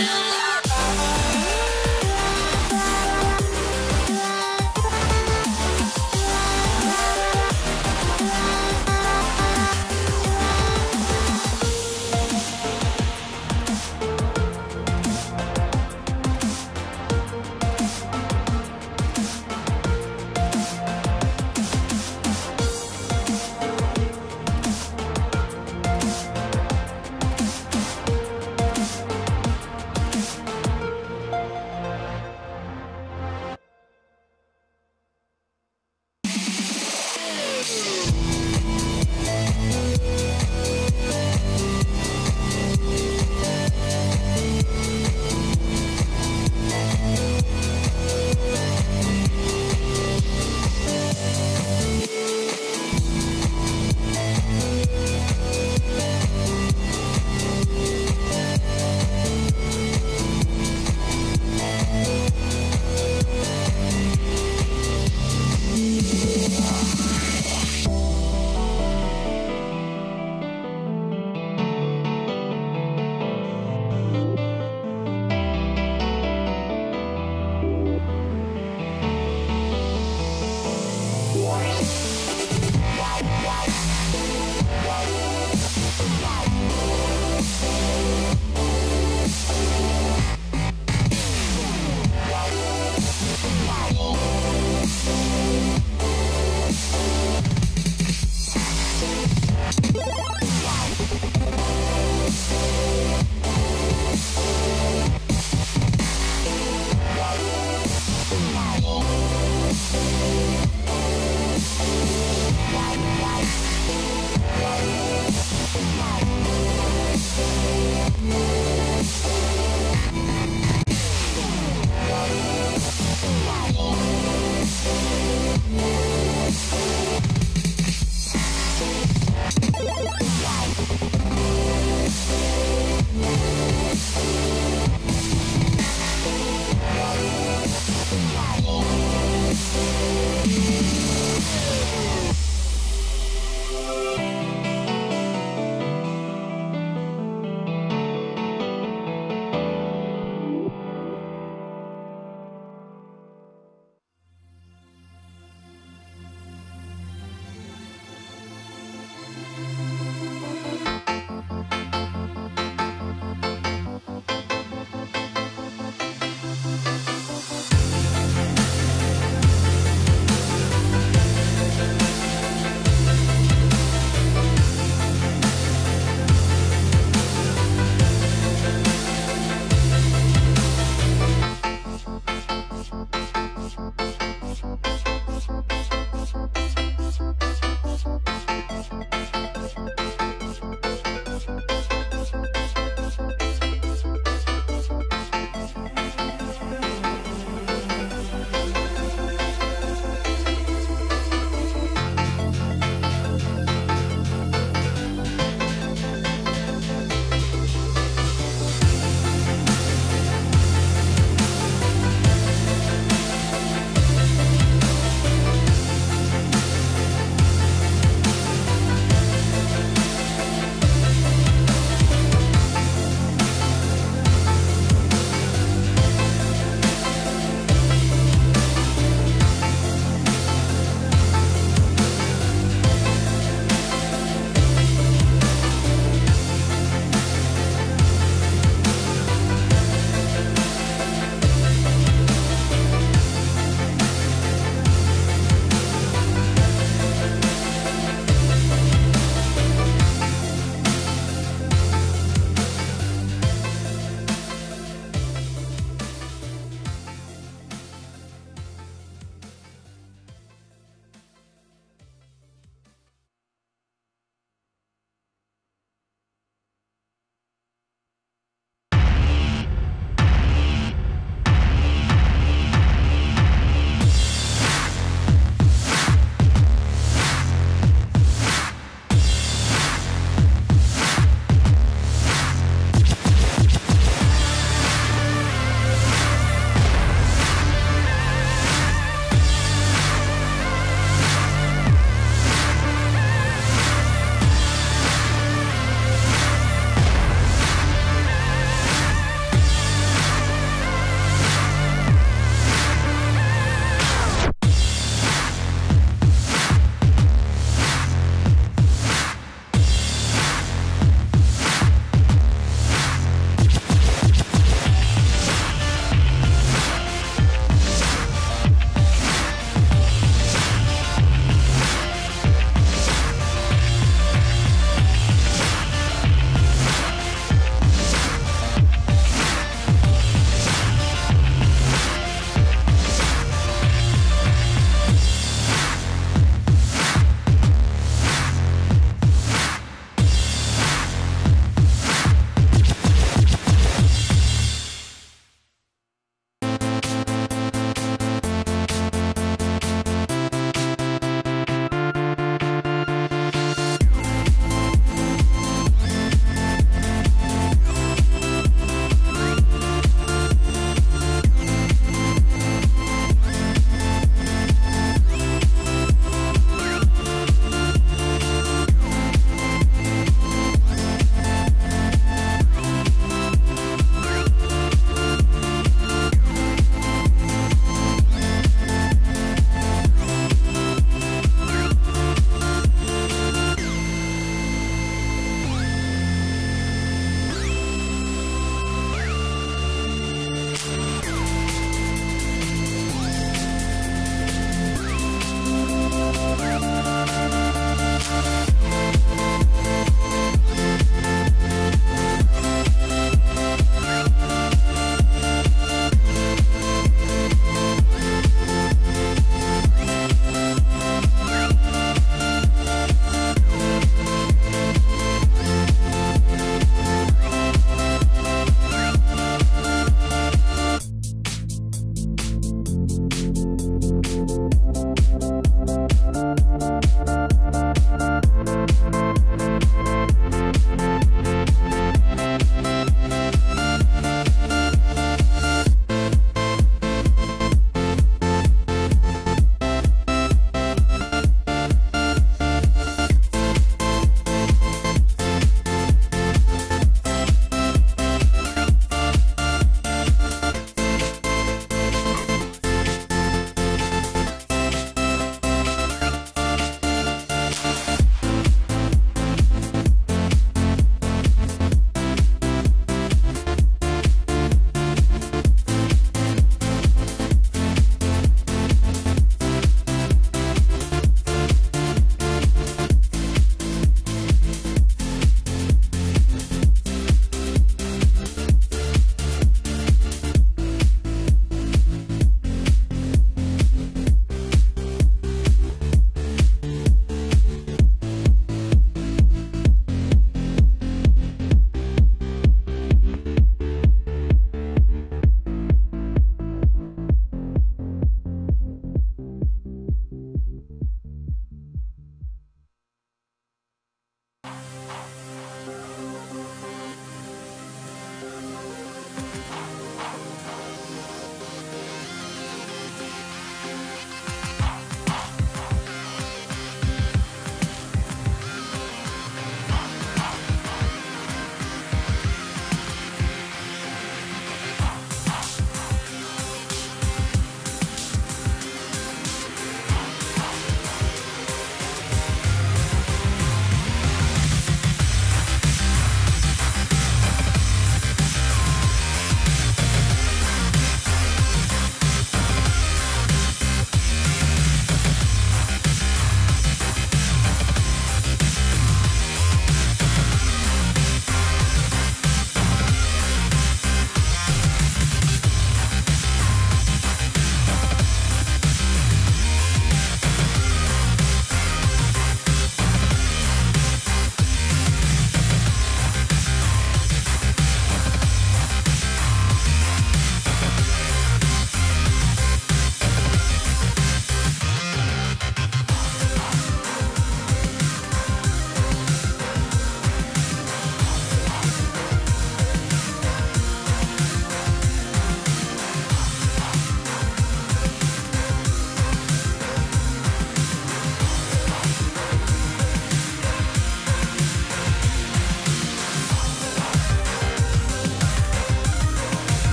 Yeah.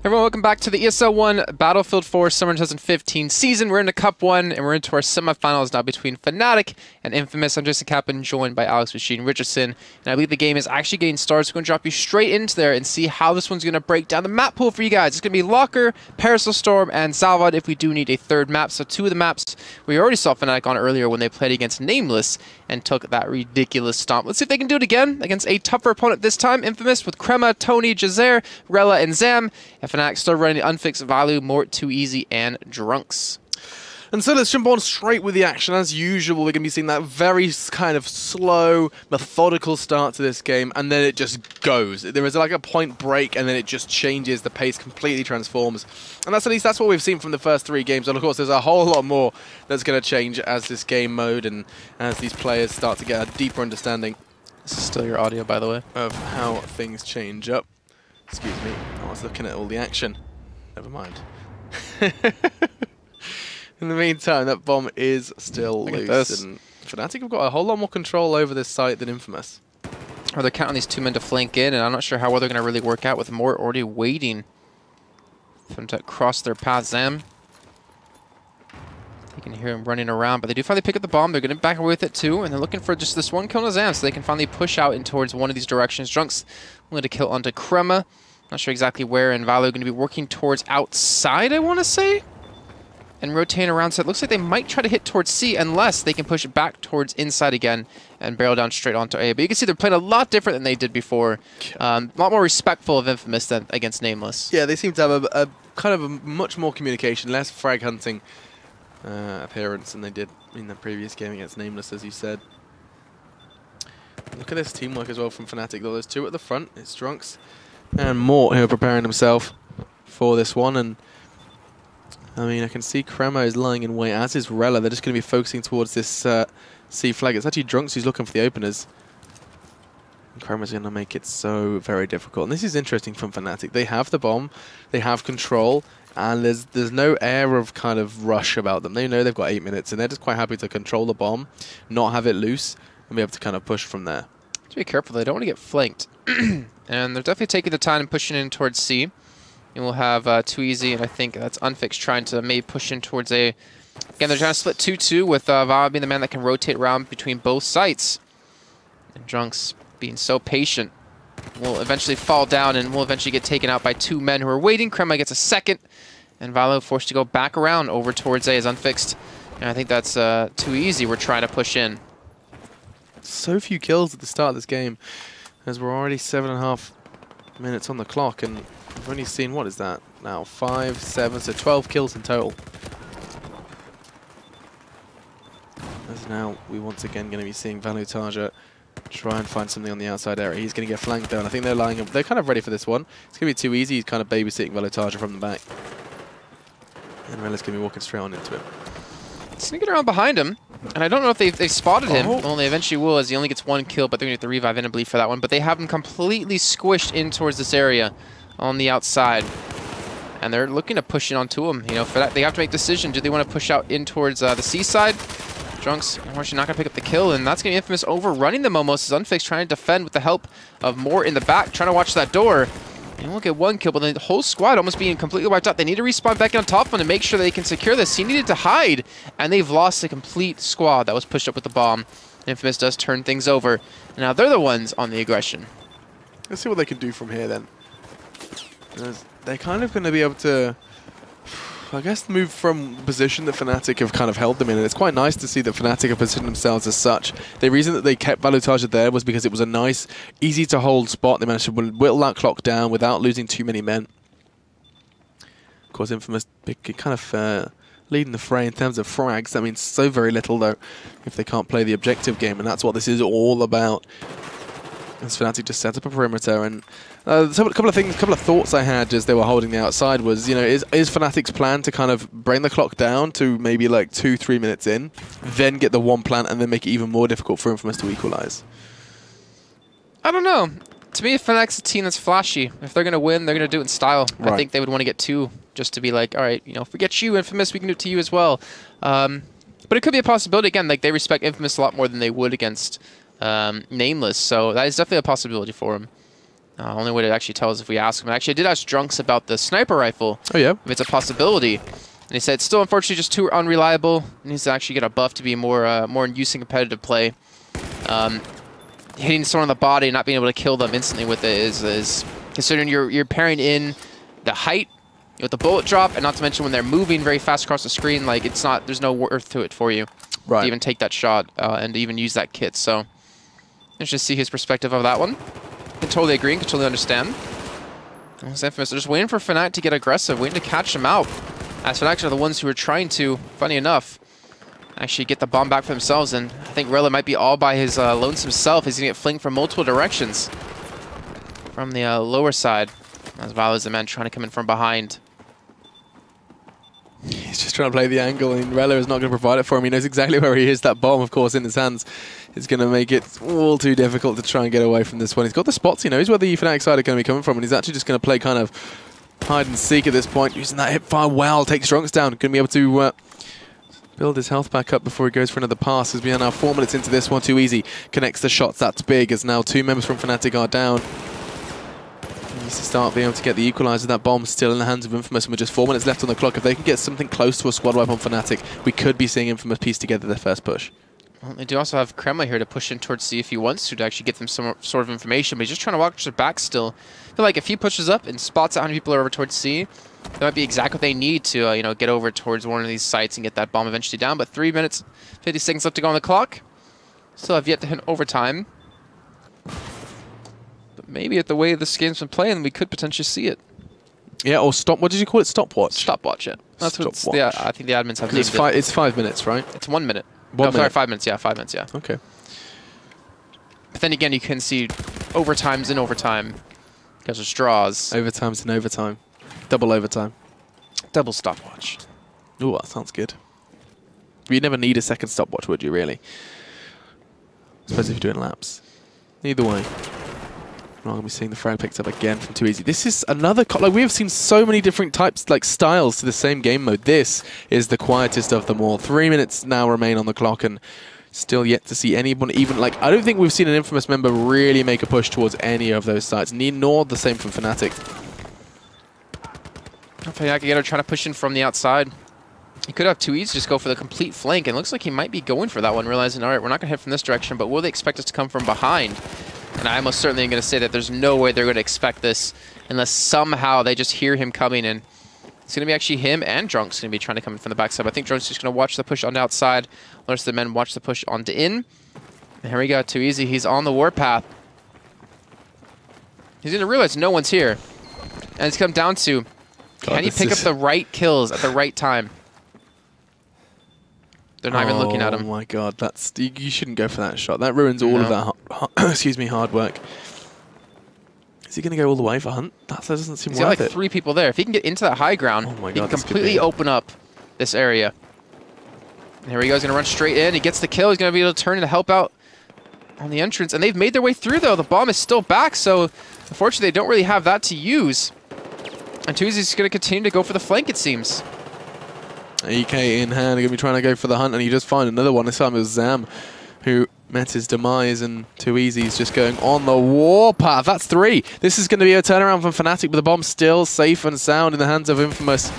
Everyone, welcome back to the ESL One Battlefield 4 Summer 2015 season. We're into Cup 1, and we're into our semifinals now between Fnatic and InFamous. I'm Jason Kaplan, joined by Alex Machine Richardson. And I believe the game is actually getting started, so we're going to drop you straight into there and see how this one's going to break down the map pool for you guys. It's going to be Locker, Parasol Storm, and Salvad if we do need a third map. So two of the maps we already saw Fnatic on earlier when they played against Nameless and took that ridiculous stomp. Let's see if they can do it again against a tougher opponent this time. InFamous with Crema, Tony, Jazer, Rella, and Zam. And Fnatic still running the unfixed value, Mort, Too Easy, and Drunks. And so let's jump on straight with the action. As usual, we're going to be seeing that very kind of slow, methodical start to this game, and then it just goes. There is like a point break, and then it just changes. The pace completely transforms. And that's at least that's what we've seen from the first 3 games. And of course, there's a whole lot more that's going to change as this game mode and as these players start to get a deeper understanding. This is still your audio, by the way. Of how things change up. Excuse me, I was looking at all the action. Never mind. In the meantime, that bomb is still loose, and Fnatic have got a whole lot more control over this site than InFamous. Or they're counting these 2 men to flank in, and I'm not sure how well they're going to really work out with Mort already waiting for them to cross their path. Zam. You can hear him running around, but they do finally pick up the bomb. They're going to back away with it too, and they're looking for just this one kill on Zam so they can finally push out in towards one of these directions. Drunks willing to kill onto Crema. Not sure exactly where, and Valo going to be working towards outside, I want to say, and rotating around. So it looks like they might try to hit towards C unless they can push it back towards inside again and barrel down straight onto A. But you can see they're playing a lot different than they did before. A lot more respectful of InFamous than against Nameless. Yeah, they seem to have a kind of a much more communication, less frag hunting appearance than they did in the previous game against Nameless, as you said. Look at this teamwork as well from Fnatic, though. There's 2 at the front. It's Drunks and Mort who are preparing himself for this one. And I mean, I can see Crema is lying in wait, as is Rella. They're just going to be focusing towards this C flag. It's actually Drunks who's looking for the openers. And Crema's going to make it so very difficult. And this is interesting from Fnatic. They have the bomb, they have control, and there's no air of kind of rush about them. They know they've got 8 minutes, and they're just quite happy to control the bomb, not have it loose, and be able to kind of push from there. To be careful, they don't want to get flanked. And they're definitely taking the time and pushing in towards C. And we'll have Too Easy, and I think that's Unfixed trying to maybe push in towards A. Again, they're trying to split 2-2 with Val being the man that can rotate around between both sites. And Drunks being so patient will eventually fall down and will eventually get taken out by 2 men who are waiting. Crema gets a second, and Valo forced to go back around over towards A as Unfixed. And I think that's Too Easy we're trying to push in. So few kills at the start of this game, as we're already 7.5 minutes on the clock, and we've only seen, what is that now, 5, 7, so 12 kills in total. As now we once again going to be seeing Valutaja try and find something on the outside area. He's going to get flanked down. I think they're kind of ready for this one. It's going to be Too Easy. He's kind of babysitting Valutaja from the back. And Rella's going to be walking straight on into it. Sneaking around behind him, and I don't know if they've spotted him. Well, they eventually will, as he only gets 1 kill, but they're going to get the revive and a bleed for that one. But they have him completely squished in towards this area on the outside, and they're looking to push in onto him. You know, for that they have to make a decision. Do they want to push out in towards the C side? Drunks, unfortunately, not going to pick up the kill, and that's going to be InFamous overrunning them almost as Unfixed trying to defend with the help of Mort in the back, trying to watch that door. And we'll get 1 kill, but then the whole squad almost being completely wiped out. They need to respawn back on top of him to make sure they can secure this. He needed to hide, and they've lost a complete squad that was pushed up with the bomb. InFamous does turn things over. And now they're the ones on the aggression. Let's see what they can do from here then. They're kind of going to be able to, I guess, move from the position that Fnatic have kind of held them in. And it's quite nice to see that Fnatic have positioned themselves as such. The reason that they kept Valutaja there was because it was a nice, easy to hold spot. They managed to whittle that clock down without losing too many men. Of course, InFamous kind of leading the fray in terms of frags. That means so very little, though, if they can't play the objective game. And that's what this is all about. As Fnatic just set up a perimeter, and so a couple of thoughts I had as they were holding the outside was, you know, is Fnatic's plan to kind of bring the clock down to maybe like 2-3 minutes in, then get the 1 plant, and then make it even more difficult for InFamous to equalize? I don't know. To me, Fnatic's a team that's flashy. If they're going to win, they're going to do it in style. Right. I think they would want to get 2 just to be like, all right, you know, if we get you, InFamous, we can do it to you as well. But it could be a possibility. Again, like they respect InFamous a lot more than they would against Nameless, so that is definitely a possibility for him. Only way to actually tell is if we ask him. Actually, I did ask Drunks about the sniper rifle. Oh, yeah? If it's a possibility. And he said it's still, unfortunately, just too unreliable. It needs to actually get a buff to be more in use in competitive play. Hitting someone on the body and not being able to kill them instantly with it is considering you're pairing in the height with the bullet drop, and not to mention when they're moving very fast across the screen, like there's no worth to it for you to even take that shot and to even use that kit. So let's just see his perspective of that one. Can totally agree, can totally understand. It's InFamous. They're just waiting for Fnatic to get aggressive, waiting to catch them out. As Fnatic are the ones who are trying to, funny enough, actually get the bomb back for themselves. And I think Rella might be all by his lonesome self. He's going to get flanked from multiple directions from the lower side. As Val is the man trying to come in from behind. He's just trying to play the angle, and Rella is not going to provide it for him. He knows exactly where he is. That bomb, of course, in his hands is going to make it all too difficult to try and get away from this one. He's got the spots. He knows where the Fnatic side are going to be coming from, and he's actually just going to play kind of hide and seek at this point, using that hip fire well. Takes Drunks down. Going to be able to build his health back up before he goes for another pass. As we are now 4 minutes into this one, Too Easy connects the shots. That's big, as now 2 members from Fnatic are down. He needs to start being able to get the equalizer. That bomb still in the hands of InFamous, and with just 4 minutes left on the clock. If they can get something close to a squad wipe on Fnatic, we could be seeing InFamous piece together their first push. Well, they do also have Kremla here to push in towards C if he wants to actually get them some sort of information, but he's just trying to watch their back still. I feel like if he pushes up and spots out how many people are over towards C, that might be exactly what they need to you know, get over towards one of these sites and get that bomb eventually down. But 3 minutes, 50 seconds left to go on the clock. Still have yet to hit overtime. But maybe at the way this game's been playing, we could potentially see it. Yeah, or stop. What did you call it? Stopwatch? Stopwatch, yeah. That's what I think the admins have named it. It's 5 minutes, right? It's 1 minute. Sorry, 5 minutes, yeah, 5 minutes, yeah. Okay. But then again, you can see overtimes in overtime because there's draws. Overtimes in overtime. Double overtime. Double stopwatch. Ooh, that sounds good. You'd never need a second stopwatch, would you, really? I suppose if you're doing laps. Either way. We're not going to be seeing the frag picked up again from Too Easy. This is another... Like, we have seen so many different types, like, styles to the same game mode. This is the quietest of them all. 3 minutes now remain on the clock, and still yet to see anyone even... Like, I don't think we've seen an InFamous member really make a push towards any of those sites. Nor the same from Fnatic. Fnatic trying to push in from the outside. He could have Too Easy just go for the complete flank, and looks like he might be going for that one, realizing, all right, we're not going to hit from this direction, but will they expect us to come from behind? And I most certainly am going to say that there's no way they're going to expect this unless somehow they just hear him coming in. It's going to be actually him and Drunks going to be trying to come in from the backside. I think Drunks is just going to watch the push on the outside. The rest of the men watch the push on to in. And here we go, Too Easy. He's on the warpath. He's going to realize no one's here. And it's come down to, can he pick up the right kills at the right time? They're not even looking at him. Oh my god, that's you shouldn't go for that shot. That ruins all of that excuse me, hard work. Is he going to go all the way for Hunt? That doesn't seem worth it. He's got like 3 people there. If he can get into that high ground, he can completely open up this area. And here he goes, going to run straight in. He gets the kill. He's going to be able to turn and help out on the entrance. And they've made their way through, though. The bomb is still back, so unfortunately they don't really have that to use. And Too Easy's going to continue to go for the flank, it seems. EK in hand, going to be trying to go for the Hunt, and you just find another one. This time it was Zam who met his demise, and Too Easy's just going on the warpath. That's 3. This is going to be a turnaround from Fnatic, but the bomb's still safe and sound in the hands of InFamous.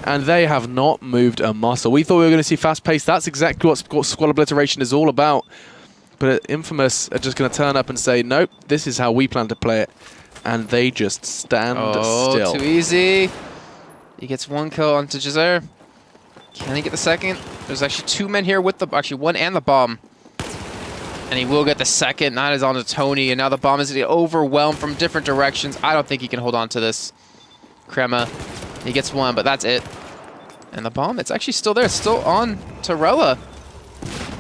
And they have not moved a muscle. We thought we were going to see fast pace. That's exactly what squad obliteration is all about. But InFamous are just going to turn up and say, nope, this is how we plan to play it. And they just stand still. Too Easy. He gets 1 kill onto Jazer. Can he get the second? There's actually 2 men here with the... Actually, 1 and the bomb. And he will get the second. That is on to Tony. And now the bomb is getting overwhelmed from different directions. I don't think he can hold on to this. Crema. He gets 1, but that's it. And the bomb, it's actually still there. It's still on to Rella.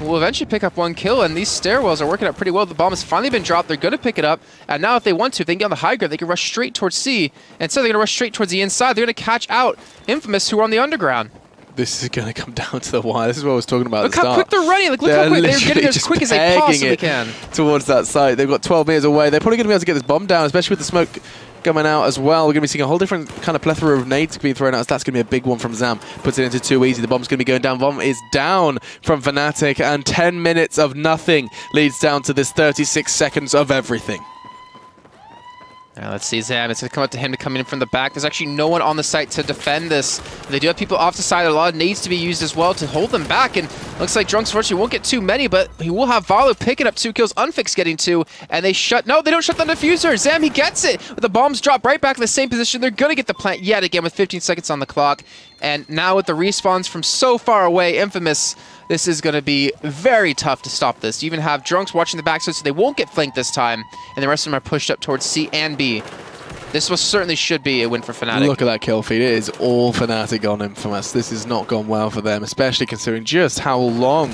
We'll eventually pick up 1 kill, and these stairwells are working out pretty well. The bomb has finally been dropped. They're going to pick it up. And now if they want to, if they can get on the high ground, they can rush straight towards C. And instead, they're going to rush straight towards the inside. They're going to catch out InFamous, who are on the underground. This is going to come down to the wire. This is what I was talking about at the start. Look how quick they're running. Like, look how quick they're getting as quick as they possibly can. Towards that site. They've got 12 meters away. They're probably going to be able to get this bomb down, especially with the smoke coming out as well. We're going to be seeing a whole different kind of plethora of nades being thrown out. So that's going to be a big one from Zam. Puts it into Too Easy. The bomb's going to be going down. Bomb is down from Fnatic, and 10 minutes of nothing leads down to this 36 seconds of everything. Let's see Zam. It's going to come up to him to come in from the back. There's actually no one on the site to defend this. They do have people off the side. A lot of nades to be used as well to hold them back. And looks like Drunks fortunately won't get too many, but he will have Valo picking up 2 kills, Unfix getting 2, and they shut... No, they don't shut down the diffuser. Zam, he gets it. With the bombs drop right back in the same position. They're going to get the plant yet again with 15 seconds on the clock. And now with the respawns from so far away, InFamous, this is going to be very tough to stop this. You even have Drunks watching the backside, so they won't get flanked this time. And the rest of them are pushed up towards C and B. This certainly should be a win for Fnatic. Look at that kill feed. It is all Fnatic on InFamous. This has not gone well for them, especially considering just how long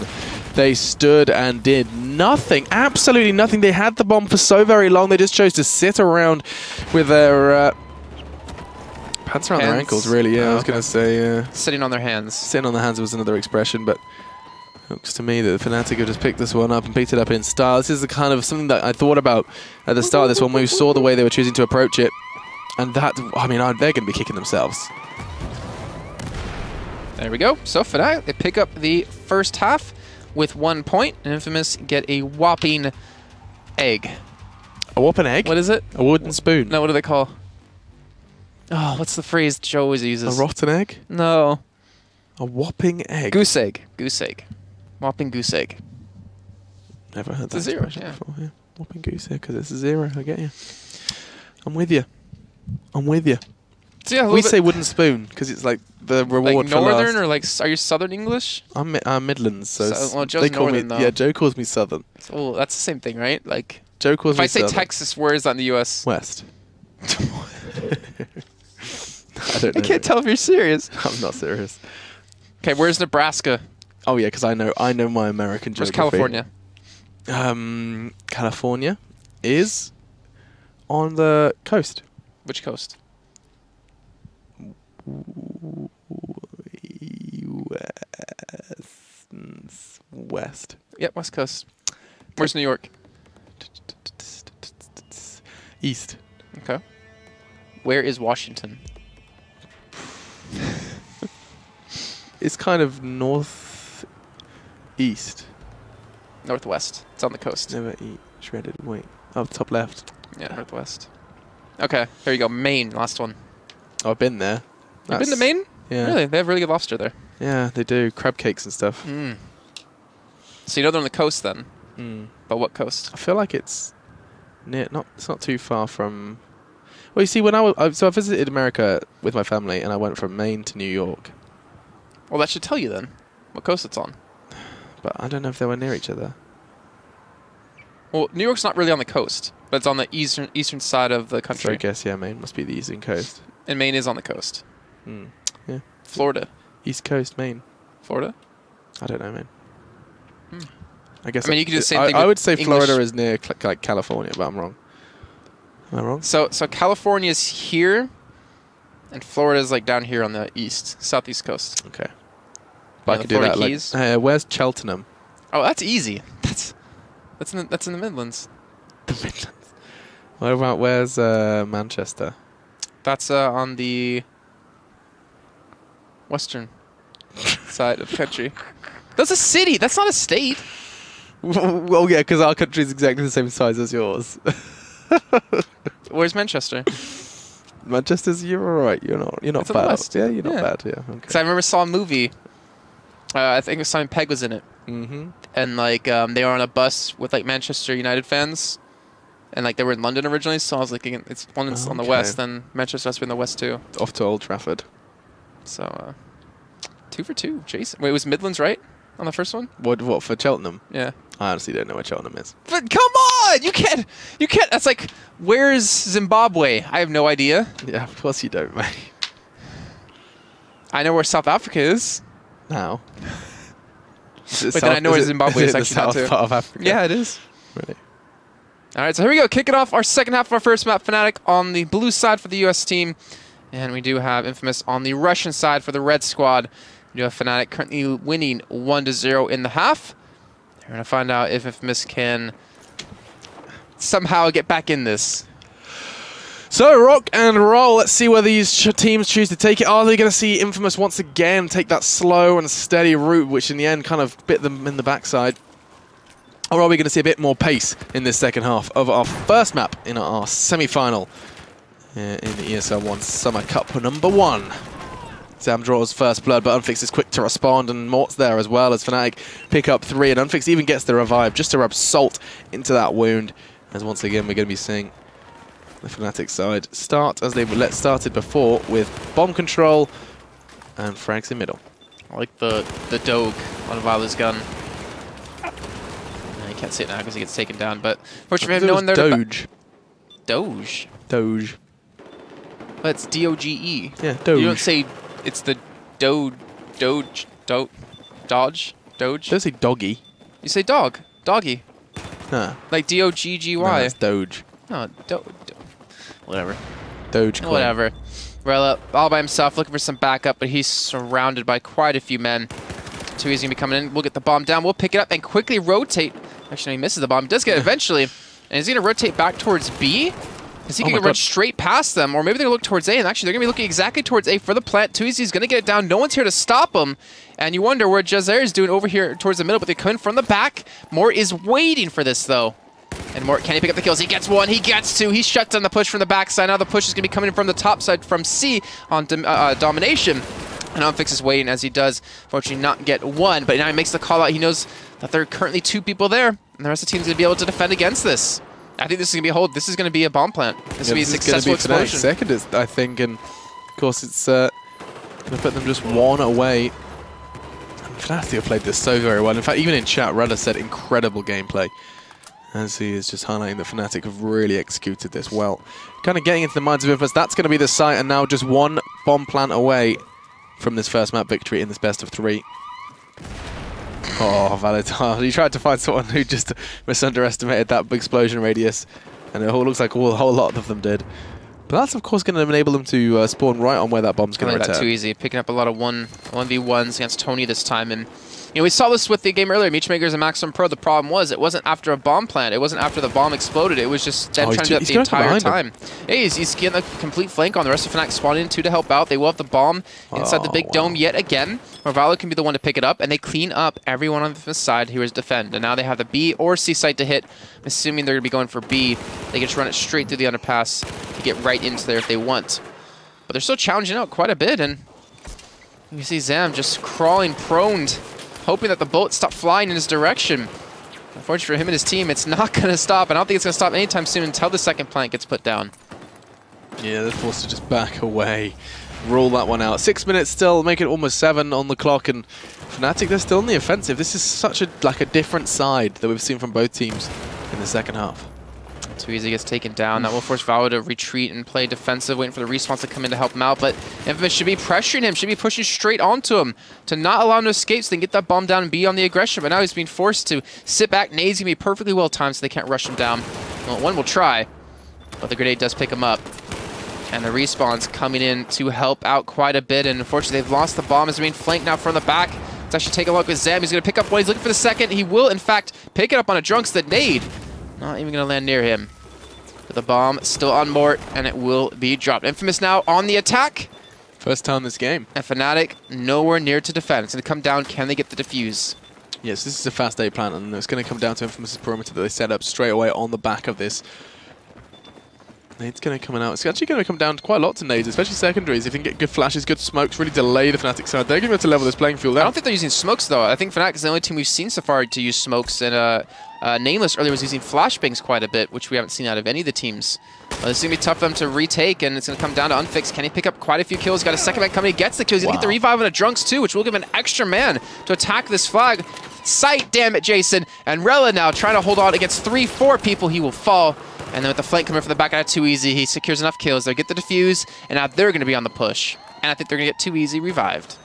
they stood and did nothing. Absolutely nothing. They had the bomb for so very long. They just chose to sit around with their... pants around their ankles, really. Yeah, I was going to say... sitting on their hands. Sitting on their hands was another expression, but... Looks to me that Fnatic have just picked this one up and picked it up in style. This is the kind of something that I thought about at the start of this one when we saw the way they were choosing to approach it. And that, I mean, they're going to be kicking themselves. There we go. So Fnatic, they pick up the first half with 1 point. And InFamous get a whopping egg. A whopping egg? What is it? A wooden spoon. No, what do they call? Oh, what's the phrase Joe always uses? A rotten egg? No. A whopping egg. Goose egg. Goose egg. Whopping goose egg. Never heard that it's a 0, expression before. Yeah. Whopping goose egg, because it's a 0. I get you. I'm with you. I'm with you. So yeah, we say wooden spoon because it's like the reward like for northern last. or like, are you Southern English? I'm Midlands, so well, Joe's they call northern, me. though. Yeah, Joe calls me Southern. Oh, that's the same thing, right? Like Joe calls if me I say Southern. Texas, where is that in the U.S.? West. I don't know. I can't tell if you're serious. I'm not serious. Okay, where's Nebraska? Oh yeah, because I know my American geography. Where's California? California is on the coast. Which coast? West. Yep, West Coast. Where's New York? East. Okay. Where is Washington? It's kind of northeast. Northwest. It's on the coast. Never eat shredded wheat. Oh, top left. Yeah, northwest. Okay, there you go. Maine, last one. Oh, I've been there. You've been to Maine? Yeah. Really? They have really good lobster there. Yeah, they do. Crab cakes and stuff. Mm. So you know they're on the coast then? Mm. But what coast? I feel like it's near. It's not too far from. Well, you see, when I visited America with my family, and I went from Maine to New York. Well, that should tell you then what coast it's on. But I don't know if they were near each other. Well, New York's not really on the coast, but it's on the eastern side of the country. So I guess, yeah, Maine must be the eastern coast. And Maine is on the coast. Mm. Yeah. Florida. East Coast, Maine. Florida? I don't know, man. Hmm. I guess. I mean, you could do the same thing I with would say English. Florida is near like California, but I'm wrong. Am I wrong? So California's here, and Florida's like down here on the southeast coast. Okay. But I could do that. Keys. Like, where's Cheltenham? Oh, that's easy. That's in the Midlands. The Midlands. What about where's Manchester? That's on the western side of the country. That's a city. That's not a state. Well, yeah, because our country is exactly the same size as yours. Where's Manchester? Manchester's. You're all right. You're not It's on the bad. west. Yeah, you're not Yeah. bad. Yeah. Because Okay. I remember saw a movie. I think Simon Pegg was in it, Mm-hmm. and like they were on a bus with like Manchester United fans, and like they were in London originally. So I was like, it's one that's on the Okay. west, then Manchester has to be in the west too. Off to Old Trafford. So 2 for 2, Jason. Wait, it was Midlands right on the first one? What for Cheltenham? Yeah. I honestly don't know where Cheltenham is. But come on, you can't. That's like, where's Zimbabwe? I have no idea. Yeah, of course you don't, mate. I know where South Africa is. Now. But then I know where Zimbabwe is the actually not south too. part of Africa. Yeah, it is. Really. All right, so here we go. Kicking off our second half of our first map. Fnatic on the blue side for the US team. And we do have InFamous on the Russian side for the red squad. We do have Fnatic currently winning 1-0 in the half. We're going to find out if InFamous can somehow get back in this. So, rock and roll. Let's see where these teams choose to take it. Are they going to see InFamous once again take that slow and steady route, which in the end kind of bit them in the backside? Or are we going to see a bit more pace in this second half of our first map in our semi-final in the ESL One Summer Cup #1. Zam draws first blood, but Unfix is quick to respond, and Mort's there as well as Fnatic pick up 3, and Unfix even gets the revive just to rub salt into that wound. As once again, we're going to be seeing the Fnatic side start as they've started before with bomb control and frags in middle. I like the Doge on Viola's gun. You can't see it now because he gets taken down, but fortunately, we have no one there. Doge. Doge. Doge. But it's D-O-G-E. Yeah, Doge. You don't say it's the Dodge. Doge. Doge. Don't say doggy. You say dog. Doggy. Nah. Like D-O-G-G-Y. No, that's Doge. No, whatever. Dogecoin. Whatever. Rella all by himself looking for some backup, but he's surrounded by quite a few men. Too easy to be coming in. We'll get the bomb down. We'll pick it up and quickly rotate. Actually, no, he misses the bomb. He does get it eventually. And is he going to rotate back towards B? Is he going to run straight past them? Or maybe they're going to look towards A. And actually, they're going to be looking exactly towards A for the plant. Too easy is going to get it down. No one's here to stop him. And you wonder where Jazair is doing over here towards the middle, but they come in from the back. Moore is waiting for this, though. And Moore, can he pick up the kills? He gets one, he gets two. He shuts down the push from the backside. Now the push is going to be coming in from the top side from C on domination. And Unfix is waiting as he does, fortunately, not get one. But now he makes the call out. He knows that there are currently 2 people there, and the rest of the team's going to be able to defend against this. I think this is going to be a hold. This is going to be a bomb plant. This is going to be a successful explosion. Second, I think, and of course it's going to put them just 1 away. And Fnatic have played this so very well. In fact, even in chat, Rudder said incredible gameplay, as he is just highlighting that Fnatic have really executed this well. Kind of getting into the minds of InFamous. That's going to be the site, and now just 1 bomb plant away from this first map victory in this best of 3. Oh, Valentine. He tried to find someone who just misunderestimated that explosion radius, and it looks like a whole lot of them did. But that's, of course, going to enable them to spawn right on where that bomb's going to return. That too easy. Picking up a lot of 1v1s against Tony this time. And you know, we saw this with the game earlier, Meechmakers and Maximum Pro. The problem was it wasn't after a bomb plant. It wasn't after the bomb exploded. It was just them trying to do that the entire time. Hey, he's getting a complete flank on. The rest of Fnatic spawning in 2 to help out. They will have the bomb inside the big dome yet again. Morvallo can be the one to pick it up, and they clean up everyone on the side who is defend. And now they have the B or C site to hit. I'm assuming they're going to be going for B. They can just run it straight through the underpass to get right into there if they want. But they're still challenging out quite a bit, and you see Zam just crawling prone, hoping that the bullets stop flying in his direction. Unfortunately for him and his team, it's not going to stop. I don't think it's going to stop anytime soon until the second plant gets put down. Yeah, they're forced to just back away. Rule that one out. 6 minutes still, make it almost 7 on the clock, and Fnatic, they're still in the offensive. This is such a different side that we've seen from both teams in the second half. Too easy gets taken down. That will force Valor to retreat and play defensive, waiting for the response to come in to help him out. But InFamous should be pressuring him, should be pushing straight onto him to not allow him to escape so they can get that bomb down and be on the aggression. But now he's being forced to sit back. Nade's going to be perfectly well timed so they can't rush him down. Well, one will try, but the grenade does pick him up. And the respawn's coming in to help out quite a bit. And unfortunately, they've lost the bomb. Is being flanked now from the back. Let's actually take a look at Zam. He's going to pick up one. He's looking for the second. He will, in fact, pick it up on a Drunks. The nade not even going to land near him. But the bomb still on Mort, and it will be dropped. InFamous now on the attack. First time this game. And Fnatic nowhere near to defend. It's going to come down. Can they get the defuse? Yes, this is a fast A plant, and it's going to come down to InFamous' perimeter that they set up straight away on the back of this. Nade's going to come out. It's actually going to come down quite a lot to nades, especially secondaries. If you can get good flashes, good smokes, really delay the Fnatic side, they're going to be able to level this playing field out. I don't think they're using smokes, though. I think Fnatic is the only team we've seen so far to use smokes. And Nameless earlier was using flashbangs quite a bit, which we haven't seen out of any of the teams. This is going to be tough for them to retake, and it's going to come down to Unfix. Can he pick up quite a few kills? Got a second man coming. He gets the kills. He's going to get the revive on a Drunks, too, which will give him an extra man to attack this flag. Sight, damn it, Jason. And Rella now trying to hold on against 3-4 people. He will fall. And then with the flank coming from the back out too easy, he secures enough kills. They'll get the defuse, and now they're going to be on the push. And I think they're going to get too easy revived.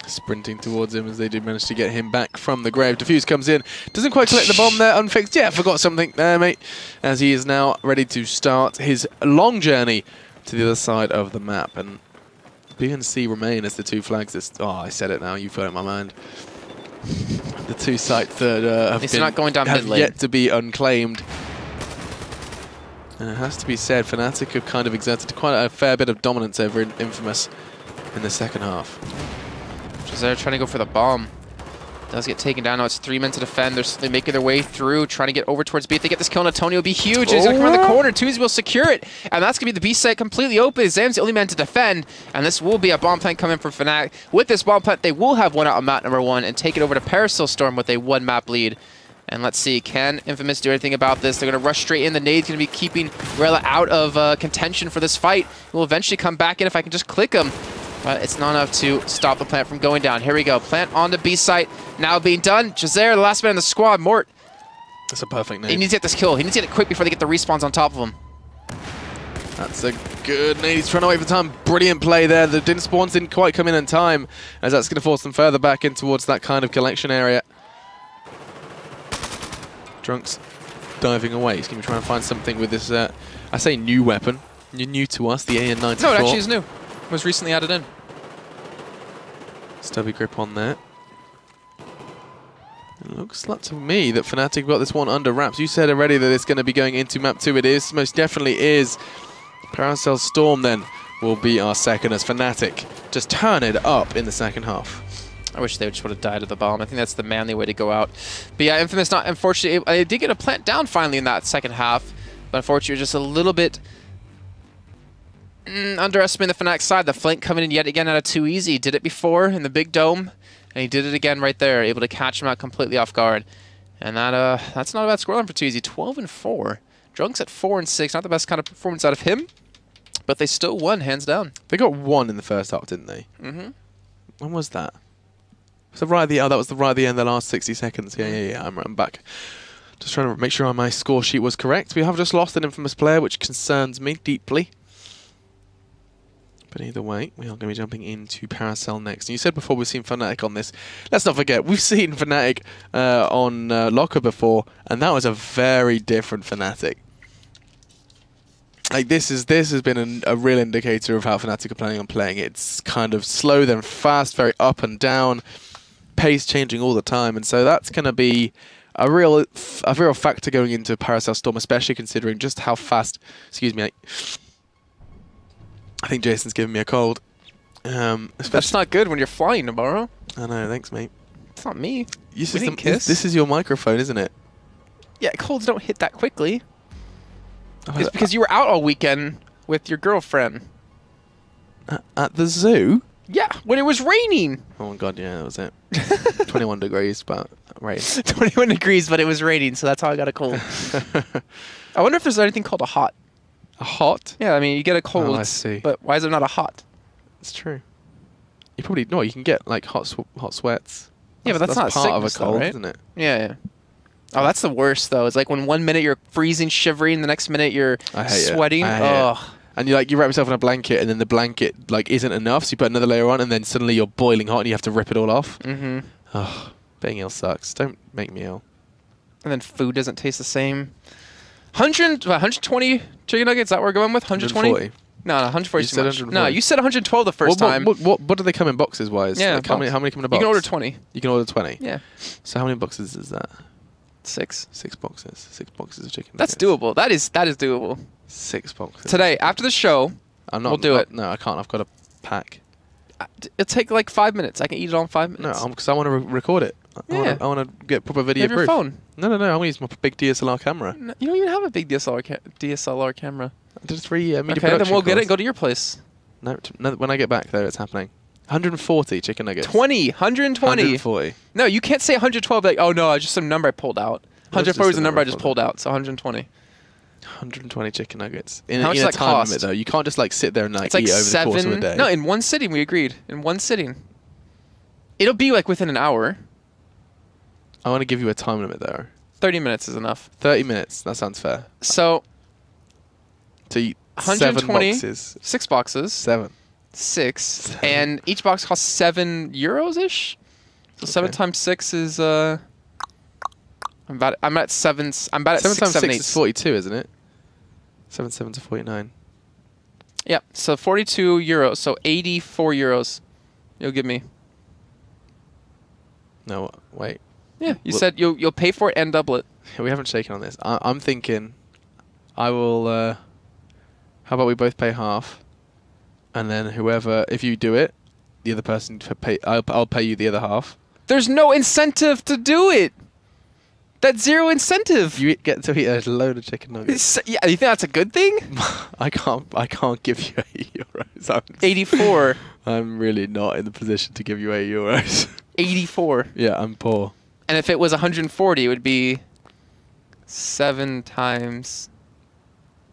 Sprinting towards him as they do manage to get him back from the grave. Defuse comes in. Doesn't quite collect the bomb there. Unfixed. Yeah, forgot something there, mate. As he is now ready to start his long journey to the other side of the map. And B and C remain as the 2 flags. Oh, I said it now. You've heard it in my mind. The 2 sites that have yet to be unclaimed. And it has to be said, Fnatic have kind of exerted quite a fair bit of dominance over InFamous in the second half. They're trying to go for the bomb. Does get taken down. Now it's 3 men to defend. They're making their way through, trying to get over towards B. If they get this kill on Antonio, it'll be huge. He's going to come around the corner. Tuzi will secure it. And that's going to be the B site completely open. Zam's the only man to defend. And this will be a bomb plant coming from Fnatic. With this bomb plant, they will have one out on map number 1 and take it over to Parasil Storm with a 1-map lead. And let's see, can InFamous do anything about this? They're going to rush straight in. The nade's going to be keeping Rella out of contention for this fight. He'll eventually come back in if I can just click him. But it's not enough to stop the plant from going down. Here we go. Plant on the B site. Now being done. Jazair, the last man in the squad. Mort. That's a perfect nade. He needs to get this kill. He needs to get it quick before they get the respawns on top of him. That's a good nade. He's trying to wait for time. Brilliant play there. The spawns didn't quite come in time, as that's going to force them further back in towards that kind of collection area. Drunk's diving away. He's going to be trying to find something with this, I say new weapon. New to us, the AN-94. No, it actually is new. It was recently added in. Stubby grip on there. It looks like to me that Fnatic got this one under wraps. You said already that it's going to be going into map 2. It is. Most definitely is. Parasil Storm then will be our second as Fnatic just turn it up in the second half. I wish they just would have died at the bomb. I think that's the manly way to go out. But yeah, InFamous not unfortunately. They did get a plant down finally in that second half. But unfortunately, just a little bit underestimating the Fnatic side. The flank coming in yet again out of too easy. Did it before in the big dome. And he did it again right there, able to catch him out completely off guard. And that's not a bad scoreline for 2easy. 12-4. Drunk's at 4-6. Not the best kind of performance out of him, but they still won, hands down. They got 1 in the first half, didn't they? Mm-hmm. When was that? So right at the that was the right at the end, the last 60 seconds. Yeah. I'm back. Just trying to make sure my score sheet was correct. We have just lost an InFamous player, which concerns me deeply. But either way, we are going to be jumping into Parasil next. And you said before we've seen Fnatic on this. Let's not forget, we've seen Fnatic on Locker before, and that was a very different Fnatic. Like this has been a real indicator of how Fnatic are planning on playing. It's kind of slow then fast, very up and down, pace changing all the time, and so that's going to be a real factor going into Parasil Storm, especially considering just how fast. Excuse me. I think Jason's giving me a cold. That's not good when you're flying tomorrow. I know, thanks, mate. It's not me. We didn't kiss. This is your microphone, isn't it? Yeah, colds don't hit that quickly. It's because you were out all weekend with your girlfriend. At the zoo? Yeah, when it was raining. Oh my god, yeah, that was it. 21 degrees, but rain. 21 degrees, but it was raining, so that's how I got a cold. I wonder if there's anything called a hot. A hot? Yeah, I mean, you get a cold, I see. But why is there not a hot? It's true. You probably no. You can get like hot sweats. Yeah, but that's not part of a though, cold, right? isn't it? Yeah. Oh, that's the worst though. It's like when 1 minute you're freezing, shivering, the next minute you're sweating. Oh. And you wrap yourself in a blanket, and then the blanket isn't enough, so you put another layer on, and then suddenly you're boiling hot, and you have to rip it all off. Mm-hmm. Oh, being ill sucks. Don't make me ill. And then food doesn't taste the same. 120 chicken nuggets. Is that what we're going with? 120? No, 140 is too much. No, you said 112 the first time. What do they come in boxes wise? Yeah, like how many come in a box? You can order 20. You can order 20? Yeah. So how many boxes is that? 6. 6 boxes. 6 boxes of chicken nuggets. That's doable. That is doable. 6 boxes. Today, after the show, we'll do it. No, I can't. I've got a pack. It'll take like 5 minutes. I can eat it all in 5 minutes. No, because I want to record it. I want to get proper video proof. You have your phone. No. I want to use my big DSLR camera. No, you don't even have a big DSLR camera. I did 3 media okay, production then we'll get it course. and go to your place. No, when I get back there, it's happening. 140 chicken nuggets. 120. 140. No, you can't say 112 like, oh no, just some number I pulled out. 140 was the number I just pulled out, so 120. 120 chicken nuggets. In How much a does that time cost? limit, though. You can't just sit there and it's like eat over the course of a day. No, in one sitting, we agreed. In one sitting. It'll be within an hour. I want to give you a time limit, though. 30 minutes is enough. 30 minutes. That sounds fair. So, to eat 120, 7 boxes. 6 boxes. 7. 6. And each box costs €7-ish. So 7 times 6 is I'm at 7. I'm about at 7 times 6 8. is 42, isn't it? 7 7s are 49. Yeah. So €42. So €84. You'll give me. No, wait. Yeah. You said you'll pay for it and double it. We haven't shaken on this. I'm thinking, I will. How about we both pay half, and then whoever, if you do it, the other person pay. I'll pay you the other half. There's no incentive to do it. That's zero incentive. You get to eat a load of chicken nuggets. Yeah, you think that's a good thing? I can't give you €8. 84. I'm really not in the position to give you €8. 84. Yeah, I'm poor. And if it was 140, it would be 7 times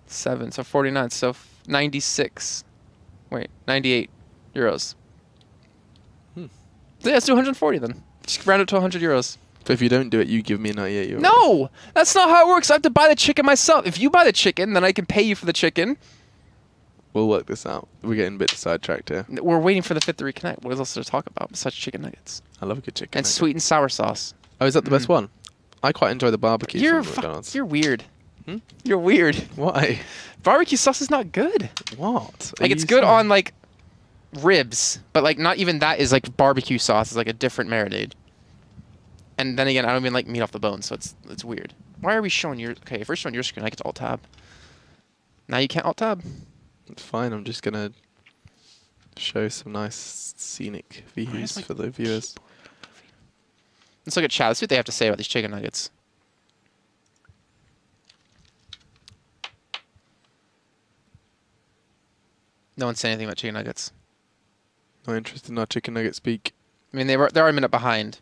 7, so 49. So 96. Wait, 98 euros. So yeah, let's do 140 then. Just round it to 100 euros. But if you don't do it, you give me €98. No! That's not how it works. I have to buy the chicken myself. If you buy the chicken, then I can pay you for the chicken. We'll work this out. We're getting a bit sidetracked here. We're waiting for the 5th to reconnect. What else to talk about besides chicken nuggets? I love a good chicken And nugget. sweet and sour sauce. Oh, is that the best one? I quite enjoy the barbecue from McDonald's. You're weird. Hmm? You're weird. Why? Barbecue sauce is not good. What? Like, it's good on, like, ribs, but, like, not even that is, like, barbecue sauce. It's, like, a different marinade. And then again, I don't even like meat off the bone, so it's weird. Why are we showing your... Okay, if we're showing your screen, I get to alt-tab. Now you can't alt-tab. It's fine. I'm just going to show some nice scenic views for the viewers. Let's look at chat. Let's see what they have to say about these chicken nuggets. No one said anything about chicken nuggets. Not interested in our chicken nugget speak. I mean, they're a minute behind.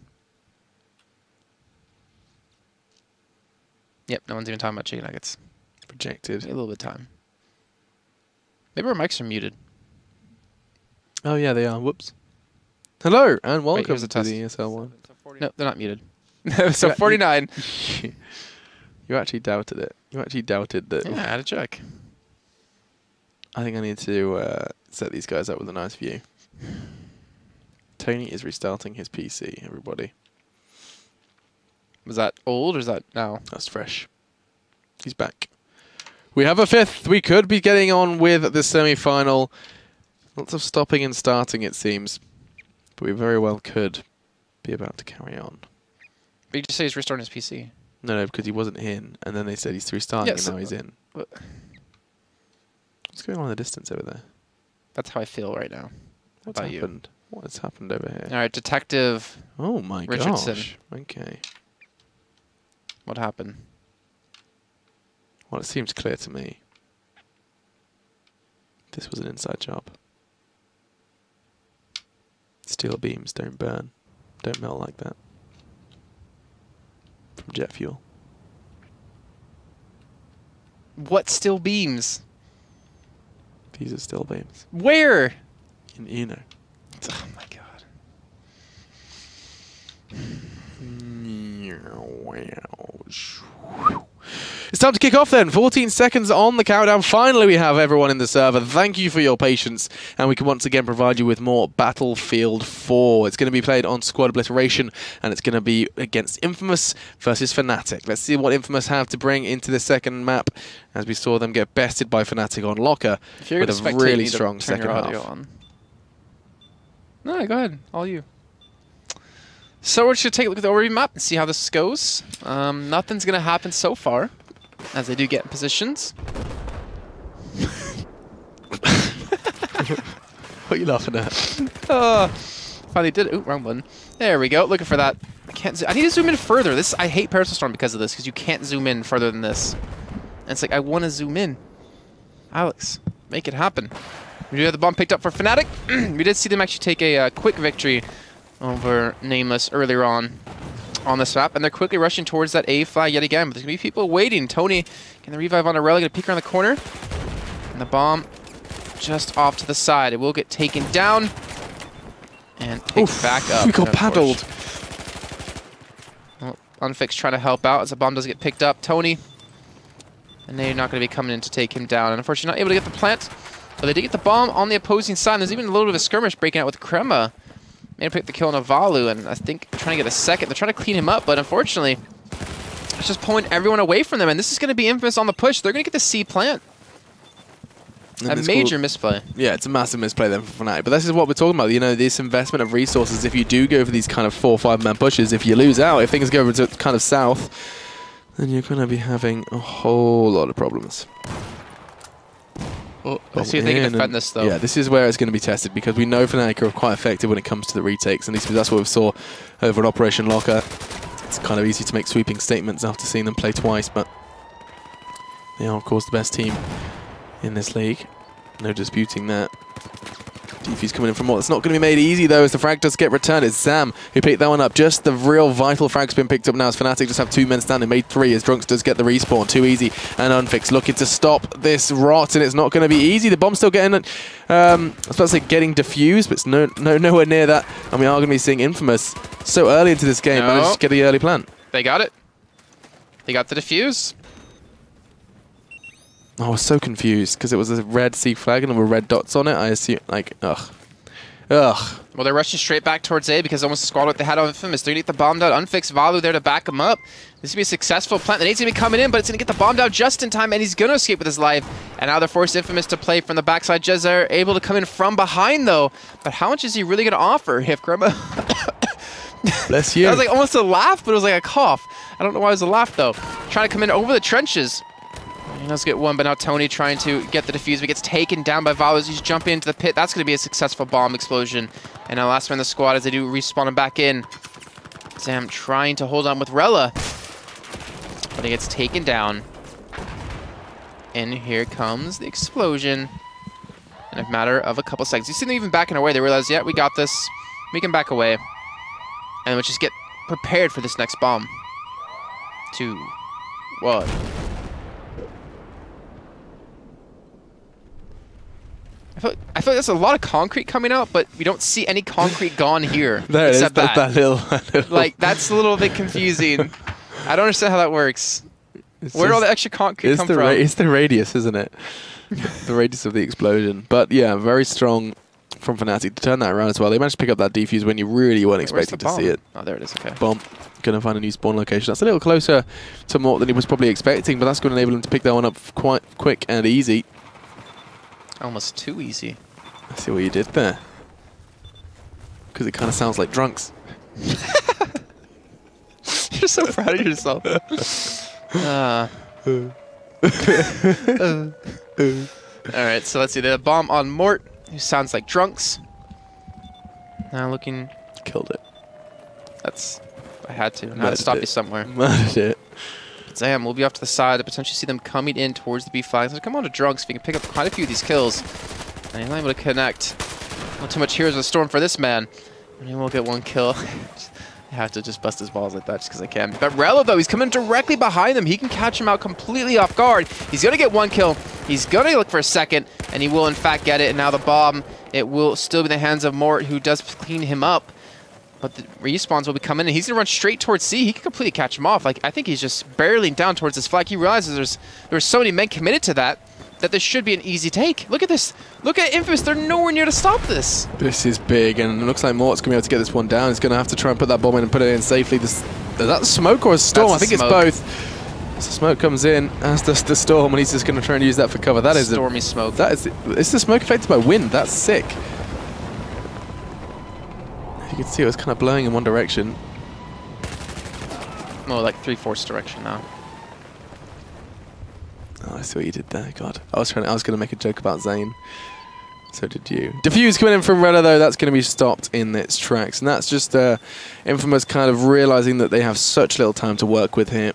Yep, no one's even talking about chicken nuggets. Projected. A little bit of time. Maybe our mics are muted. Oh, yeah, they are. Whoops. Hello, and welcome here's a to test. the ESL One. No, they're not muted. So 49. You actually doubted it. You actually doubted that. Yeah, I had to check. I think I need to set these guys up with a nice view. Tony is restarting his PC, everybody. Was that old or is that now? That's fresh. He's back. We have a 5th. We could be getting on with the semi-final. Lots of stopping and starting, it seems. But we very well could be about to carry on. But you just say he's restarting his PC. No, because he wasn't in. And then they said he's restarting and now he's in. What? What's going on in the distance over there? That's how I feel right now. What's about happened? What has happened over here? All right, Detective Oh my Richardson. gosh. Okay. What happened? Well, it seems clear to me. This was an inside job. Steel beams don't burn. Don't melt like that. From jet fuel. What steel beams? These are steel beams. Where? You know. Oh my god. It's time to kick off then. 14 seconds on the countdown. Finally, we have everyone in the server. Thank you for your patience, and we can once again provide you with more Battlefield 4. It's going to be played on Squad Obliteration, and it's going to be against InFamous versus Fnatic. Let's see what InFamous have to bring into the second map, as we saw them get bested by Fnatic on Locker with a really strong second half. On. No, go ahead. All you. So we're just going to take a look at the overview map and see how this goes. Nothing's going to happen so far, as they do get in positions. What are you laughing at? Finally did it. Ooh, wrong button. There we go. Looking for that. I need to zoom in further. I hate Parasol Storm because of this, because you can't zoom in further than this. And it's like, I want to zoom in. Alex, make it happen. We do have the bomb picked up for Fnatic. We did see them actually take a quick victory over Nameless earlier on this map, and they're quickly rushing towards that A flag yet again, but there's going to be people waiting. Tony getting the revive on a relic, going to peek around the corner, and the bomb just off to the side. It will get taken down and picked back up. We got paddled. Well, Unfixed trying to help out as the bomb does get picked up. Tony, and they're not going to be coming in to take him down, and unfortunately not able to get the plant, but they did get the bomb on the opposing side. There's even a little bit of a skirmish breaking out with Crema. Made pick the kill on Avalu, and I think trying to get a second. They're trying to clean him up, but unfortunately, it's just pulling everyone away from them, and this is going to be InFamous on the push. They're going to get the C plant. A major misplay. Yeah, it's a massive misplay then for Fnatic. But this is what we're talking about. You know, this investment of resources, if you do go for these kind of 4 or 5 man pushes, if you lose out, if things go to kind of south, then you're going to be having a whole lot of problems. Well, let's see if they can defend this, though. Yeah, this is where it's going to be tested because we know Fnatic are quite effective when it comes to the retakes, and at least that's what we saw over at Operation Locker. It's kind of easy to make sweeping statements after seeing them play twice, but they are, of course, the best team in this league. No disputing that. Defuse coming in from Mort. It's not going to be made easy, though, as the frag does get returned. It's Zam who picked that one up. Just the real vital frag's been picked up now as Fnatic just have 2 men standing. Made 3 as Drunks does get the respawn. Too easy. And Unfix looking to stop this rot, and it's not going to be easy. The bomb's still getting, I was about to say getting defused, but it's nowhere near that. And we are going to be seeing InFamous so early into this game. Managed to get the early plant. They got it. They got the defuse. I was so confused because it was a red C flag and there were red dots on it. I assume, like, ugh. Ugh. Well, they're rushing straight back towards A because almost the squad what they had on InFamous. They're going to get the bomb down. Unfix Valu there to back them up. This is going to be a successful plant. The nade's going to be coming in, but it's going to get the bomb down just in time, and he's going to escape with his life. And now they're forced InFamous to play from the backside. Jezer able to come in from behind, though. But how much is he really going to offer? If Grandma... Bless you. That was like almost a laugh, but it was like a cough. I don't know why it was a laugh, though. Trying to come in over the trenches. He does get one, but now Tony trying to get the defuse, but gets taken down by Valos. He's jumping into the pit. That's going to be a successful bomb explosion. And now last man in the squad as they do respawn him back in. Sam trying to hold on with Rella, but he gets taken down. And here comes the explosion in a matter of a couple seconds. You see them even backing away. They realize, yeah, we got this. We can back away. And we'll just get prepared for this next bomb. 2, 1. I feel like there's a lot of concrete coming out, but we don't see any concrete gone here. There it is, that little... Like, that's a little bit confusing. I don't understand how that works. Where did all the extra concrete come from? It's the radius, isn't it? The radius of the explosion. But yeah, very strong from Fnatic to turn that around as well. They managed to pick up that defuse when you really weren't expecting to see it. Oh, there it is, okay. Bomb. Going to find a new spawn location. That's a little closer to Mort than he was probably expecting, but that's going to enable him to pick that one up quite quick and easy. Almost too easy. I see what you did there. Because it kind of sounds like Drunks. You're so proud of yourself. Alright, so let's see. The bomb on Mort, who sounds like Drunks. Now looking... Killed it. That's... I had to. Now to stop you somewhere. Murdered it. Sam, we'll be off to the side. I potentially see them coming in towards the B flag. So come on to Drunks if you can pick up quite a few of these kills. And he's not able to connect. Not too much Heroes of the Storm for this man. And he will get 1 kill. I have to just bust his balls like that just because I can. But Rello, though, he's coming directly behind them. He can catch him out completely off guard. He's going to get 1 kill. He's going to look for a second. And he will, in fact, get it. And now the bomb, it will still be in the hands of Mort, who does clean him up. But the respawns will be coming in. He's going to run straight towards C. He can completely catch him off. Like, I think he's just barreling down towards this flag. He realizes there's so many men committed to that this should be an easy take. Look at this. Look at InFamous. They're nowhere near to stop this. This is big, and it looks like Mort's going to be able to get this one down. He's going to have to try and put that bomb in and put it in safely. Is that smoke or a storm? I think it's both. So smoke comes in, as does the storm, and he's just going to try and use that for cover. That is stormy smoke. It's the smoke affected by wind. That's sick. You can see it was kind of blowing in one direction. Oh, like 3/4 direction now. Oh, I see what you did there. God, I was going to make a joke about Zane. So did you. Diffuse coming in from Redder, though. That's going to be stopped in its tracks, and that's just InFamous kind of realizing that they have such little time to work with here.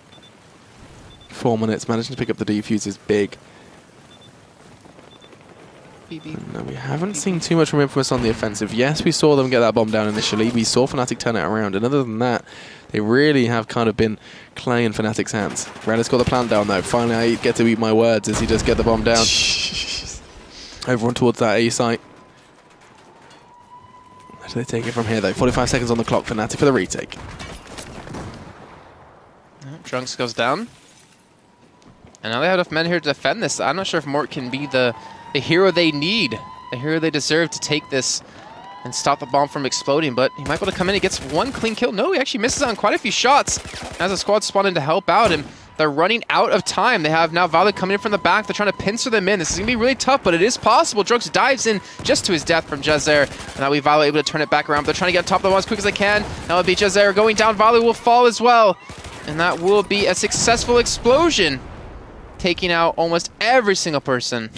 4 minutes, managing to pick up the defuse is big. No, we haven't seen too much from InFamous on the offensive. Yes, we saw them get that bomb down initially. We saw Fnatic turn it around. And other than that, they really have kind of been clay in Fnatic's hands. Redder's got the plant down, though. Finally, I get to eat my words as he does get the bomb down. Everyone towards that A site. How do they take it from here, though? 45 seconds on the clock for Fnatic for the retake. Drunks goes down. And now they have enough men here to defend this. I'm not sure if Mort can be the hero they need, the hero they deserve to take this and stop the bomb from exploding, but he might be able to come in and gets 1 clean kill. No, he actually misses on quite a few shots as the squad spawned in to help out, and they're running out of time. They have now Violet coming in from the back. They're trying to pincer them in. This is going to be really tough, but it is possible. Drunks dives in just to his death from Jezer, and now Violet able to turn it back around. They're trying to get on top of them as quick as they can. That would be Jezer going down. Violet will fall as well, and that will be a successful explosion, taking out almost every single person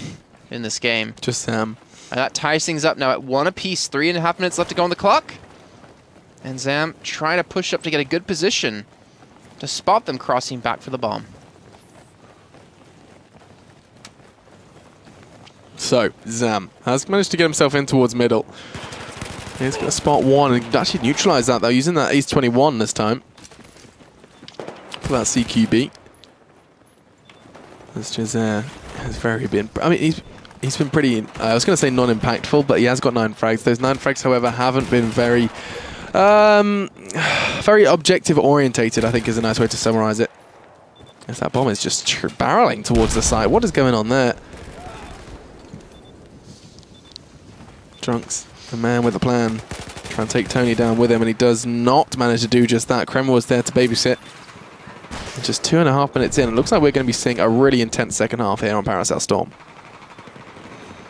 in this game. Just Zam. And that ties things up now at 1 apiece. 3.5 minutes left to go on the clock. And Zam trying to push up to get a good position to spot them crossing back for the bomb. So, Zam has managed to get himself in towards middle. He's going to spot one and actually neutralize that, though, using that Ace 21 this time. For that CQB. This Jazair has very been... I mean, he's been pretty... I was going to say non-impactful, but he has got 9 frags. Those 9 frags, however, haven't been very... very objective-orientated, I think, is a nice way to summarize it. As that bomb is just barreling towards the side. What is going on there? Drunks, the man with a plan, trying to take Tony down with him, and he does not manage to do just that. Kreml was there to babysit. And just 2.5 minutes in, it looks like we're going to be seeing a really intense second half here on Paracel Storm.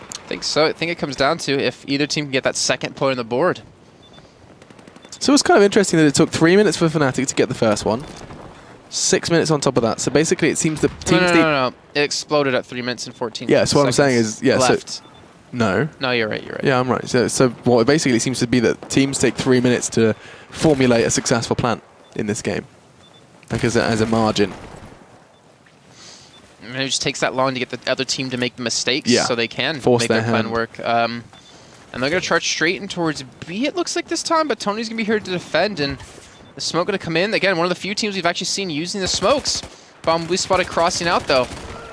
I think so. I think it comes down to if either team can get that second point on the board. So it's kind of interesting that it took 3 minutes for Fnatic to get the first one. 6 minutes on top of that. So basically it seems that teams... No. It exploded at 3 minutes and 14 Yeah, so what I'm saying is... Yeah, left. So, no. No, you're right, you're right. Yeah, I'm right. So what it basically seems to be that teams take 3 minutes to formulate a successful plan in this game. Because as a margin. And it just takes that long to get the other team to make the mistakes so they can force make their plan work. And they're going to charge straight in towards B, it looks like this time, but Tony's going to be here to defend, and the smoke going to come in. Again, one of the few teams we've actually seen using the smokes. Bomb will be spotted crossing out, though.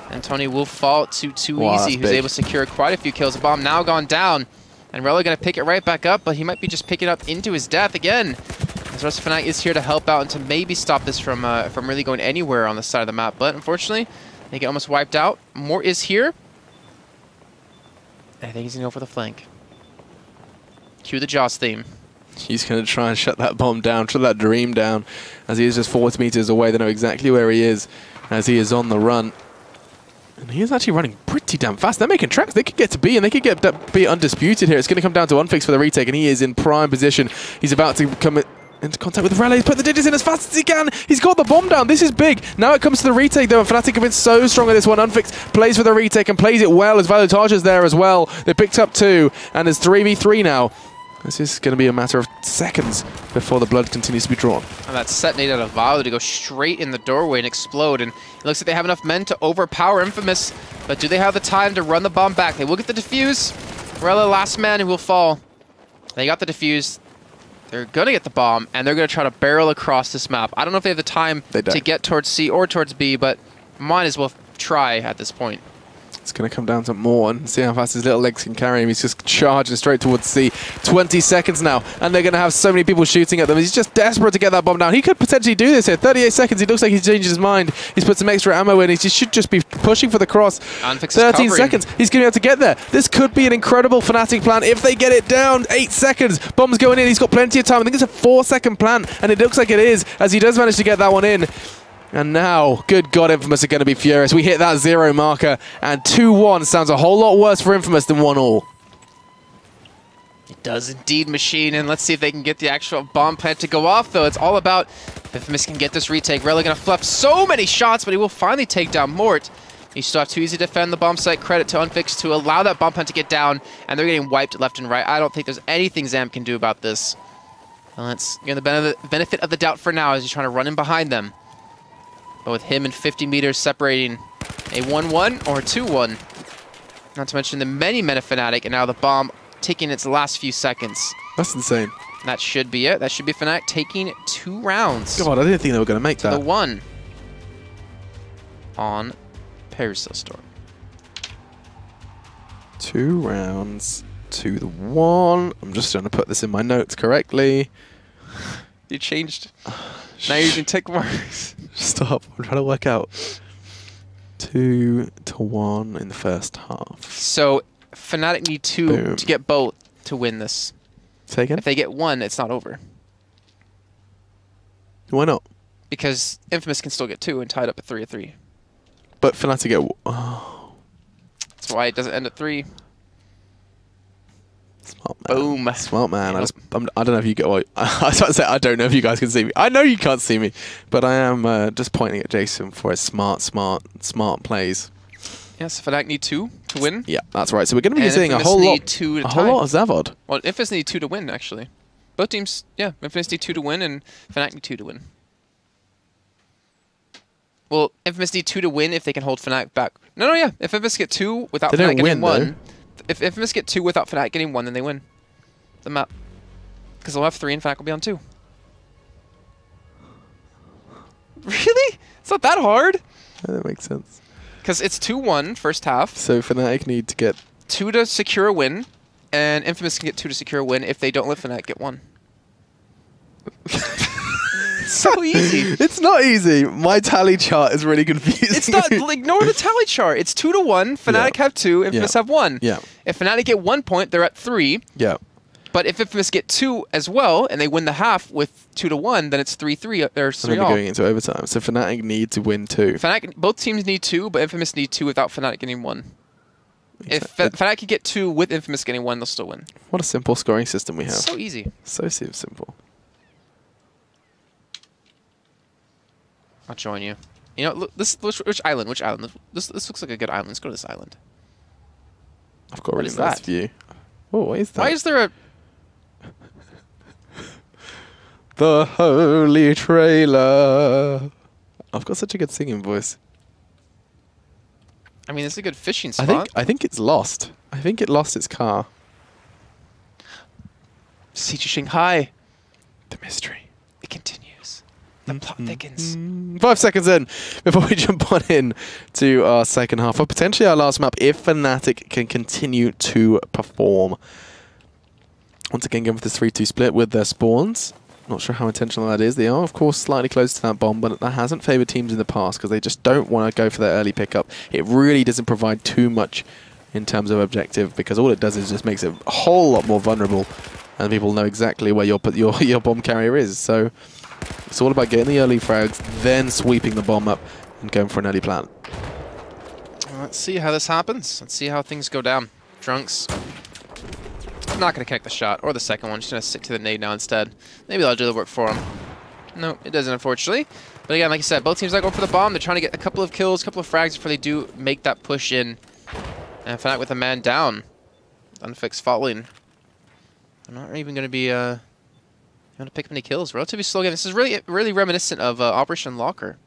And Tony will fall to Too Easy, who's able to secure quite a few kills. The bomb now gone down, and Rella going to pick it right back up, but he might be just picking it up into his death again. As the rest of Fnatic is here to help out and to maybe stop this from really going anywhere on the side of the map. But unfortunately, they get almost wiped out. More is here. I think he's going to go for the flank. Cue the Jaws theme. He's going to try and shut that bomb down, shut that dream down, as he is just 40 meters away. They know exactly where he is, as he is on the run. And he is actually running pretty damn fast. They're making tracks. They could get to B, and they could get B undisputed here. It's going to come down to Unfix for the retake, and he is in prime position. He's about to come into contact with Raleigh. He's put the digits in as fast as he can. He's got the bomb down. This is big. Now it comes to the retake, though, and Fnatic have been so strong in this one. Unfix plays for the retake and plays it well, as Valutage is there as well. They picked up 2, and there's 3v3 now. This is going to be a matter of seconds before the blood continues to be drawn. And that detonated a Valo to go straight in the doorway and explode. And it looks like they have enough men to overpower InFamous. But do they have the time to run the bomb back? They will get the defuse. Rella, last man who will fall. They got the defuse. They're going to get the bomb, and they're going to try to barrel across this map. I don't know if they have the time to get towards C or towards B, but might as well try at this point. It's going to come down to Morton. See how fast his little legs can carry him. He's just charging straight towards C. 20 seconds now, and they're going to have so many people shooting at them. He's just desperate to get that bomb down. He could potentially do this here. 38 seconds. He looks like he's changed his mind. He's put some extra ammo in. He should just be pushing for the cross. 13 seconds. He's going to be able to get there. This could be an incredible Fnatic plan if they get it down. 8 seconds. Bomb's going in. He's got plenty of time. I think it's a 4-second plan, and it looks like it is, as he does manage to get that one in. And now, good God, InFamous are going to be furious. We hit that 0 marker, and 2-1 sounds a whole lot worse for InFamous than 1-all. It does indeed, Machine, and let's see if they can get the actual bomb plant to go off, though. It's all about if InFamous can get this retake. Rella going to fluff so many shots, but he will finally take down Mort. He still have Too Easy to defend the bomb site. Credit to Unfix to allow that bomb plant to get down, and they're getting wiped left and right. I don't think there's anything Zam can do about this. And let's give the benefit of the doubt for now as he's trying to run in behind them. But with him and 50 meters separating a 1-1 or a 2-1. Not to mention the many men of Fnatic, and now the bomb taking its last few seconds. That's insane. That should be it. That should be Fnatic taking 2 rounds. God, I didn't think they were going to make that. The 1 on Paracel Storm. 2 rounds to the 1. I'm just trying to put this in my notes correctly. You changed. Now you're using tick marks. Stop. I'm trying to work out. 2-1 in the first half. So Fnatic need 2 to get both to win this. Say again? If they get 1, it's not over. Why not? Because InFamous can still get 2 and tie it up at 3-3. But Fnatic get... Oh. That's why it doesn't end at 3. Smart man. Boom. Smart man. I don't know if you get. Well, I was about to say I don't know if you guys can see me. I know you can't see me, but I am just pointing at Jason for his smart plays. Yes, Fnatic need 2 to win. Yeah, that's right. So we're going to be seeing a InFamous whole need lot, 2 to a whole tie. lot of Zavod. Well, InFamous need 2 to win, actually. Both teams, yeah, InFamous need 2 to win, and Fnatic need 2 to win. Well, InFamous need 2 to win if they can hold Fnatic back. No, yeah. If InFamous get 2 without Fnatic getting 1, if InFamous get 2 without Fnatic getting 1, then they win the map. Because they'll have 3 and Fnatic will be on 2. Really? It's not that hard. Yeah, that makes sense. Because it's 2-1 first half. So Fnatic need to get 2 to secure a win, and InFamous can get 2 to secure a win if they don't let Fnatic get 1. So easy. It's not easy. My tally chart is really confusing. It's not. Ignore the tally chart. It's 2 to 1. Fnatic have 2. InFamous have 1. Yeah. If Fnatic get 1 point, they're at 3. Yeah. But if InFamous get 2 as well, and they win the half with 2 to 1, then it's 3-3. There's 3 all. Going into overtime. So Fnatic need to win 2. Fnatic, both teams need 2, but InFamous need 2 without Fnatic getting 1. Exactly. If Fnatic can get 2 with InFamous getting 1, they'll still win. What a simple scoring system we have. So easy. So simple. I'll join you. You know, look, which island? Which island? This looks like a good island. Let's go to this island. I've got a What really is nice that? view. Oh, what is that? Why is there a... The Holy Trailer. I've got such a good singing voice. I mean, it's a good fishing spot. I think it's lost. I think it lost its car. Siege of Shanghai. The mystery. It continues. The plot thickens. 5 seconds in before we jump on in to our second half, or potentially our last map, if Fnatic can continue to perform. Once again, going for this 3-2 split with their spawns. Not sure how intentional that is. They are, of course, slightly close to that bomb, but that hasn't favoured teams in the past because they just don't want to go for their early pickup. It really doesn't provide too much in terms of objective because all it does is just makes it a whole lot more vulnerable, and people know exactly where your bomb carrier is. So it's all about getting the early frags, then sweeping the bomb up and going for an early plant. Let's see how this happens. Let's see how things go down. Drunks. I'm not going to connect the shot or the second one. Just going to stick to the nade now instead. Maybe that'll do the work for him. No, it doesn't, unfortunately. But again, like you said, both teams are going for the bomb. They're trying to get a couple of kills, a couple of frags before they do make that push in. And Fnatic with a man down. Unfixed falling. I'm not even going to be going to pick up any kills. Relatively slow game. This is really reminiscent of Operation Locker.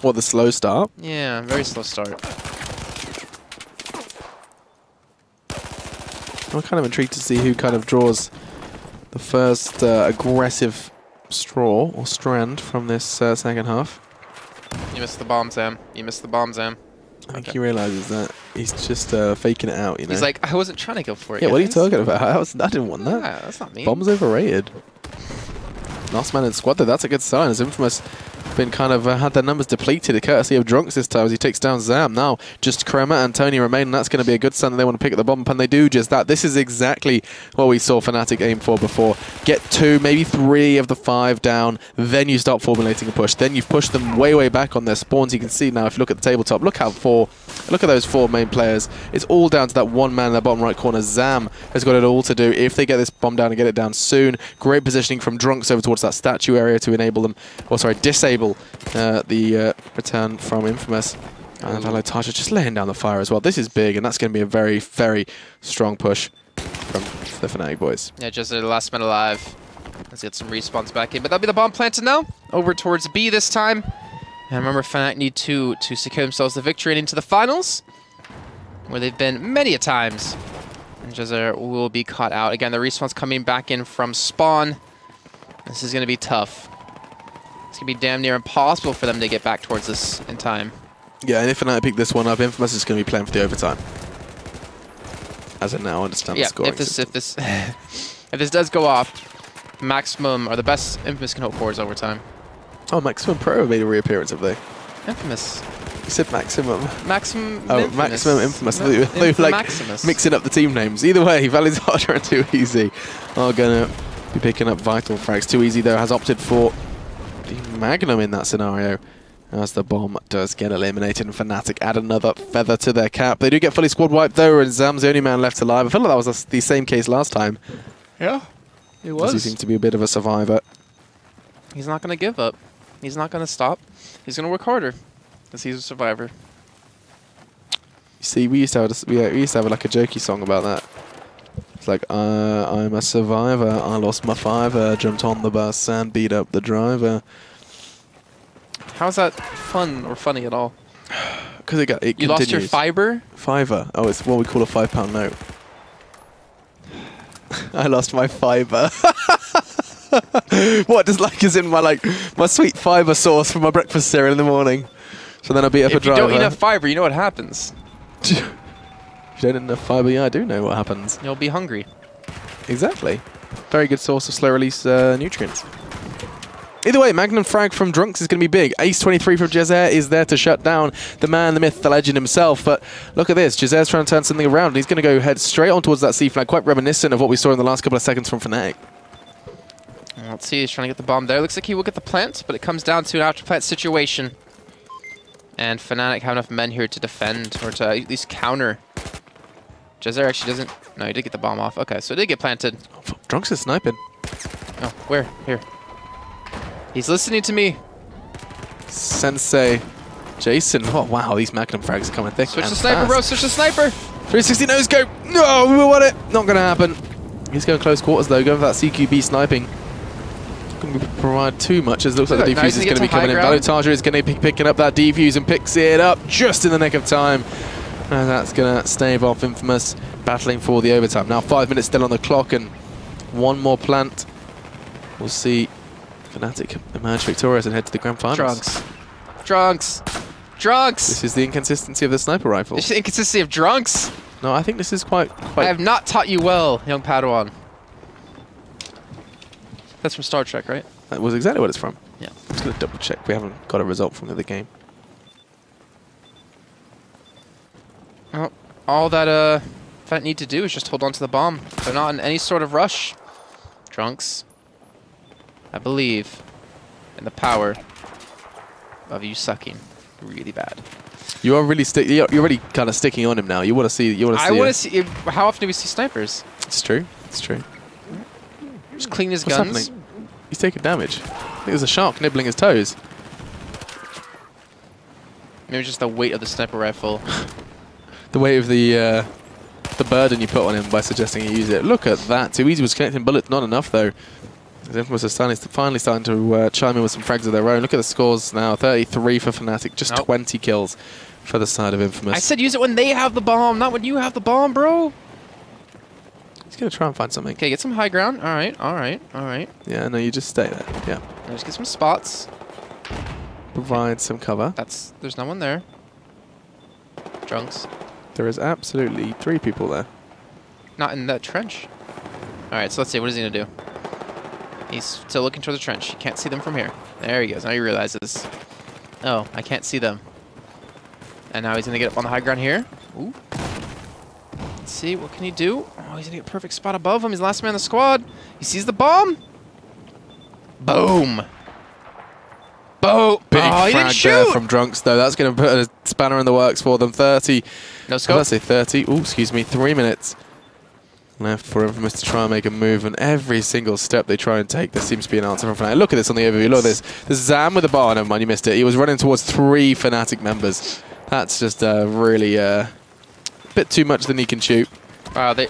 What, the slow start? Yeah, very slow start. I'm kind of intrigued to see who kind of draws the first aggressive straw or strand from this second half. You missed the bomb, Sam. You missed the bomb, Sam. I think he realizes that he's just faking it out, you know? He's like, I wasn't trying to go for it. Yeah, what are you guys." talking about? I didn't want that. Yeah, that's not me. Bomb's overrated. Last man in squad, though, that's a good sign. As InFamous been kind of had their numbers depleted, courtesy of Drunks this time as he takes down Zam. Now, just Krema and Tony remain, and that's going to be a good sign that they want to pick up the bomb, and they do just that. This is exactly what we saw Fnatic aim for before. Get 2, maybe 3 of the 5 down, then you start formulating a push. Then you've pushed them way back on their spawns. You can see now, if you look at the tabletop, look at those 4 main players. It's all down to that one man in the bottom right corner. Zam has got it all to do. If they get this bomb down and get it down soon, great positioning from Drunks over towards that statue area to enable them, or sorry, disable the return from InFamous. And hello, Tasha just laying down the fire as well. This is big, and that's going to be a very, very strong push from the Fnatic boys. Yeah, just the last man alive. Let's get some respawns back in. But that'll be the bomb planted now. Over towards B this time. And remember, Fnatic need to secure themselves the victory and into the finals, where they've been many a times. And Jezzer will be caught out. Again, the respawn's coming back in from spawn. This is going to be tough. It's going to be damn near impossible for them to get back towards this in time. Yeah, and if Fnatic pick this one up, InFamous is going to be playing for the overtime. As I now understand the scoring. If this does go off, maximum, or the best InFamous can hope for is overtime. Oh, Maximum Pro made a reappearance, have they? InFamous. You said Maximum. Maximum. Oh, Infamous. Maximum Infamous. They were like Maximus. mixing up the team names. Either way, Valley's harder and Too Easy are going to be picking up vital frags. Too Easy, though, has opted for the Magnum in that scenario, as the bomb does get eliminated, and Fnatic add another feather to their cap. They do get fully squad wiped, though, and Zam's the only man left alive. I feel like that was the same case last time. Yeah, it was. He seems to be a bit of a survivor. He's not going to give up. He's not going to stop. He's going to work harder, because he's a survivor. see, we used to have like a jokey song about that. It's like, I'm a survivor. I lost my fiver, jumped on the bus and beat up the driver. How's that fun or funny at all? Because it You continues. lost your fiber? Fiver. Oh, it's what we call a £5 note. I lost my fiber. What, just like as in my sweet fiber sauce for my breakfast cereal in the morning. So then I beat up a driver. If you don't eat enough fiber, you know what happens. If you don't eat enough fiber, yeah, I do know what happens. You'll be hungry. Exactly. Very good source of slow release nutrients. Either way, Magnum frag from Drunks is going to be big. Ace 23 from Jazair is there to shut down the man, the myth, the legend himself. But look at this. Jazair's trying to turn something around. And he's going to go head straight on towards that C flag, quite reminiscent of what we saw in the last couple of seconds from Fnatic. Let's see. He's trying to get the bomb there. Looks like he will get the plant, but it comes down to an after plant situation. And Fnatic have enough men here to defend, or to at least counter. Jazair actually doesn't... No, he did get the bomb off. Okay, so it did get planted. Oh, Drunks is sniping. Oh, where? Here. He's listening to me. Sensei. Jason. Oh, wow, these Magnum frags are coming thick. Switch and the sniper, fast. bro. Switch the sniper. 360 nose go. No, we won it. Not going to happen. He's going close quarters, though. Going for that CQB sniping. Not going to provide too much, as it looks like the defuse is going to be coming in. Valotaja is going to be picking up that defuse and picks it up just in the nick of time. And that's going to stave off InFamous, battling for the overtime. Now 5 minutes still on the clock and one more plant. We'll see Fnatic emerge victorious and head to the grand finals. Drunks. Drunks. Drunks. This is the inconsistency of the sniper rifle. This is the inconsistency of Drunks. No, I think this is quite... I have not taught you well, young Padawan. That's from Star Trek, right? That was exactly what it's from. Yeah. I'm just going to double check. We haven't got a result from the other game. Well, all that Fnatic need to do is just hold on to the bomb. They're not in any sort of rush. Drunks. I believe in the power of you sucking really bad. You are really you're already kind of sticking on him now. You want to see. I want to see. How often do we see snipers? It's true. It's true. Just clean his What's guns. happening? He's taking damage. I think there's a shark nibbling his toes. Maybe just the weight of the sniper rifle. The weight of the burden you put on him by suggesting he use it. Look at that. Too easy was connecting bullets. Not enough though. InFamous is finally starting to chime in with some frags of their own. Look at the scores now. 33 for Fnatic. Just 20 kills for the side of InFamous. I said use it when they have the bomb, not when you have the bomb, bro. He's going to try and find something. Okay, get some high ground. All right, all right, all right. Yeah, no, you just stay there. Yeah. Now just get some spots. Provide some cover. There's no one there. Drunks. There is absolutely 3 people there. Not in that trench. All right, so let's see. What is he going to do? He's still looking towards the trench. You can't see them from here. There he goes. Now he realizes. Oh, I can't see them. And now he's going to get up on the high ground here. Ooh. Let's see. What can he do? Oh, he's going to get a perfect spot above him. He's the last man in the squad. He sees the bomb. Boom. Boom. Big oh, he didn't frag shoot. there from Drunks, though. That's going to put a spanner in the works for them. 30. No scope. Let's say 30. Oh, excuse me. 3 minutes left for InFamous to try and make a move, and every single step they try and take, there seems to be an answer from Fnatic. Look at this on the overview. Look at this. There's Zam with the bar. Never mind, you missed it. He was running towards 3 Fnatic members. That's just really a bit too much than he can shoot. Wow, they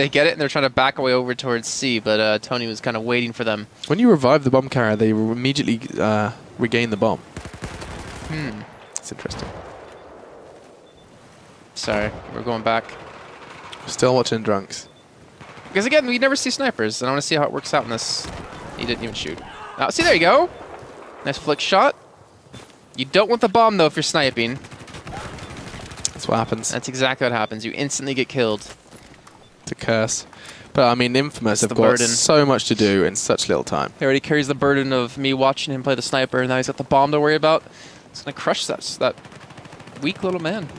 get it, and they're trying to back away over towards C, but Tony was kind of waiting for them. When you revive the bomb carrier, they immediately regain the bomb. It's interesting. Sorry, we're going back. Still watching Drunks. Because again, we never see snipers, and I want to see how it works out in this. He didn't even shoot. Oh, see, there you go. Nice flick shot. You don't want the bomb, though, if you're sniping. That's what happens. That's exactly what happens. You instantly get killed. It's a curse. But, I mean, InFamous have got so much to do in such little time. He already carries the burden of me watching him play the sniper, and now he's got the bomb to worry about. It's going to crush that weak little man.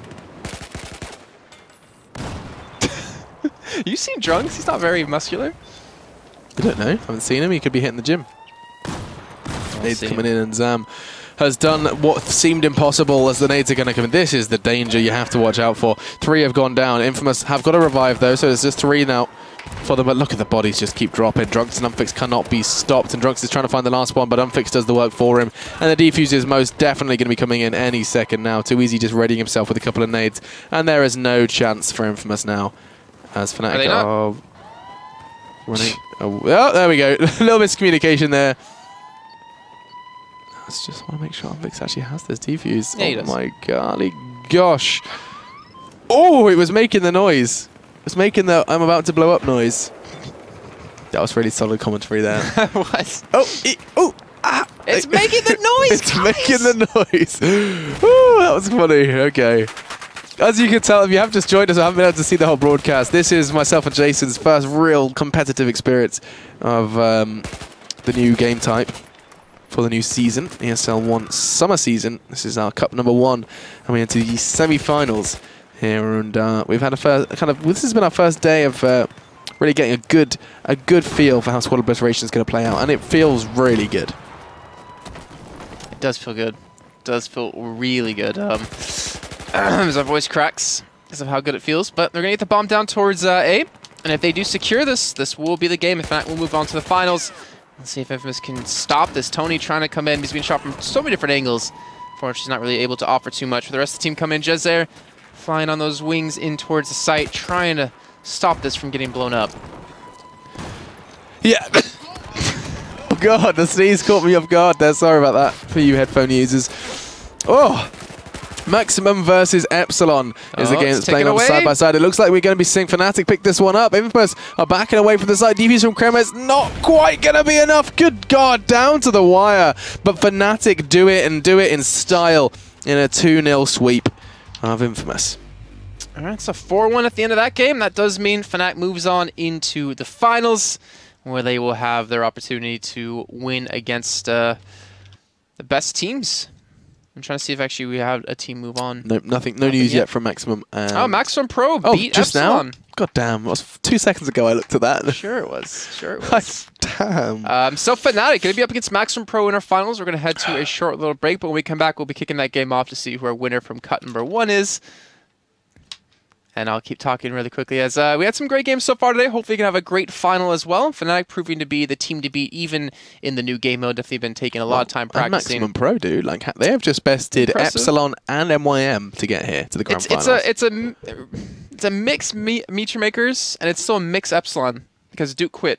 You seen Drunks? He's not very muscular. I don't know. I haven't seen him. He could be hitting the gym. Nades coming in, and Zam has done what seemed impossible as the nades are going to come in. This is the danger you have to watch out for. 3 have gone down. InFamous have got to revive, though, so there's just 3 now. for them, but look at the bodies just keep dropping. Drunks and Unfix cannot be stopped, and Drunks is trying to find the last one, but Unfix does the work for him. And the defuse is most definitely going to be coming in any second now. Too Easy just readying himself with a couple of nades, and there is no chance for InFamous now. As Fnatic are running. Oh, there we go. A little miscommunication there. I just want to make sure Unfix actually has this defuse. Yeah, oh my golly gosh. Oh, it was making the noise. It was making the I'm about to blow up noise. That was really solid commentary there. What? It's making the noise, It's making the noise. Ooh, that was funny. Okay. As you can tell, if you have just joined us, I haven't been able to see the whole broadcast. This is myself and Jason's first real competitive experience of the new game type for the new season, ESL One Summer Season. This is our Cup #1, and we're into the semi-finals here. And we've had a first this has been our first day of really getting a good feel for how Squad Obliteration is going to play out, and it feels really good. It does feel good. It does feel really good. As our voice cracks because of how good it feels, but they're going to get the bomb down towards A, and if they do secure this, this will be the game. If not, we'll move on to the finals. Let's see if InFamous can stop this. Tony trying to come in. He's being shot from so many different angles. Unfortunately, he's not really able to offer too much. For the rest of the team come in, Jez there, flying on those wings in towards the site, trying to stop this from getting blown up. Yeah. Oh god, the sneeze caught me off guard there. Sorry about that for you headphone users. Oh! Maximum versus Epsilon is the game that's playing on side by side. It looks like we're going to be seeing Fnatic pick this one up. InFamous are backing away from the side. Defuse from Krema is not quite going to be enough. Good God, down to the wire. But Fnatic do it, and do it in style in a 2-0 sweep of InFamous. All right, so 4-1 at the end of that game. That does mean Fnatic moves on into the finals, where they will have their opportunity to win against the best teams. I'm trying to see if actually we have a team move on. No, nothing. No news yet from Maximum. Oh, Maximum Pro beat just Epsilon. Now? God damn! It was 2 seconds ago I looked at that. Sure it was. Sure it was. Damn. So Fnatic going to be up against Maximum Pro in our finals. We're going to head to a short little break, but when we come back, we'll be kicking that game off to see who our winner from cut #1 is. And I'll keep talking really quickly as we had some great games so far today. Hopefully we can have a great final as well. Fnatic proving to be the team to beat even in the new game mode. Definitely been taking a lot of time practicing. Maximum Pro, dude. Like, they have just bested Impressive. Epsilon and MYM to get here to the grand finals. It's a mix meter makers, and it's still a mix Epsilon because Duke quit.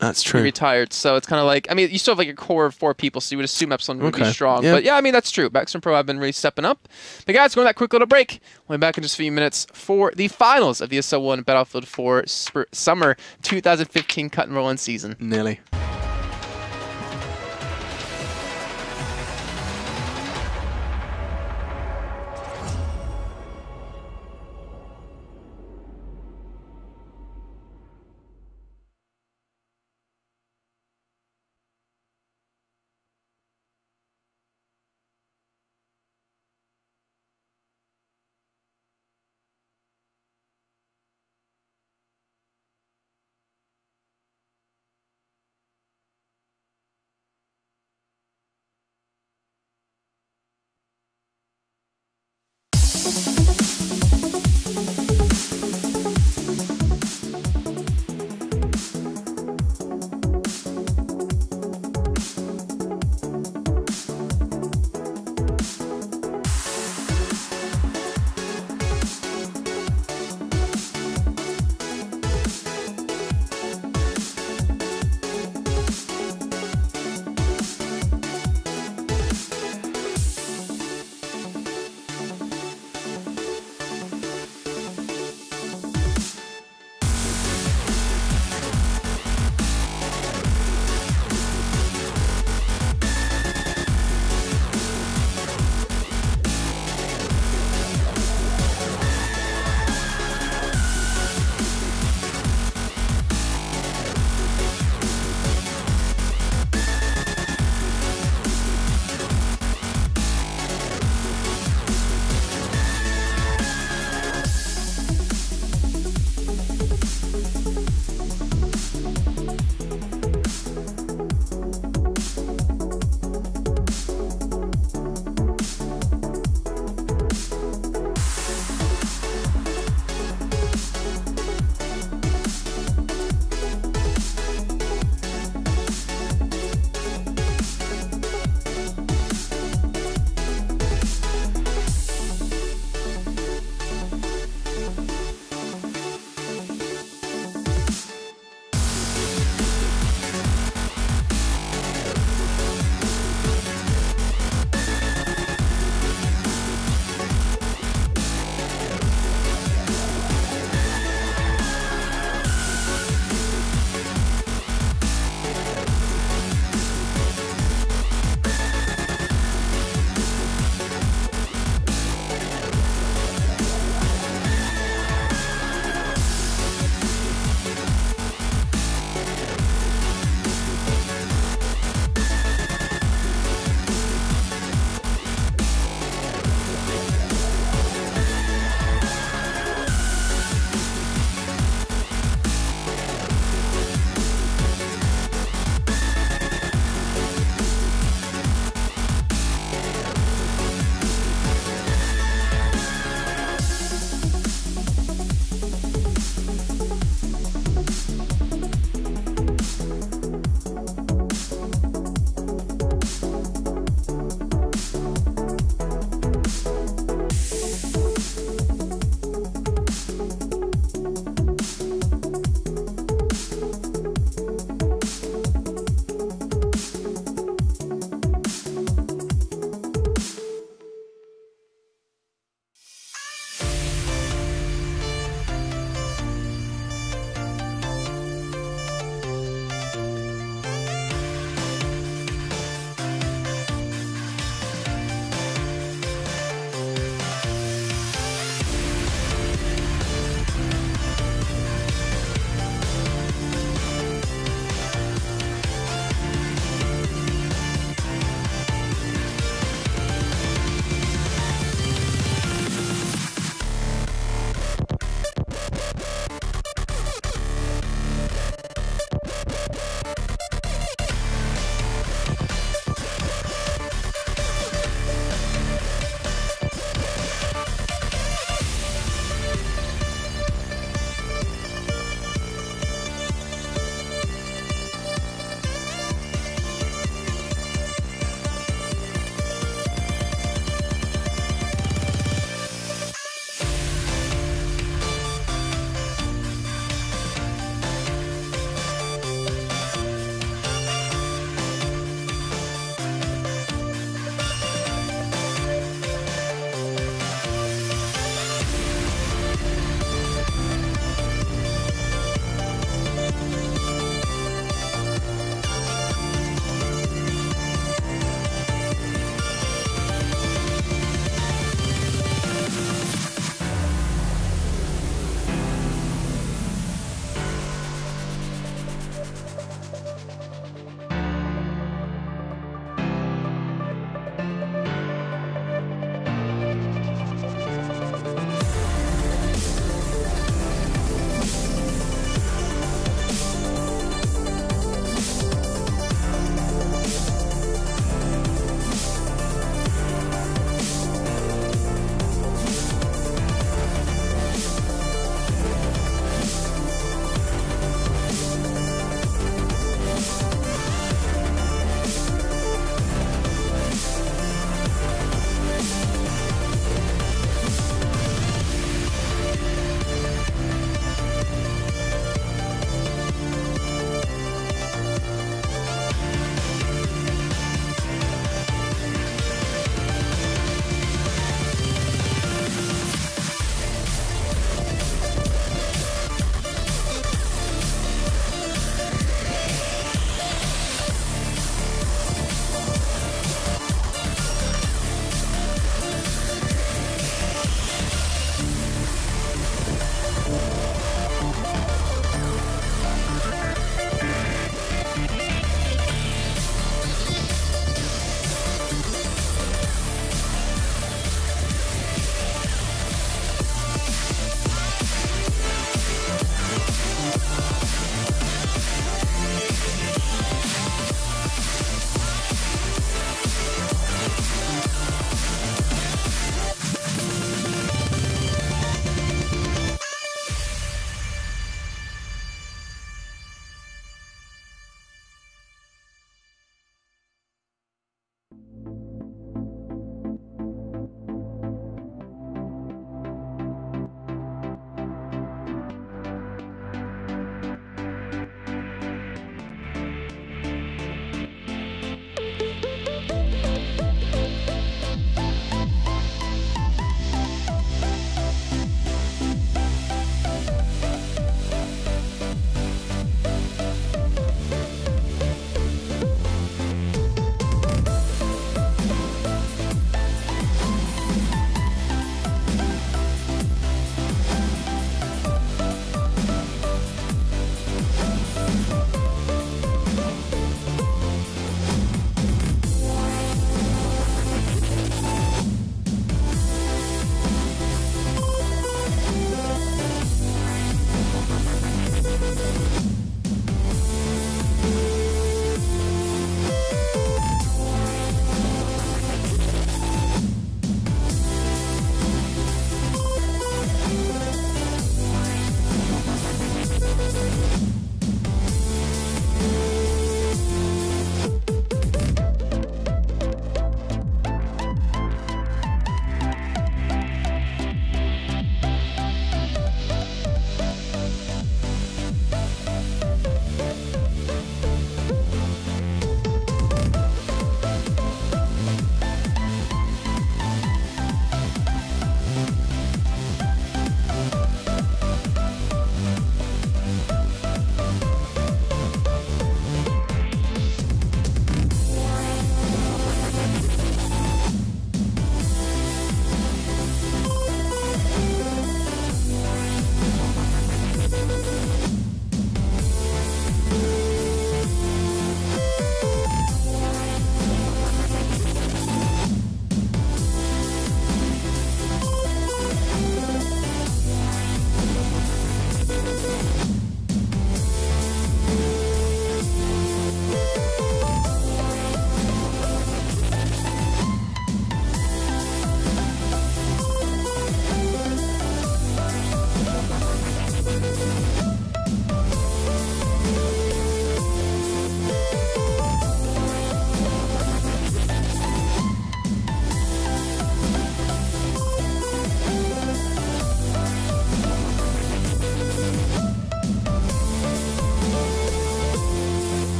That's He true. retired, so it's kind of like, I mean, you still have like a core of 4 people, so you would assume Epsilon would be Okay. strong. Yeah. But yeah, I mean, that's true. Maximum Pro have been really stepping up. But guys, going that quick little break. We'll be back in just a few minutes for the finals of the ESL One Battlefield 4 Summer 2015 cut #1 season. Nearly.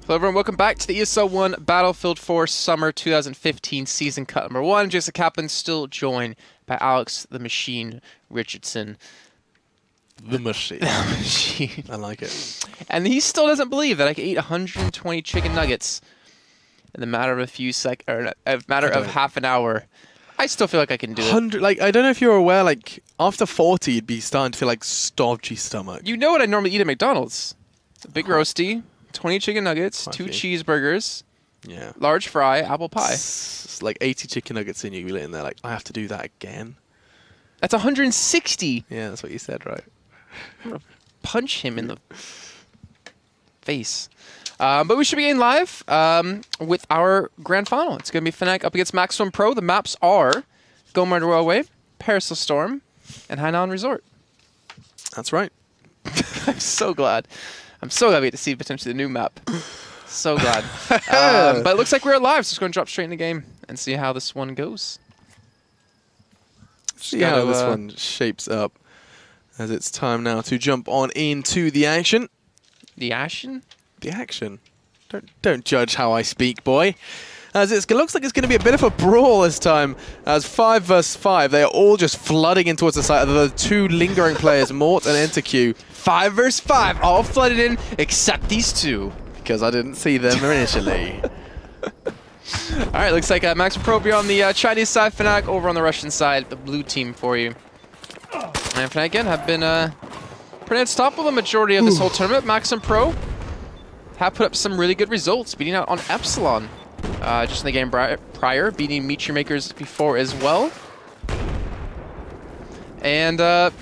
Hello everyone, welcome back to the ESL One Battlefield 4 Summer 2015 Season Cut number 1. Jason Kaplan still joined by Alex the Machine Richardson. The Machine. The Machine. I like it. And he still doesn't believe that I can eat 120 chicken nuggets in the matter of a few seconds, or a matter of half an hour. I still feel like I can do it. Like, I don't know if you're aware, like, after 40, you'd be starting to feel like stodgy stomach. You know what I normally eat at McDonald's? A big roasty, 20 chicken nuggets, 2 cheeseburgers, yeah, large fry, apple pie. It's like 80 chicken nuggets in you, you're in there like, I have to do that again. That's 160. Yeah, that's what you said, right? I'm gonna punch him in the face. But we should be getting live with our grand final. It's going to be Fnatic up against Maximum Pro. The maps are Gomard Railway, Parasol Storm, and Hainan Resort. That's right. I'm so glad. I'm so glad we get to see potentially the new map. So glad. But it looks like we're live, so just going to drop straight in the game and see how this one goes. See how this one shapes up, as it's time now to jump on into the action. The action? The action. Don't judge how I speak, boy. As it looks like it's going to be a bit of a brawl this time, as 5 versus 5, they are all just flooding in towards the side of the 2 lingering players, Mort and EnterQ. 5 versus 5, all flooded in except these 2. Because I didn't see them initially. Alright, looks like Maximum Pro be on the Chinese side, Fnatic over on the Russian side, the blue team for you. And Fnatic again have been pretty unstoppable the majority of this whole tournament. Maximum Pro have put up some really good results, beating out on Epsilon just in the game prior, beating Meteor Makers before as well. And now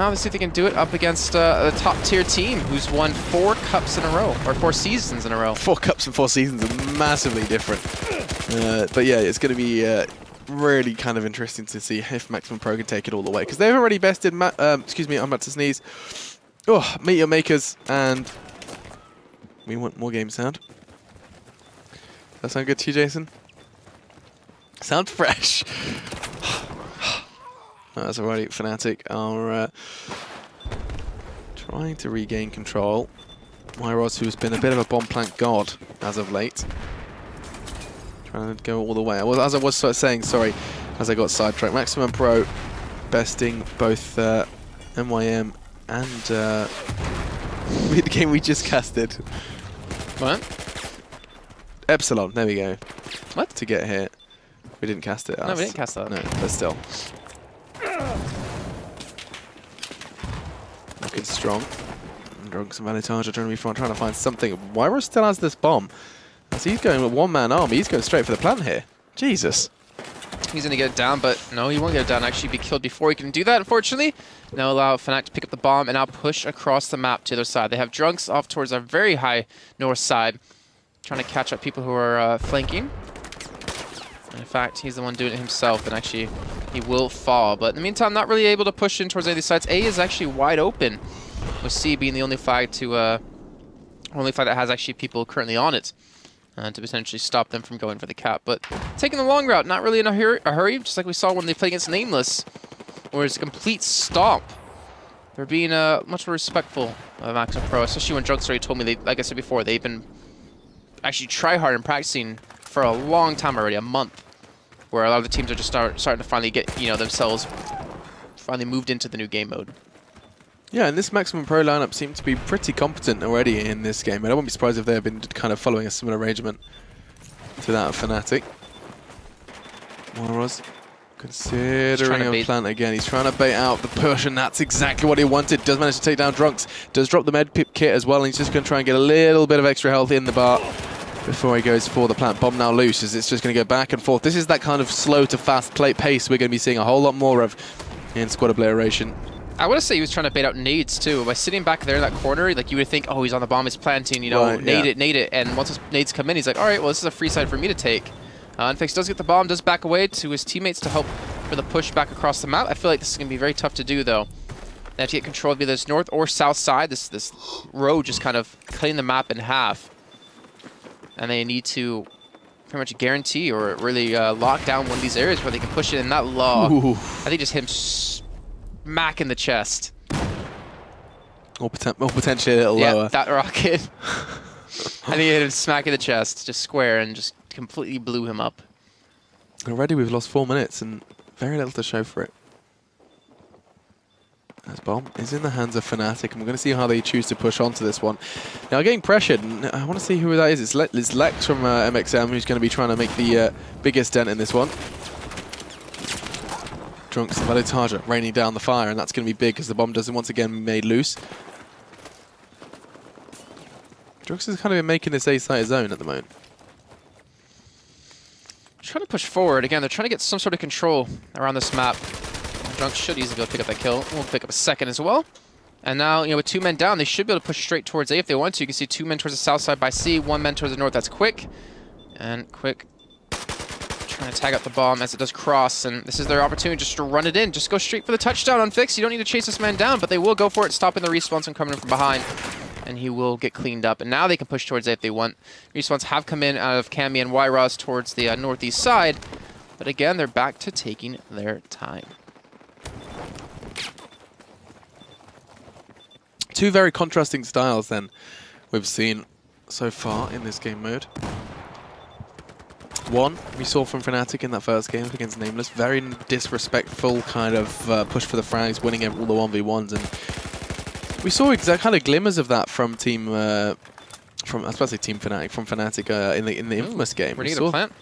let's see if they can do it up against a top tier team who's won 4 cups in a row, or 4 seasons in a row. 4 cups and 4 seasons are massively different. But yeah, it's going to be really kind of interesting to see if Maximum Pro can take it all the way, because they've already bested, excuse me, I'm about to sneeze. Oh, Meteor Makers, and we want more game sound. Does that sound good to you, Jason? Sound fresh. That's alright. Fnatic are trying to regain control. Myros, who's been a bit of a bomb plant god as of late, trying to go all the way. As I was sort of saying, sorry, as I got sidetracked. Maximum Pro besting both MYM and the game we just casted. What? Epsilon, there we go. What? To get here. We didn't cast it. No, we didn't cast that. No, but still. Looking strong. Drunks and Vanitage are trying to be fun, trying to find something. Wyra still has this bomb. As he's going with one-man army, he's going straight for the plant here. Jesus. He's going to get it down, but no, he won't get it down. Actually, be killed before he can do that, unfortunately. Now allow Fnatic to pick up the bomb and now push across the map to the other side. They have Drunks off towards our very high north side, trying to catch up people who are flanking. And in fact, he's the one doing it himself, and actually, he will fall. But in the meantime, not really able to push in towards any of these sides. A is actually wide open, with C being the only flag that has actually people currently on it. To potentially stop them from going for the cap. But taking the long route, not really in a hurry, just like we saw when they played against Nameless, where it's a complete stomp. They're being much more respectful of Maximum Pro, especially when Drunks already told me, like I said before, they've been actually try hard and practicing for a long time already, a month, where a lot of the teams are just starting to finally get, themselves finally moved into the new game mode. Yeah, and this Maximum Pro lineup seemed to be pretty competent already in this game. I wouldn't be surprised if they have been kind of following a similar arrangement to that of Fnatic. Moros considering a plant again. He's trying to bait out the push, and that's exactly what he wanted. Does manage to take down Drunks. Does drop the med pip kit as well, and he's just going to try and get a little bit of extra health in the bar before he goes for the plant. Bomb now loose, as it's just going to go back and forth. This is that kind of slow to fast pace we're going to be seeing a whole lot more of in squad obliteration. I want to say he was trying to bait out nades too. By sitting back there in that corner, like you would think, oh, he's on the bomb, he's planting, right, nade it. And once those nades come in, he's like, all right, well, this is a free side for me to take. InFamous does get the bomb, does back away to his teammates to help for the push back across the map. I feel like this is going to be very tough to do, though. They have to get control of either this north or south side. This road just kind of cutting the map in half. And they need to pretty much guarantee or really lock down one of these areas where they can push it in that law. I think just him smack in the chest. Or potentially a little Yeah, lower. that rocket. I think it hit him smack in the chest, just square, and just completely blew him up. Already we've lost 4 minutes and very little to show for it. This bomb is in the hands of Fnatic, and we're going to see how they choose to push onto this one. Now, getting pressured, and I want to see who that is. It's Lex from MXM who's going to be trying to make the biggest dent in this one. Drunks and Velotaja raining down the fire, and that's going to be big because the bomb doesn't once again be made loose. Drunks is kind of making this A-side zone at the moment. Trying to push forward. Again, they're trying to get some sort of control around this map. Drunks should easily be able to pick up that kill. We'll pick up a second as well. And now, with 2 men down, they should be able to push straight towards A if they want to. You can see 2 men towards the south side by C, 1 man towards the north. That's Quick. And Quick trying to tag out the bomb as it does cross. And this is their opportunity just to run it in. Just go straight for the touchdown on Fix. You don't need to chase this man down, but they will go for it, stopping the respawns and coming in from behind. And he will get cleaned up. And now they can push towards A if they want. Respawns have come in out of Cammy and Yros towards the northeast side. But again, they're back to taking their time. 2 very contrasting styles then we've seen so far in this game mode. One we saw from Fnatic in that first game against Nameless, very disrespectful kind of push for the frags, winning all the 1v1s, and we saw exact kind of glimmers of that from Team I was about to say Team Fnatic, from Fnatic in the InFamous game. We're gonna plant.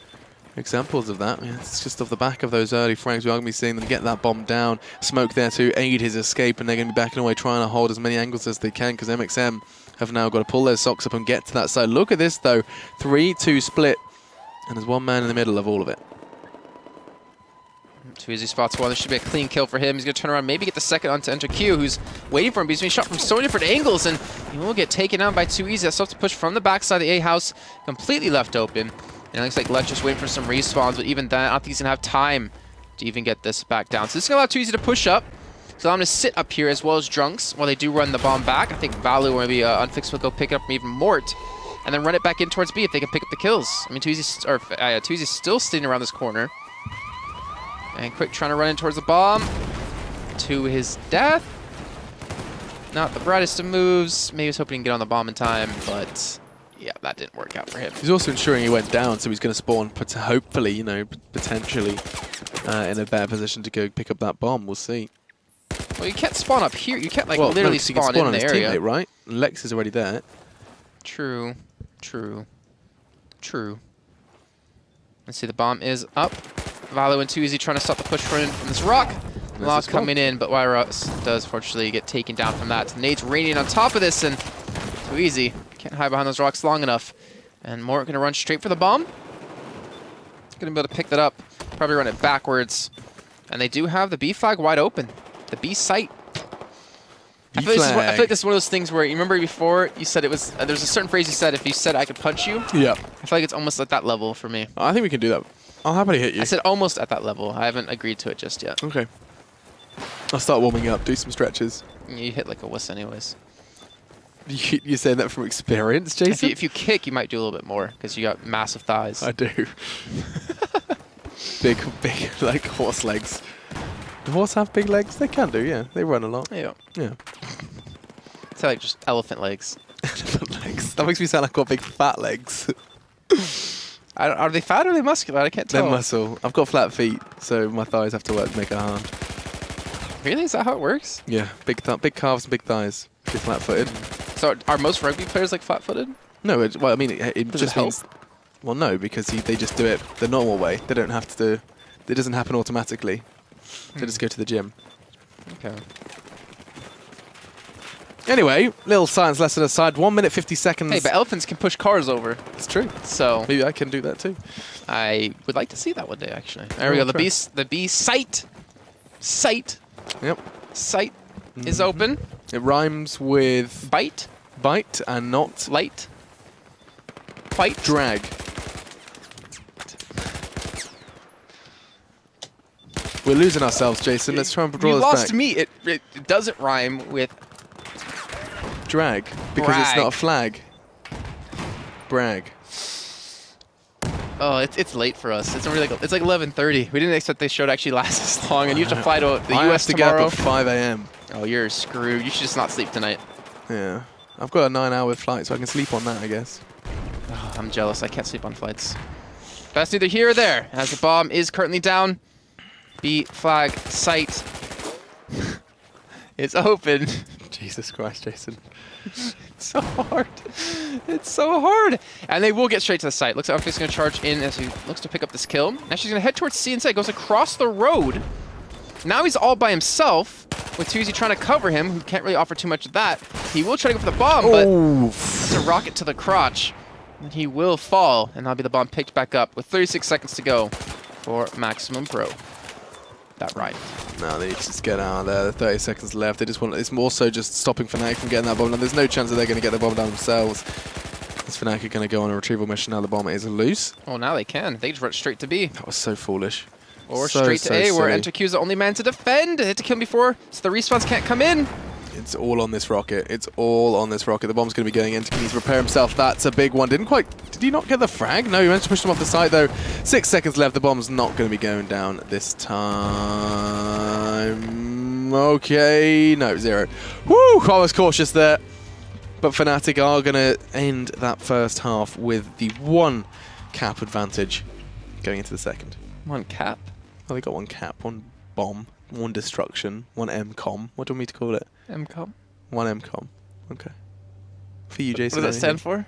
Examples of that. Yeah, it's just off the back of those early frags. We are going to be seeing them get that bomb down. Smoke there to aid his escape, and they're going to be backing away, trying to hold as many angles as they can, because MXM have now got to pull their socks up and get to that side. Look at this, though. 3-2 split, and there's 1 man in the middle of all of it. Too easy spots one. There should be a clean kill for him. He's going to turn around, maybe get the second onto Enter Q, who's waiting for him. He's being shot from so many different angles, and he will get taken out by Too Easy. That's tough to push from the backside of the A house, completely left open. And it looks like Lex just waiting for some respawns, but even then, I don't think he's going to have time to even get this back down. So this is going to allow Too Easy to push up. So I'm going to sit up here as well as Drunks while they do run the bomb back. I think Valu or maybe Unfixed will go pick it up from even Mort, and then run it back in towards B if they can pick up the kills. I mean, Too Easy's still sitting around this corner. And Quick trying to run in towards the bomb. To his death. Not the brightest of moves. Maybe he was hoping to get on the bomb in time, but yeah, that didn't work out for him. He's also ensuring he went down, so he's going to spawn, hopefully, potentially in a better position to go pick up that bomb. We'll see. Well, you can't spawn up here. You can't literally spawn in the area. Teammate, right? Lex is already there. True. True. True. Let's see, the bomb is up. Valu and Too Easy trying to stop the push from this rock. Loss coming in, but Yros does fortunately get taken down from that. Nade's raining on top of this, and Too Easy can't hide behind those rocks long enough. And Mort going to run straight for the bomb. Going to be able to pick that up, probably run it backwards. And they do have the B flag wide open. The B site. I feel like this is one of those things where, you remember before you said it was, there's a certain phrase you said, if you said I could punch you. Yeah. I feel like it's almost at that level for me. I think we can do that. I'll happily hit you. I said almost at that level. I haven't agreed to it just yet. Okay. I'll start warming up, do some stretches. You hit like a wuss anyways. You're saying that from experience, Jason? If you kick, you might do a little bit more, because you got massive thighs. I do. big, like, horse legs. Do horse have big legs? They can do, yeah. They run a lot. Yeah. Yeah. It's like just elephant legs. Elephant legs. That makes me sound like I've got big fat legs. Are they fat or are they muscular? I can't tell. They're muscle. I've got flat feet, so my thighs have to work to make it hard. Really? Is that how it works? Yeah, big calves and big thighs. If you're flat-footed. So are most rugby players like flat-footed? No, well, I mean, it Does just it means... Well, no, because they just do it the normal way. They don't have to do... It doesn't happen automatically. They just go to the gym. Okay. Anyway, little science lesson aside, 1 minute 50 seconds. Hey, but elephants can push cars over. It's true. So maybe I can do that too. I would like to see that one day, actually. There we go. The B site. Yep. Site is open. It rhymes with Bite. Bite and not Light. Fight. Drag. We're losing ourselves, Jason. Let's try and draw this back. You lost me. It doesn't rhyme with drag because it's not a flag. Brag. Oh, it's late for us. It's already like 11:30. We didn't expect this show to actually last this long, and you have to fly to the US tomorrow. I have to get up at 5 a.m. Oh, you're screwed. You should just not sleep tonight. Yeah. I've got a 9-hour flight, so I can sleep on that, I guess. Oh, I'm jealous. I can't sleep on flights. That's neither here or there, as the bomb is currently down. B flag site is open. Jesus Christ, Jason. It's so hard. It's so hard. And they will get straight to the site. Looks like Arctic's going to charge in as he looks to pick up this kill. Now she's going to head towards C inside. Goes across the road. Now he's all by himself with Tuesday trying to cover him, who can't really offer too much of that. He will try to go for the bomb, but it's a rocket to the crotch. And he will fall, and that'll be the bomb picked back up with 36 seconds to go for Maximum Pro. That ride. No, they need to just get out of there. 30 seconds left. They just want. It's more so just stopping Fnatic from getting that bomb down. There's no chance that they're going to get the bomb down themselves. As Fnatic are going to go on a retrieval mission. Now the bomb is loose. Oh, now they can. They just run straight to B. That was so foolish. Or straight to A, where EnterQ is the only man to defend. They had to kill him before, so the respawns can't come in. It's all on this rocket. It's all on this rocket. The bomb's going to be going in. He needs to prepare himself. That's a big one. Did he not get the frag? No, he managed to push him off the side, though. 6 seconds left. The bomb's not going to be going down this time. Okay. No, 0. Woo! I was cautious there. But Fnatic are going to end that first half with the 1 cap advantage going into the second. 1 cap? Well, they got 1 cap, 1 bomb, 1 destruction, 1 MCOM. What do you want me to call it? MCOM? 1 MCOM. Okay. For you, Jason. What does that stand for?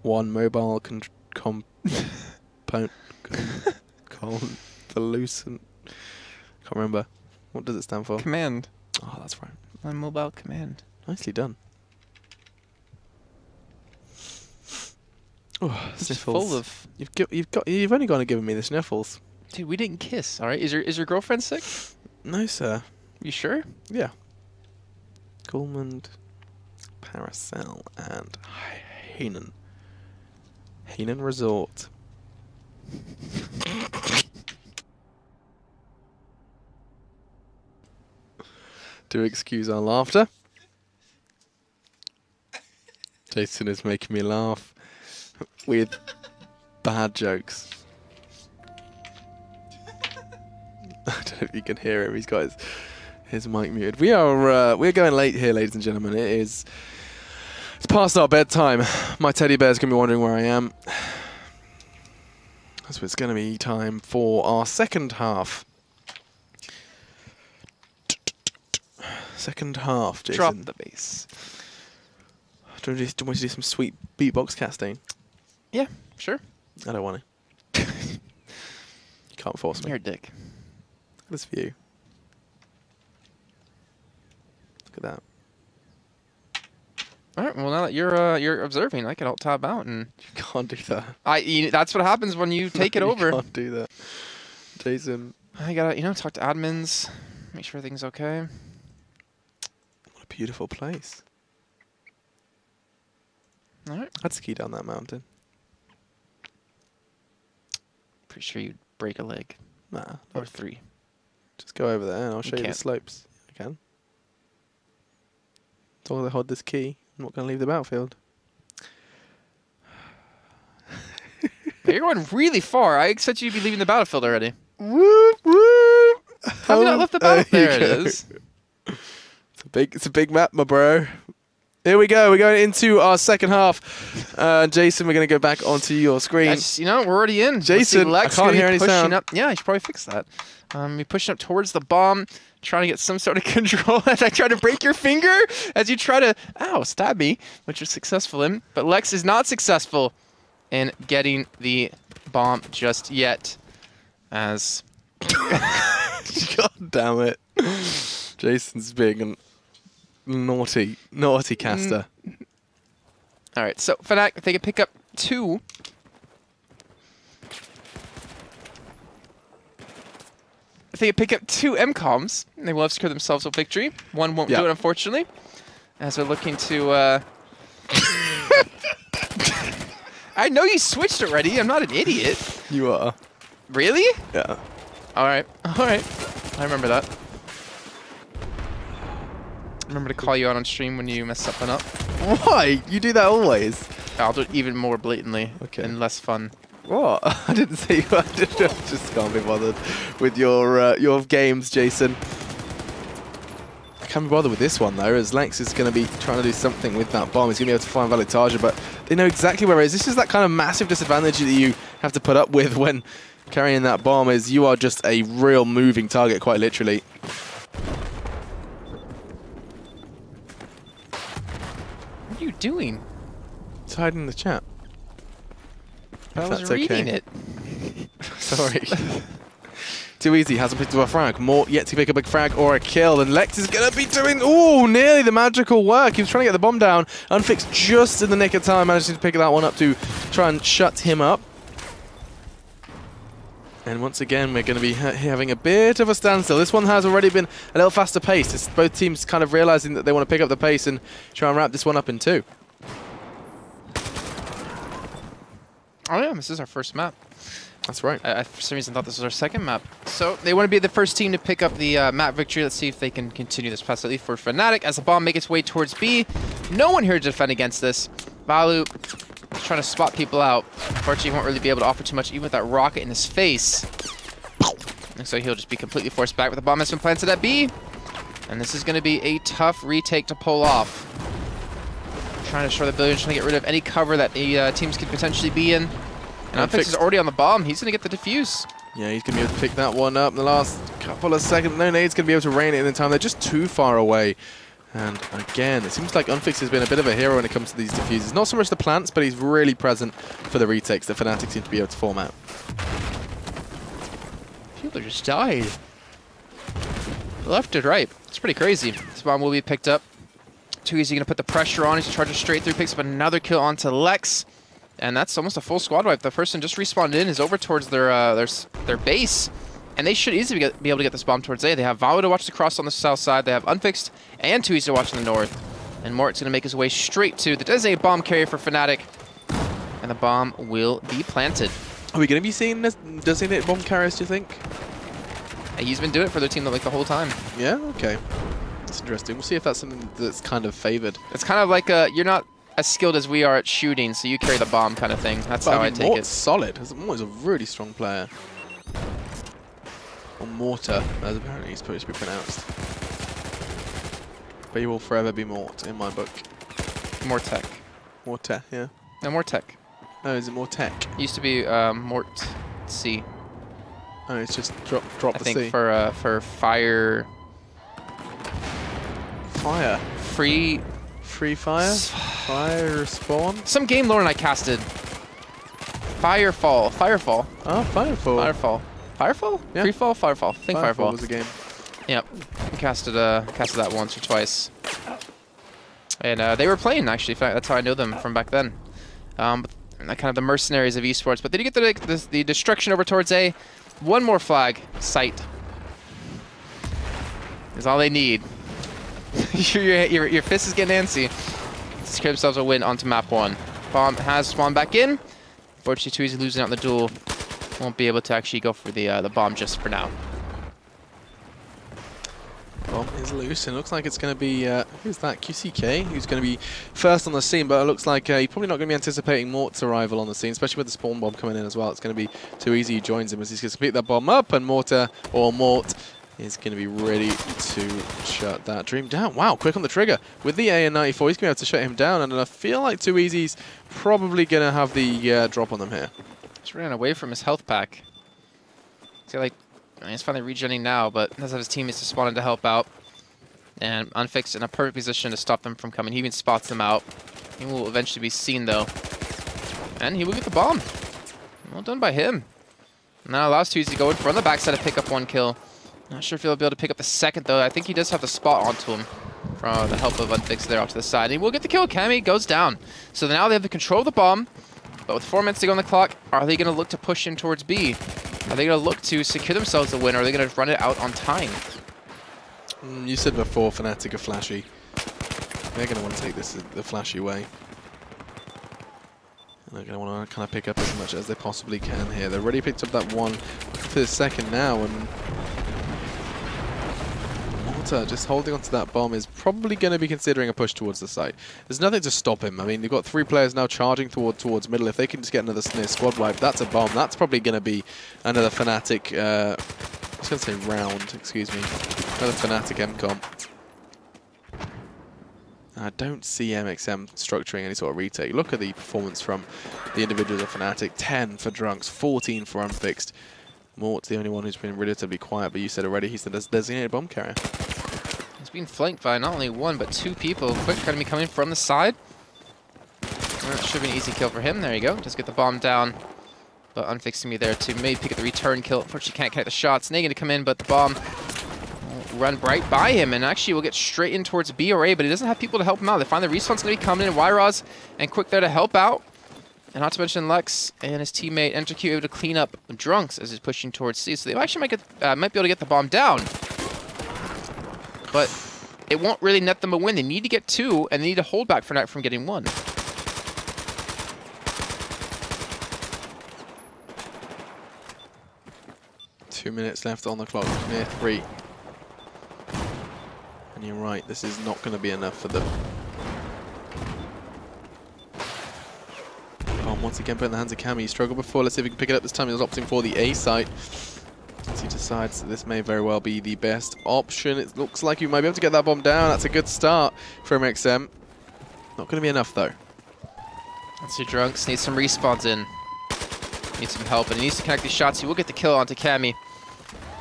1 mobile convolucent. Can't remember. What does it stand for? Command. Oh, that's right. 1 mobile command. Nicely done. Oh, sniffles. Full of. You've only got to give me the sniffles. Dude, we didn't kiss. All right. Is your girlfriend sick? No, sir. You sure? Yeah. Gourmand, Paracel, and Hainan. Hainan Resort. Do excuse our laughter. Jason is making me laugh with bad jokes. I don't know if you can hear him. He's got his mic muted. We're going late here, ladies and gentlemen. It's past our bedtime. My teddy bear's gonna be wondering where I am. So it's gonna be time for our second half. Second half, Jason. Drop the bass. Do you want to do some sweet beatbox casting? Yeah, sure. I don't want to. You can't force me. You're a dick. Look at this view. Look at that. All right. Well, now that you're observing, I can alt tab out and. You can't do that. That's what happens when you take it over. You can't do that, Jason. I gotta talk to admins, make sure everything's okay. What a beautiful place. All right. I'd ski down that mountain. Pretty sure you'd break a leg. Nah. Or 3. Just go over there and I'll show you the can't. slopes. I can. As long as I hold this key, I'm not going to leave the battlefield. You're going really far. I expect you to be leaving the battlefield already. Whoop, whoop. Have you not left the battlefield? There it is. It's a big map, my bro. Here we go. We're going into our second half. Jason, we're going to go back onto your screen. We're already in. Jason, I can't hear any sound. Up. Yeah, I should probably fix that. You're pushing up towards the bomb, trying to get some sort of control as I try to break your finger, as you try to, stab me, which you're successful in. But Lex is not successful in getting the bomb just yet, as... God damn it. Jason's being a naughty caster. All right, so Fnatic, if they can pick up 2. If they can pick up 2 MCOMs, they will have secured themselves a victory. 1 won't do it, unfortunately, as they're looking to... I know you switched already. I'm not an idiot. You are. Really? Yeah. All right. I remember that. Remember to call you out on stream when you mess something up. Why? You do that always. I'll do it even more blatantly and less fun. What? I didn't say you. I just can't be bothered with your games, Jason. can't be bothered with this one though, as Lex is going to be trying to do something with that bomb. He's going to be able to find Valitaja, but they know exactly where it is. This is that kind of massive disadvantage that you have to put up with when carrying that bomb, is you are just a real moving target, quite literally. What are you doing? It's hiding in the chat. I was reading it. Sorry. Too easy, hasn't picked up a frag. Mort yet to pick up a frag or a kill, and Lex is going to be doing, ooh, nearly the magical work. He was trying to get the bomb down. Unfixed just in the nick of time, managing to pick that one up to try and shut him up. And once again, we're going to be having a bit of a standstill. This one has already been a little faster paced. It's both teams kind of realizing that they want to pick up the pace and try and wrap this one up in two. Oh yeah, this is our first map. That's right. I for some reason thought this was our second map. So they want to be the first team to pick up the map victory. Let's see if they can continue this pass, at least for Fnatic, as the bomb makes its way towards B. No one here to defend against this. Valu is trying to spot people out. Unfortunately, he won't really be able to offer too much, even with that rocket in his face. And so he'll just be completely forced back, with the bomb has been planted at B. And this is going to be a tough retake to pull off. Trying to show the Billions, trying to get rid of any cover that the teams could potentially be in. And Unfixed is already on the bomb. He's going to get the defuse. Yeah, he's going to be able to pick that one up in the last couple of seconds. No nade's going to be able to rain it in time. They're just too far away. And again, it seems like Unfixed has been a bit of a hero when it comes to these diffuses. Not so much the plants, but he's really present for the retakes that Fnatic seem to be able to form out. People just died. Left and right. It's pretty crazy. This bomb will be picked up. Too easy, going to put the pressure on. He's charging straight through, picks up another kill onto Lex. And that's almost a full squad wipe. The person just respawned in, is over towards their base. And they should easily be able to get this bomb towards A. They have Valu to watch the cross on the south side. They have Unfixed and Too Easy to watch in the north. And Mort's going to make his way straight to the designated bomb carrier for Fnatic. And the bomb will be planted. Are we going to be seeing this designated bomb carriers, do you think? He's been doing it for their team like the whole time. Yeah, okay. That's interesting. We'll see if that's something that's kind of favored. It's kind of like you're not as skilled as we are at shooting, so you carry the bomb kind of thing. That's how I take Mort's it. solid. Mort is a really strong player. Or Mortar, as apparently he's supposed to be pronounced. But he will forever be Mort in my book. Mortec. Mortar, yeah. No, Mortec. No, is it Mortec? Used to be Mort C. Oh, it's just drop I the think C. for fire. Fire. Free Fire? Fire spawn? Some game Lauren and I casted. Firefall. Oh, Firefall. Firefall? Yeah. Freefall? Firefall. I think Firefall was a game. Yep. We casted that once or twice. And they were playing, actually. In fact, that's how I know them from back then. But kind of the mercenaries of esports. But they did get the destruction over towards A. One more flag. Sight. Is all they need. your fist is getting antsy. To secure themselves a win onto map 1. Bomb has spawned back in. Unfortunately, Too Easy losing out in the duel. Won't be able to actually go for the bomb just for now. Bomb is loose, and it looks like it's going to be, who's that, QCK, who's going to be first on the scene, but it looks like he's probably not going to be anticipating Mort's arrival on the scene, especially with the spawn bomb coming in as well. It's going to be Too Easy who joins him as he's going to complete that bomb up, and Mort is going to be ready to shut that dream down. Wow, quick on the trigger. With the AN-94, he's going to be able to shut him down, and I feel like Too Easy's probably going to have the drop on them here. He's running away from his health pack. He's finally regenerating now, but does have his teammates just wanted to help out. And Unfixed in a perfect position to stop them from coming. He even spots them out. He will eventually be seen, though. And he will get the bomb. Well done by him. Now allows Too Easy to go in front of the backside to pick up 1 kill. Not sure if he'll be able to pick up the second, though. I think he does have the spot onto him from the help of Unfixed there off to the side. And he will get the kill. Cammy goes down. So now they have the control of the bomb. But with 4 minutes to go on the clock, are they going to look to push in towards B? Are they going to look to secure themselves a win, or are they going to run it out on time? You said before Fnatic are flashy. They're going to want to take this the flashy way. And they're going to want to kind of pick up as much as they possibly can here. They've already picked up that one for the second now, and Mortar just holding onto that bomb is probably going to be considering a push towards the site. There's nothing to stop him. I mean, they've got 3 players now charging towards middle. If they can just get another near squad wipe, that's a bomb. That's probably going to be another Fnatic, I was going to say round, excuse me. Another Fnatic M-comp. I don't see MXM structuring any sort of retake. Look at the performance from the individuals of Fnatic. 10 for Drunks, 14 for Unfixed. Mort's the only one who's been relatively quiet, but you said already he's the designated bomb carrier. He's being flanked by not only one, but two people. Quick enemy coming from the side. That should be an easy kill for him. There you go. Just get the bomb down. But Unfixed to me there to maybe pick up the return kill. Unfortunately, can't connect the shots. Negative to come in, but the bomb will run right by him, and actually will get straight in towards B or A, but he doesn't have people to help him out. They find the respawn's going to be coming in. Yraz and Quick there to help out. And not to mention Lex and his teammate EnterQ able to clean up Drunks as he's pushing towards C. So they actually might be able to get the bomb down. But it won't really net them a win. They need to get 2, and they need to hold back Fnatic from getting 1. Two minutes left on the clock, near 3. And you're right, this is not going to be enough for them. Once again, put in the hands of Cammy. He struggled before. Let's see if he can pick it up this time. He was opting for the A site. As he decides that this may very well be the best option. It looks like you might be able to get that bomb down. That's a good start for MXM. Not going to be enough, though. Let's see, Drunks needs some respawns in. Needs some help, and he needs to connect these shots. He will get the kill onto Cammy.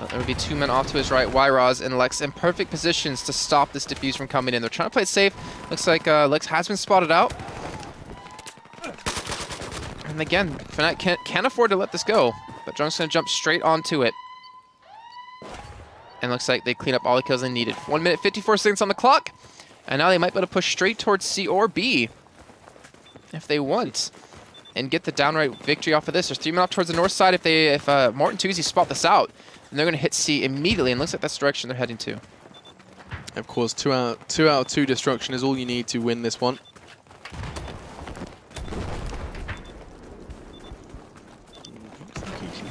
There would be 2 men off to his right. Yraz and Lex in perfect positions to stop this defuse from coming in. They're trying to play it safe. Looks like Lex has been spotted out. And again, Fnatic can't afford to let this go. But Drunks going to jump straight onto it. And looks like they clean up all the kills they needed. 1 minute, 54 seconds on the clock. And now they might be able to push straight towards C or B if they want. And get the downright victory off of this. There's 3 men off towards the north side. If Morton Tuesday spot this out, then they're going to hit C immediately. And looks like that's the direction they're heading to. Of course, 2 out of 2 destruction is all you need to win this one.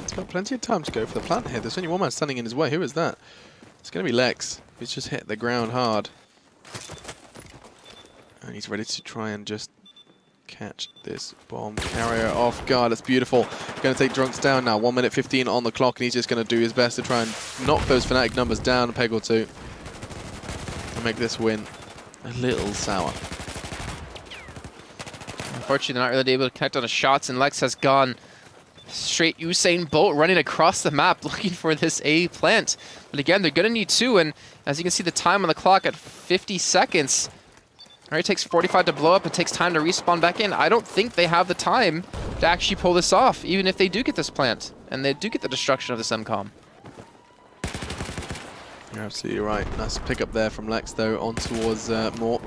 He's got plenty of time to go for the plant here. There's only one man standing in his way. Who is that? It's going to be Lex. He's just hit the ground hard. And he's ready to try and just catch this bomb carrier off guard. That's beautiful. Going to take Drunks down now. 1 minute 15 on the clock, and he's just going to do his best to try and knock those Fnatic numbers down a peg or 2 and make this win a little sour. Unfortunately, they're not really able to connect on the shots, and Lex has gone straight Usain Bolt running across the map looking for this A plant. But again, they're going to need 2, and as you can see, the time on the clock at 50 seconds. All right, it takes 45 to blow up. It takes time to respawn back in. I don't think they have the time to actually pull this off, even if they do get this plant. And they do get the destruction of this MCOM. You're absolutely right. Nice pick up there from Lex, though, on towards Mort.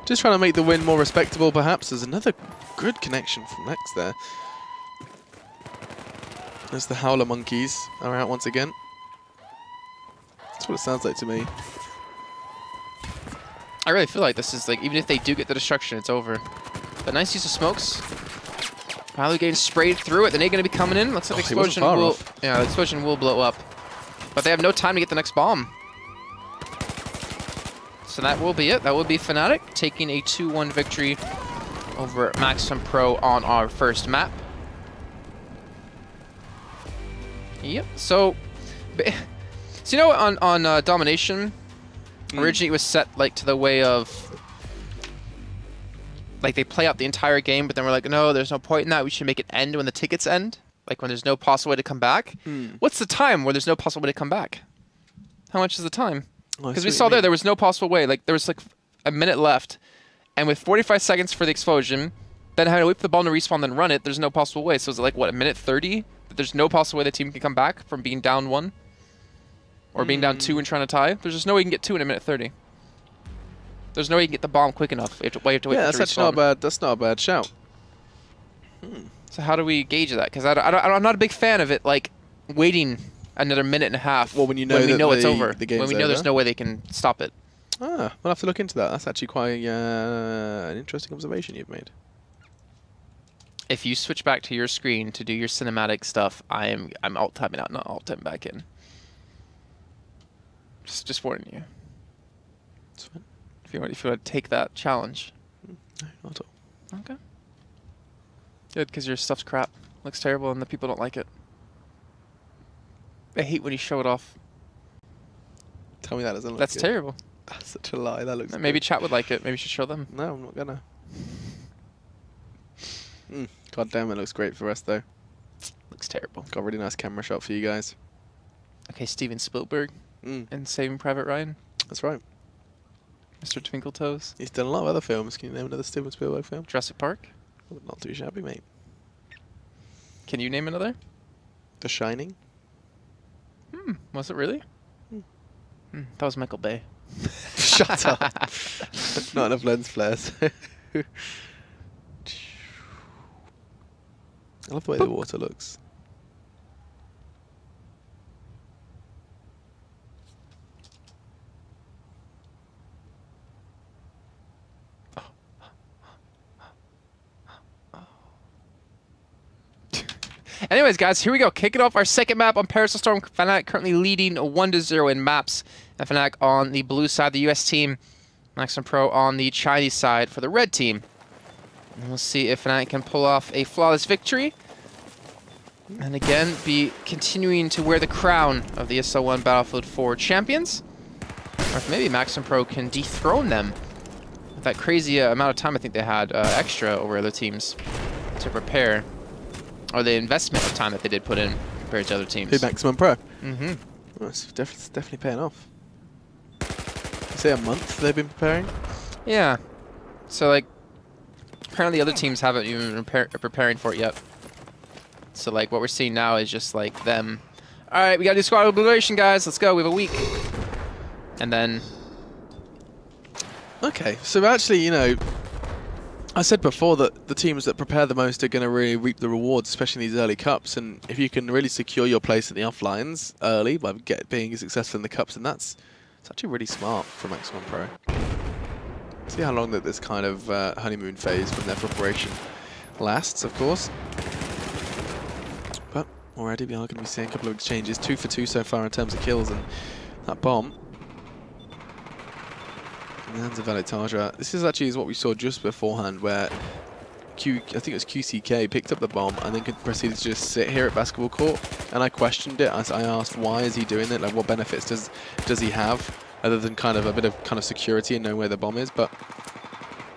Just trying to make the win more respectable, perhaps. There's another good connection from Lex there. As the Howler Monkeys are out once again. That's what it sounds like to me. I really feel like this is like, even if they do get the destruction, it's over. But nice use of smokes. Probably getting sprayed through it. The nade going to be coming in. Looks like the explosion will. Yeah, the explosion will blow up. But they have no time to get the next bomb. So that will be it. That will be Fnatic taking a 2-1 victory over Maximum Pro on our first map. Yep. So you know, on Domination, originally it was set like to the way of like they play out the entire game, but then we're like, no, there's no point in that. We should make it end when the tickets end, like when there's no possible way to come back. What's the time where there's no possible way to come back? How much is the time? Because we saw there was no possible way. Like there was like a minute left, and with 45 seconds for the explosion, then having to wait for the bomb to respawn, then run it. There's no possible way. So is it like what, a minute 30? There's no possible way the team can come back from being down 1 or being down 2 and trying to tie. There's just no way you can get 2 in a minute 30. There's no way you can get the bomb quick enough. You have to wait for it to respawn. That's actually not bad. That's not a bad shout. So how do we gauge that? Because I'm not a big fan of it, like waiting another minute and a half. Well, when you know it's over. The game's when we know there's no way they can stop it. Ah, we'll have to look into that. That's actually quite an interesting observation you've made. If you switch back to your screen to do your cinematic stuff, I'm alt-tabbing out, not alt-tabbing back in. Just warning you. That's fine. If you want to take that challenge. No, not at all. Okay. Good, because your stuff's crap. Looks terrible, and the people don't like it. I hate when you show it off. Tell me that doesn't look That's good. terrible. That's such a lie. That looks Maybe good. chat would like it. Maybe you should show them. No, I'm not gonna. God damn, it looks great for us though. Looks terrible. Got a really nice camera shot for you guys. Okay, Steven Spielberg and Saving Private Ryan. That's right. Mr. Twinkle Toes. He's done a lot of other films. Can you name another Steven Spielberg film? Jurassic Park. Not too shabby, mate. Can you name another? The Shining. Was it really? That was Michael Bay. Shut up. Not enough lens flares. I love the way the water looks. Anyways, guys, here we go. Kicking off our second map on Parasol Storm. Fnatic currently leading 1-0 in maps. And Fnatic on the blue side, the US team. Maximum Pro on the Chinese side for the red team. And we'll see if Fnatic can pull off a flawless victory. And again, be continuing to wear the crown of the ESL One Battlefield 4 champions. Or if maybe Maximum Pro can dethrone them with that crazy amount of time I think they had extra over other teams to prepare. Or the investment of time that they did put in compared to other teams. Who, Maximum Pro? Mm-hmm. Well, it's definitely paying off. You say a month they've been preparing? Yeah. So, like, apparently other teams haven't even been preparing for it yet. So, like, what we're seeing now is just, like, them. All right, we got to do squad obliteration, guys. Let's go. We have a week. And then... Okay, so actually, you know, I said before that the teams that prepare the most are going to really reap the rewards, especially in these early cups. And if you can really secure your place at the offlines early by being successful in the cups, then it's actually really smart for Maximum Pro. See how long that this kind of honeymoon phase from their preparation lasts, of course. But already we are going to be seeing a couple of exchanges, 2 for 2 so far in terms of kills, and that bomb. In the hands of Valetaja. This is actually what we saw just beforehand, where I think it was QCK picked up the bomb and then proceeded to just sit here at basketball court. And I questioned it. I asked, why is he doing it? Like, what benefits does he have other than kind of a bit of kind of security and knowing where the bomb is? But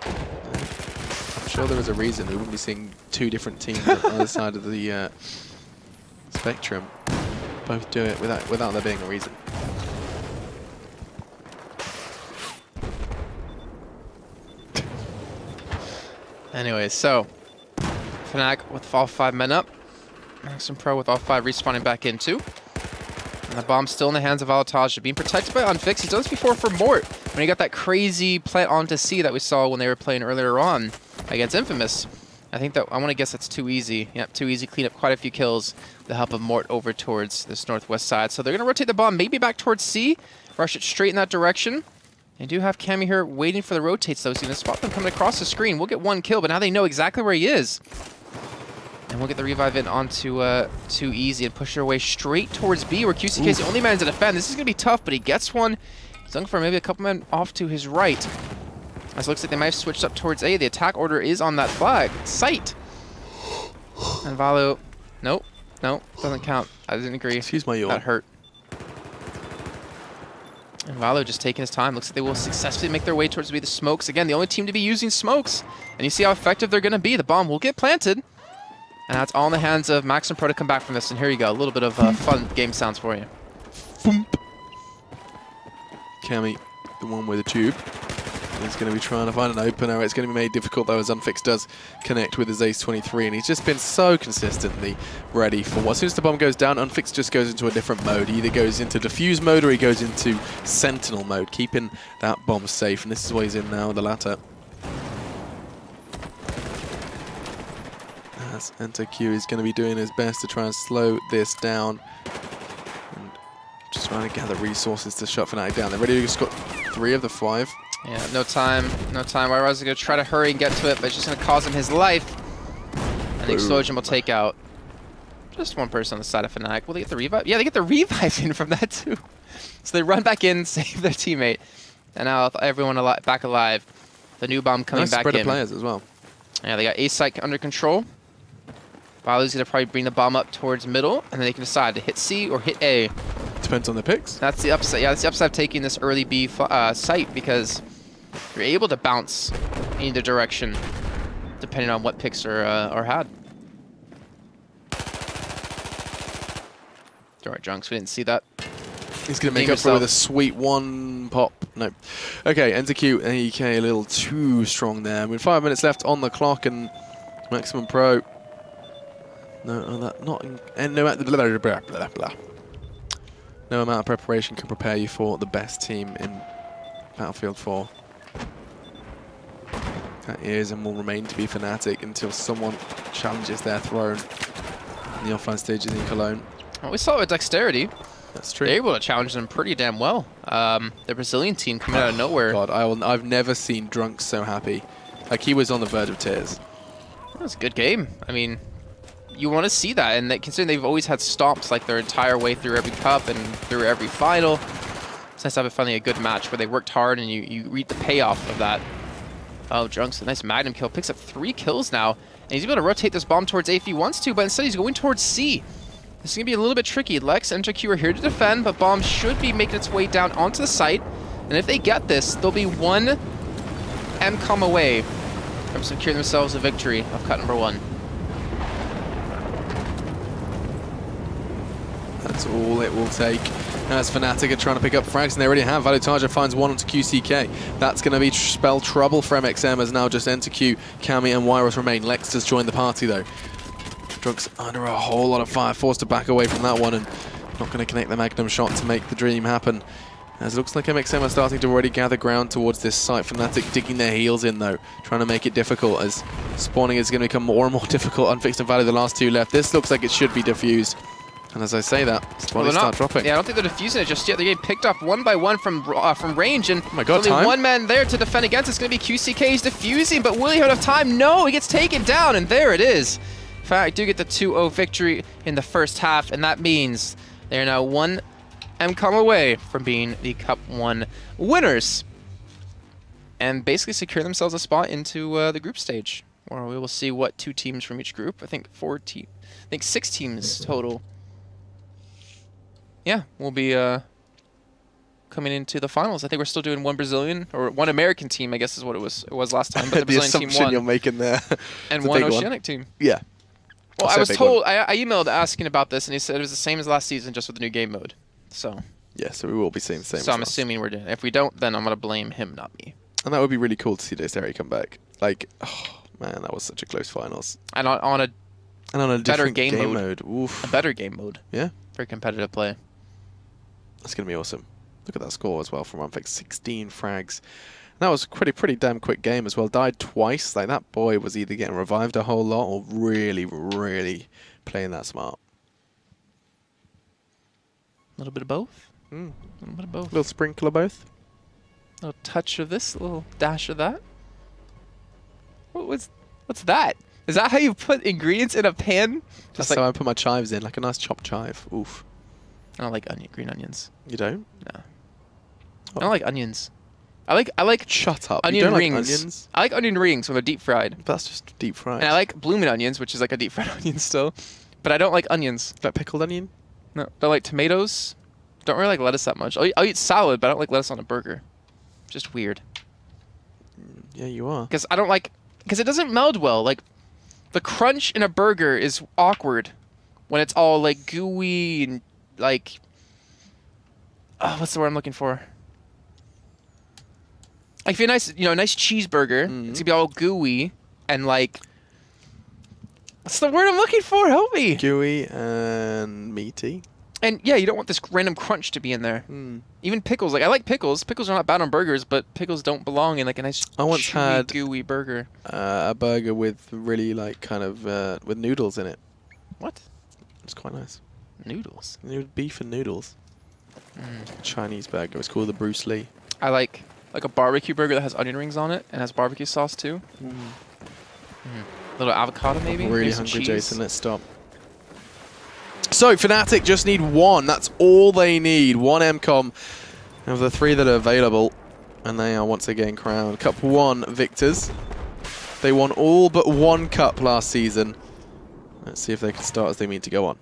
I'm sure there is a reason. We wouldn't be seeing two different teams on the other side of the spectrum both do it without there being a reason. Anyways, so Fnatic with all 5 men up. Maximum Pro with all 5 respawning back in too. And the bomb's still in the hands of Valetaja, being protected by Unfix. He's done this before for Mort, when he got that crazy plant onto C that we saw when they were playing earlier on against InFamous. I think that, I want to guess that's too easy. Yep, too easy. Clean up quite a few kills with the help of Mort over towards this northwest side. So they're going to rotate the bomb maybe back towards C, rush it straight in that direction. They do have Cammy here waiting for the rotates, though. So you can spot them coming across the screen. We'll get 1 kill, but now they know exactly where he is. And we'll get the revive in onto Too Easy and push their way straight towards B, where QCK is the only man to defend. This is going to be tough, but he gets one. He's looking for maybe a couple men off to his right. As it looks like they might have switched up towards A. The attack order is on that flag. Sight. And Valo... Nope. Nope. Doesn't count. I didn't agree. Excuse my yawn. That hurt. And Valo just taking his time. Looks like they will successfully make their way towards the smokes. Again, the only team to be using smokes. And you see how effective they're going to be. The bomb will get planted. And that's all in the hands of Maximum Pro to come back from this. And here you go. A little bit of fun game sounds for you. Cammy, the one with the tube. He's going to be trying to find an opener. It's going to be made difficult, though, as Unfix does connect with his Ace-23. And he's just been so consistently ready for what. As soon as the bomb goes down, Unfix just goes into a different mode. He either goes into defuse mode or he goes into sentinel mode, keeping that bomb safe. And this is what he's in now, the latter. As Enter Q is going to be doing his best to try and slow this down. And just trying to gather resources to shut Fnatic down. They're ready to score 3 of the 5. Yeah, no time. No time. Wyrose is going to try to hurry and get to it, but it's just going to cost him his life. And the Explosion will take out just one person on the side of Fnatic. Will they get the revive? Yeah, they get the revive in from that too. So they run back in, save their teammate. And now everyone back alive. The new bomb coming back in. Nice spread of players as well. Yeah, they got A-Site under control. Valu's going to probably bring the bomb up towards middle, and then they can decide to hit C or hit A. Depends on the picks. That's the upside. Yeah, that's the upside of taking this early B site, because you're able to bounce in either direction depending on what picks are had. Alright, Junks, we didn't see that. He's going to make up for it with a sweet one pop. No. Okay, NZQ and EK a little too strong there. With 5 minutes left on the clock, and Maximum Pro. No, that not in, and no, blah, blah, blah, blah. No amount of preparation can prepare you for the best team in Battlefield 4. That is and will remain to be Fnatic until someone challenges their throne in the offline stages in Cologne. Well, we saw it with Dexterity. That's true. They're able to challenge them pretty damn well. The Brazilian team coming out of nowhere. God, I've never seen Drunks so happy. Like, he was on the verge of tears. That was a good game. I mean, you want to see that, and considering they've always had stops like their entire way through every cup and through every final, it's nice to have finally a good match where they worked hard and you reap the payoff of that. Oh, Drunks, a nice Magnum kill. Picks up 3 kills now, and he's able to rotate this bomb towards A if he wants to, but instead he's going towards C. This is going to be a little bit tricky. Lex and NZQ are here to defend, but bomb should be making its way down onto the site. And if they get this, they'll be 1 MCOM away from securing themselves a victory of cut number 1. That's all it will take. As Fnatic are trying to pick up frags, and they already have. Valutaja finds 1 onto QCK. That's going to be spell trouble for MXM, as now just NZQ, Kami, and Wyros remain. Lex has joined the party, though. Drunks under a whole lot of fire, forced to back away from that one, and not going to connect the Magnum shot to make the dream happen. As it looks like MXM are starting to already gather ground towards this site. Fnatic digging their heels in, though, trying to make it difficult, as spawning is going to become more and more difficult. Unfixed and Value, the last 2 left. This looks like it should be diffused. And as I say that, spawning start dropping. Yeah, I don't think they're diffusing it just yet. They're getting picked up 1 by 1 from range, and oh my God, only time? 1 man there to defend against. It's going to be QCK. He's diffusing, but will he have enough time? No, he gets taken down, and there it is. In fact, I do get the 2-0 victory in the first half, and that means they're now 1 MCOM away from being the Cup 1 winners, and basically secure themselves a spot into the group stage, where we will see what 2 teams from each group. I think 6 teams total. Yeah, we'll be coming into the finals. I think we're still doing 1 Brazilian, or 1 American team, I guess is what it was last time. But the Brazilian team won. You're making there. And 1 Oceanic team. Yeah. Well, I was told, I emailed asking about this, and he said it was the same as last season, just with the new game mode. So. Yeah, so we will be seeing the same. So I'm assuming we're doing. If we don't, then I'm gonna blame him, not me. And that would be really cool to see Dexterity come back. Like, oh man, that was such a close finals. And on a better different game mode. Oof. A better game mode. Yeah. Very competitive play. That's going to be awesome. Look at that score as well from Unfixed. 16 frags. And that was a pretty damn quick game as well. Died twice. Like, that boy was either getting revived a whole lot or really, really playing that smart. A little bit of both. A little bit of both. Little sprinkle of both. A little touch of this, a little dash of that. What's that? Is that how you put ingredients in a pan? That's like how I put my chives in, like a nice chopped chive. Oof. I don't like green onions. You don't? No. I don't like onions. I like shut up. Onion you don't rings. Like onions? I like onion rings when they're deep fried. That's just deep fried. And I like blooming onions, which is like a deep fried onion still. But I don't like onions. Like pickled onion? No. Don't like tomatoes. Don't really like lettuce that much. I'll eat salad, but I don't like lettuce on a burger. Just weird. Yeah, you are. Because it doesn't meld well. Like, the crunch in a burger is awkward when it's all like gooey and like, what's the word I'm looking for? Like, if you're nice cheeseburger, it's gonna be all gooey and like, what's the word I'm looking for? Help me. Gooey and meaty. And yeah, you don't want this random crunch to be in there. Even pickles. Like, I like pickles. Pickles are not bad on burgers, but pickles don't belong in like a nice chewy, gooey burger. A burger with really like kind of with noodles in it. What? It's quite nice. Noodles. Beef and noodles. Chinese burger. It's called the Bruce Lee. I like a barbecue burger that has onion rings on it and has barbecue sauce too. A little avocado maybe. I'm really hungry, Jason. Let's stop. So Fnatic just need 1. That's all they need. 1 MCOM of the 3 that are available, and they are once again crowned Cup 1 victors. They won all but 1 cup last season. Let's see if they can start as they mean to go on.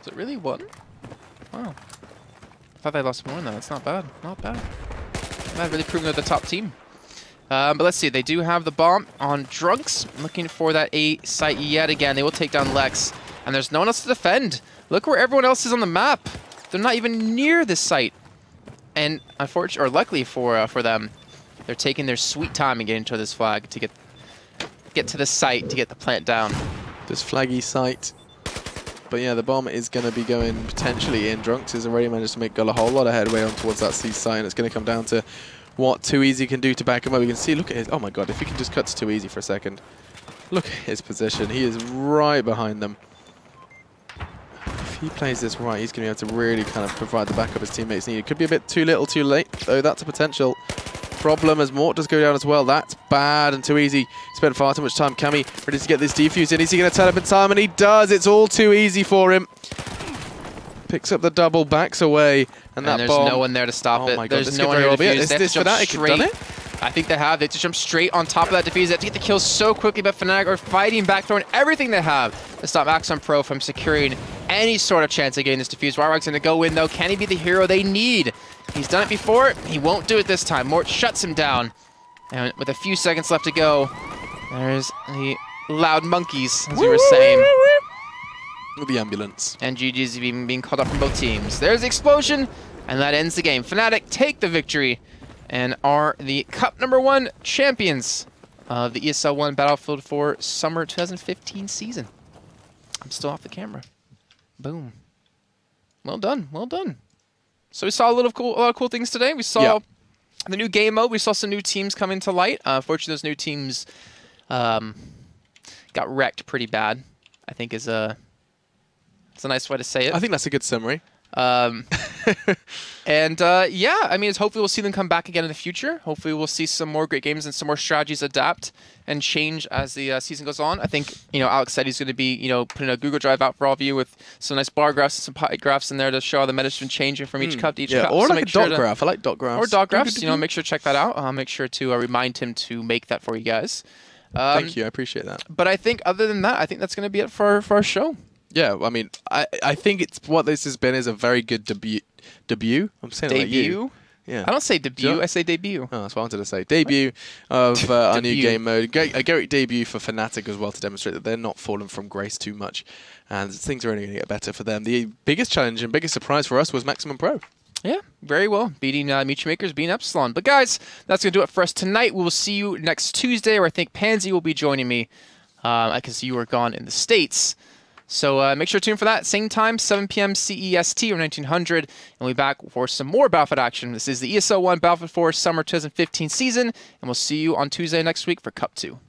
Is it really 1? Wow. I thought they lost more than that. That's not bad. Not bad. Not really proving they're the top team. But let's see. They do have the bomb on Drunks. Looking for that A site yet again. They will take down Lex. And there's no one else to defend. Look where everyone else is on the map. They're not even near this site. And unfortunately, or luckily for them, they're taking their sweet time and getting to this flag to get to the site to get the plant down. This flaggy site. But yeah, the bomb is going to be going potentially in. Drunks has already managed to make a whole lot of headway on towards that C site, and it's going to come down to what Too Easy can do to back him up. We can see, look at his, oh my god, if he can just cut to Too Easy for a second. Look at his position. He is right behind them. If he plays this right, he's going to be able to really kind of provide the backup his teammates need. It could be a bit too little, too late, though. That's a potential problem as Mort does go down as well. That's bad, and Too Easy spent far too much time. Cammy ready to get this defuse in. Is he going to turn up in time? And he does. It's all too easy for him. Picks up the double, backs away, and that there's bomb. no one there to stop it. My God, there's no one here to defuse. Is this Fnatic done it? I think they have. They have to jump straight on top of that defuse. They have to get the kills so quickly, but Fnatic are fighting back, throwing everything they have to stop Axon Pro from securing any sort of chance of getting this defuse. Ryrog's going to go in, though. Can he be the hero they need? He's done it before. He won't do it this time. Mort shuts him down. And with a few seconds left to go, there's the loud monkeys, as we were saying. The ambulance. And GG's being called up from both teams. There's the explosion, and that ends the game. Fnatic take the victory and are the Cup #1 champions of the ESL One Battlefield for summer 2015 season. I'm still off the camera. Boom. Well done. Well done. So we saw a lot of cool things today. We saw the new game mode. We saw some new teams come into light. Fortunately, those new teams got wrecked pretty bad, I think is a nice way to say it. I think that's a good summary. Yeah, I mean, hopefully we'll see them come back again in the future. Hopefully we'll see some more great games and some more strategies adapt and change as the season goes on. I think, Alex said he's going to be, putting a Google Drive out for all of you with some nice bar graphs and some pie graphs in there to show how the meta's been changing from each cup to each cup. Or so like a dot graph. I like dot graphs. Or dot graphs. Make sure to check that out. Make sure to remind him to make that for you guys. Thank you. I appreciate that. But I think other than that, I think that's going to be it for our show. Yeah, I mean, I think it's what this has been is a very good debut. I'm saying it like you. Yeah. I don't say debut, I say debut. Oh, that's what I wanted to say. Debut of our new game mode. A great debut for Fnatic as well to demonstrate that they're not falling from grace too much. And things are only going to get better for them. The biggest challenge and biggest surprise for us was Maximum Pro. Yeah, very well. Beating Mutual Makers, beating Epsilon. But guys, that's going to do it for us tonight. We will see you next Tuesday, where I think Pansy will be joining me. Because you are gone in the States. So make sure to tune for that. Same time, 7 p.m. CEST or 1900. And we'll be back for some more Battlefield action. This is the ESL One Battlefield 4 Summer 2015 season. And we'll see you on Tuesday next week for Cup 2.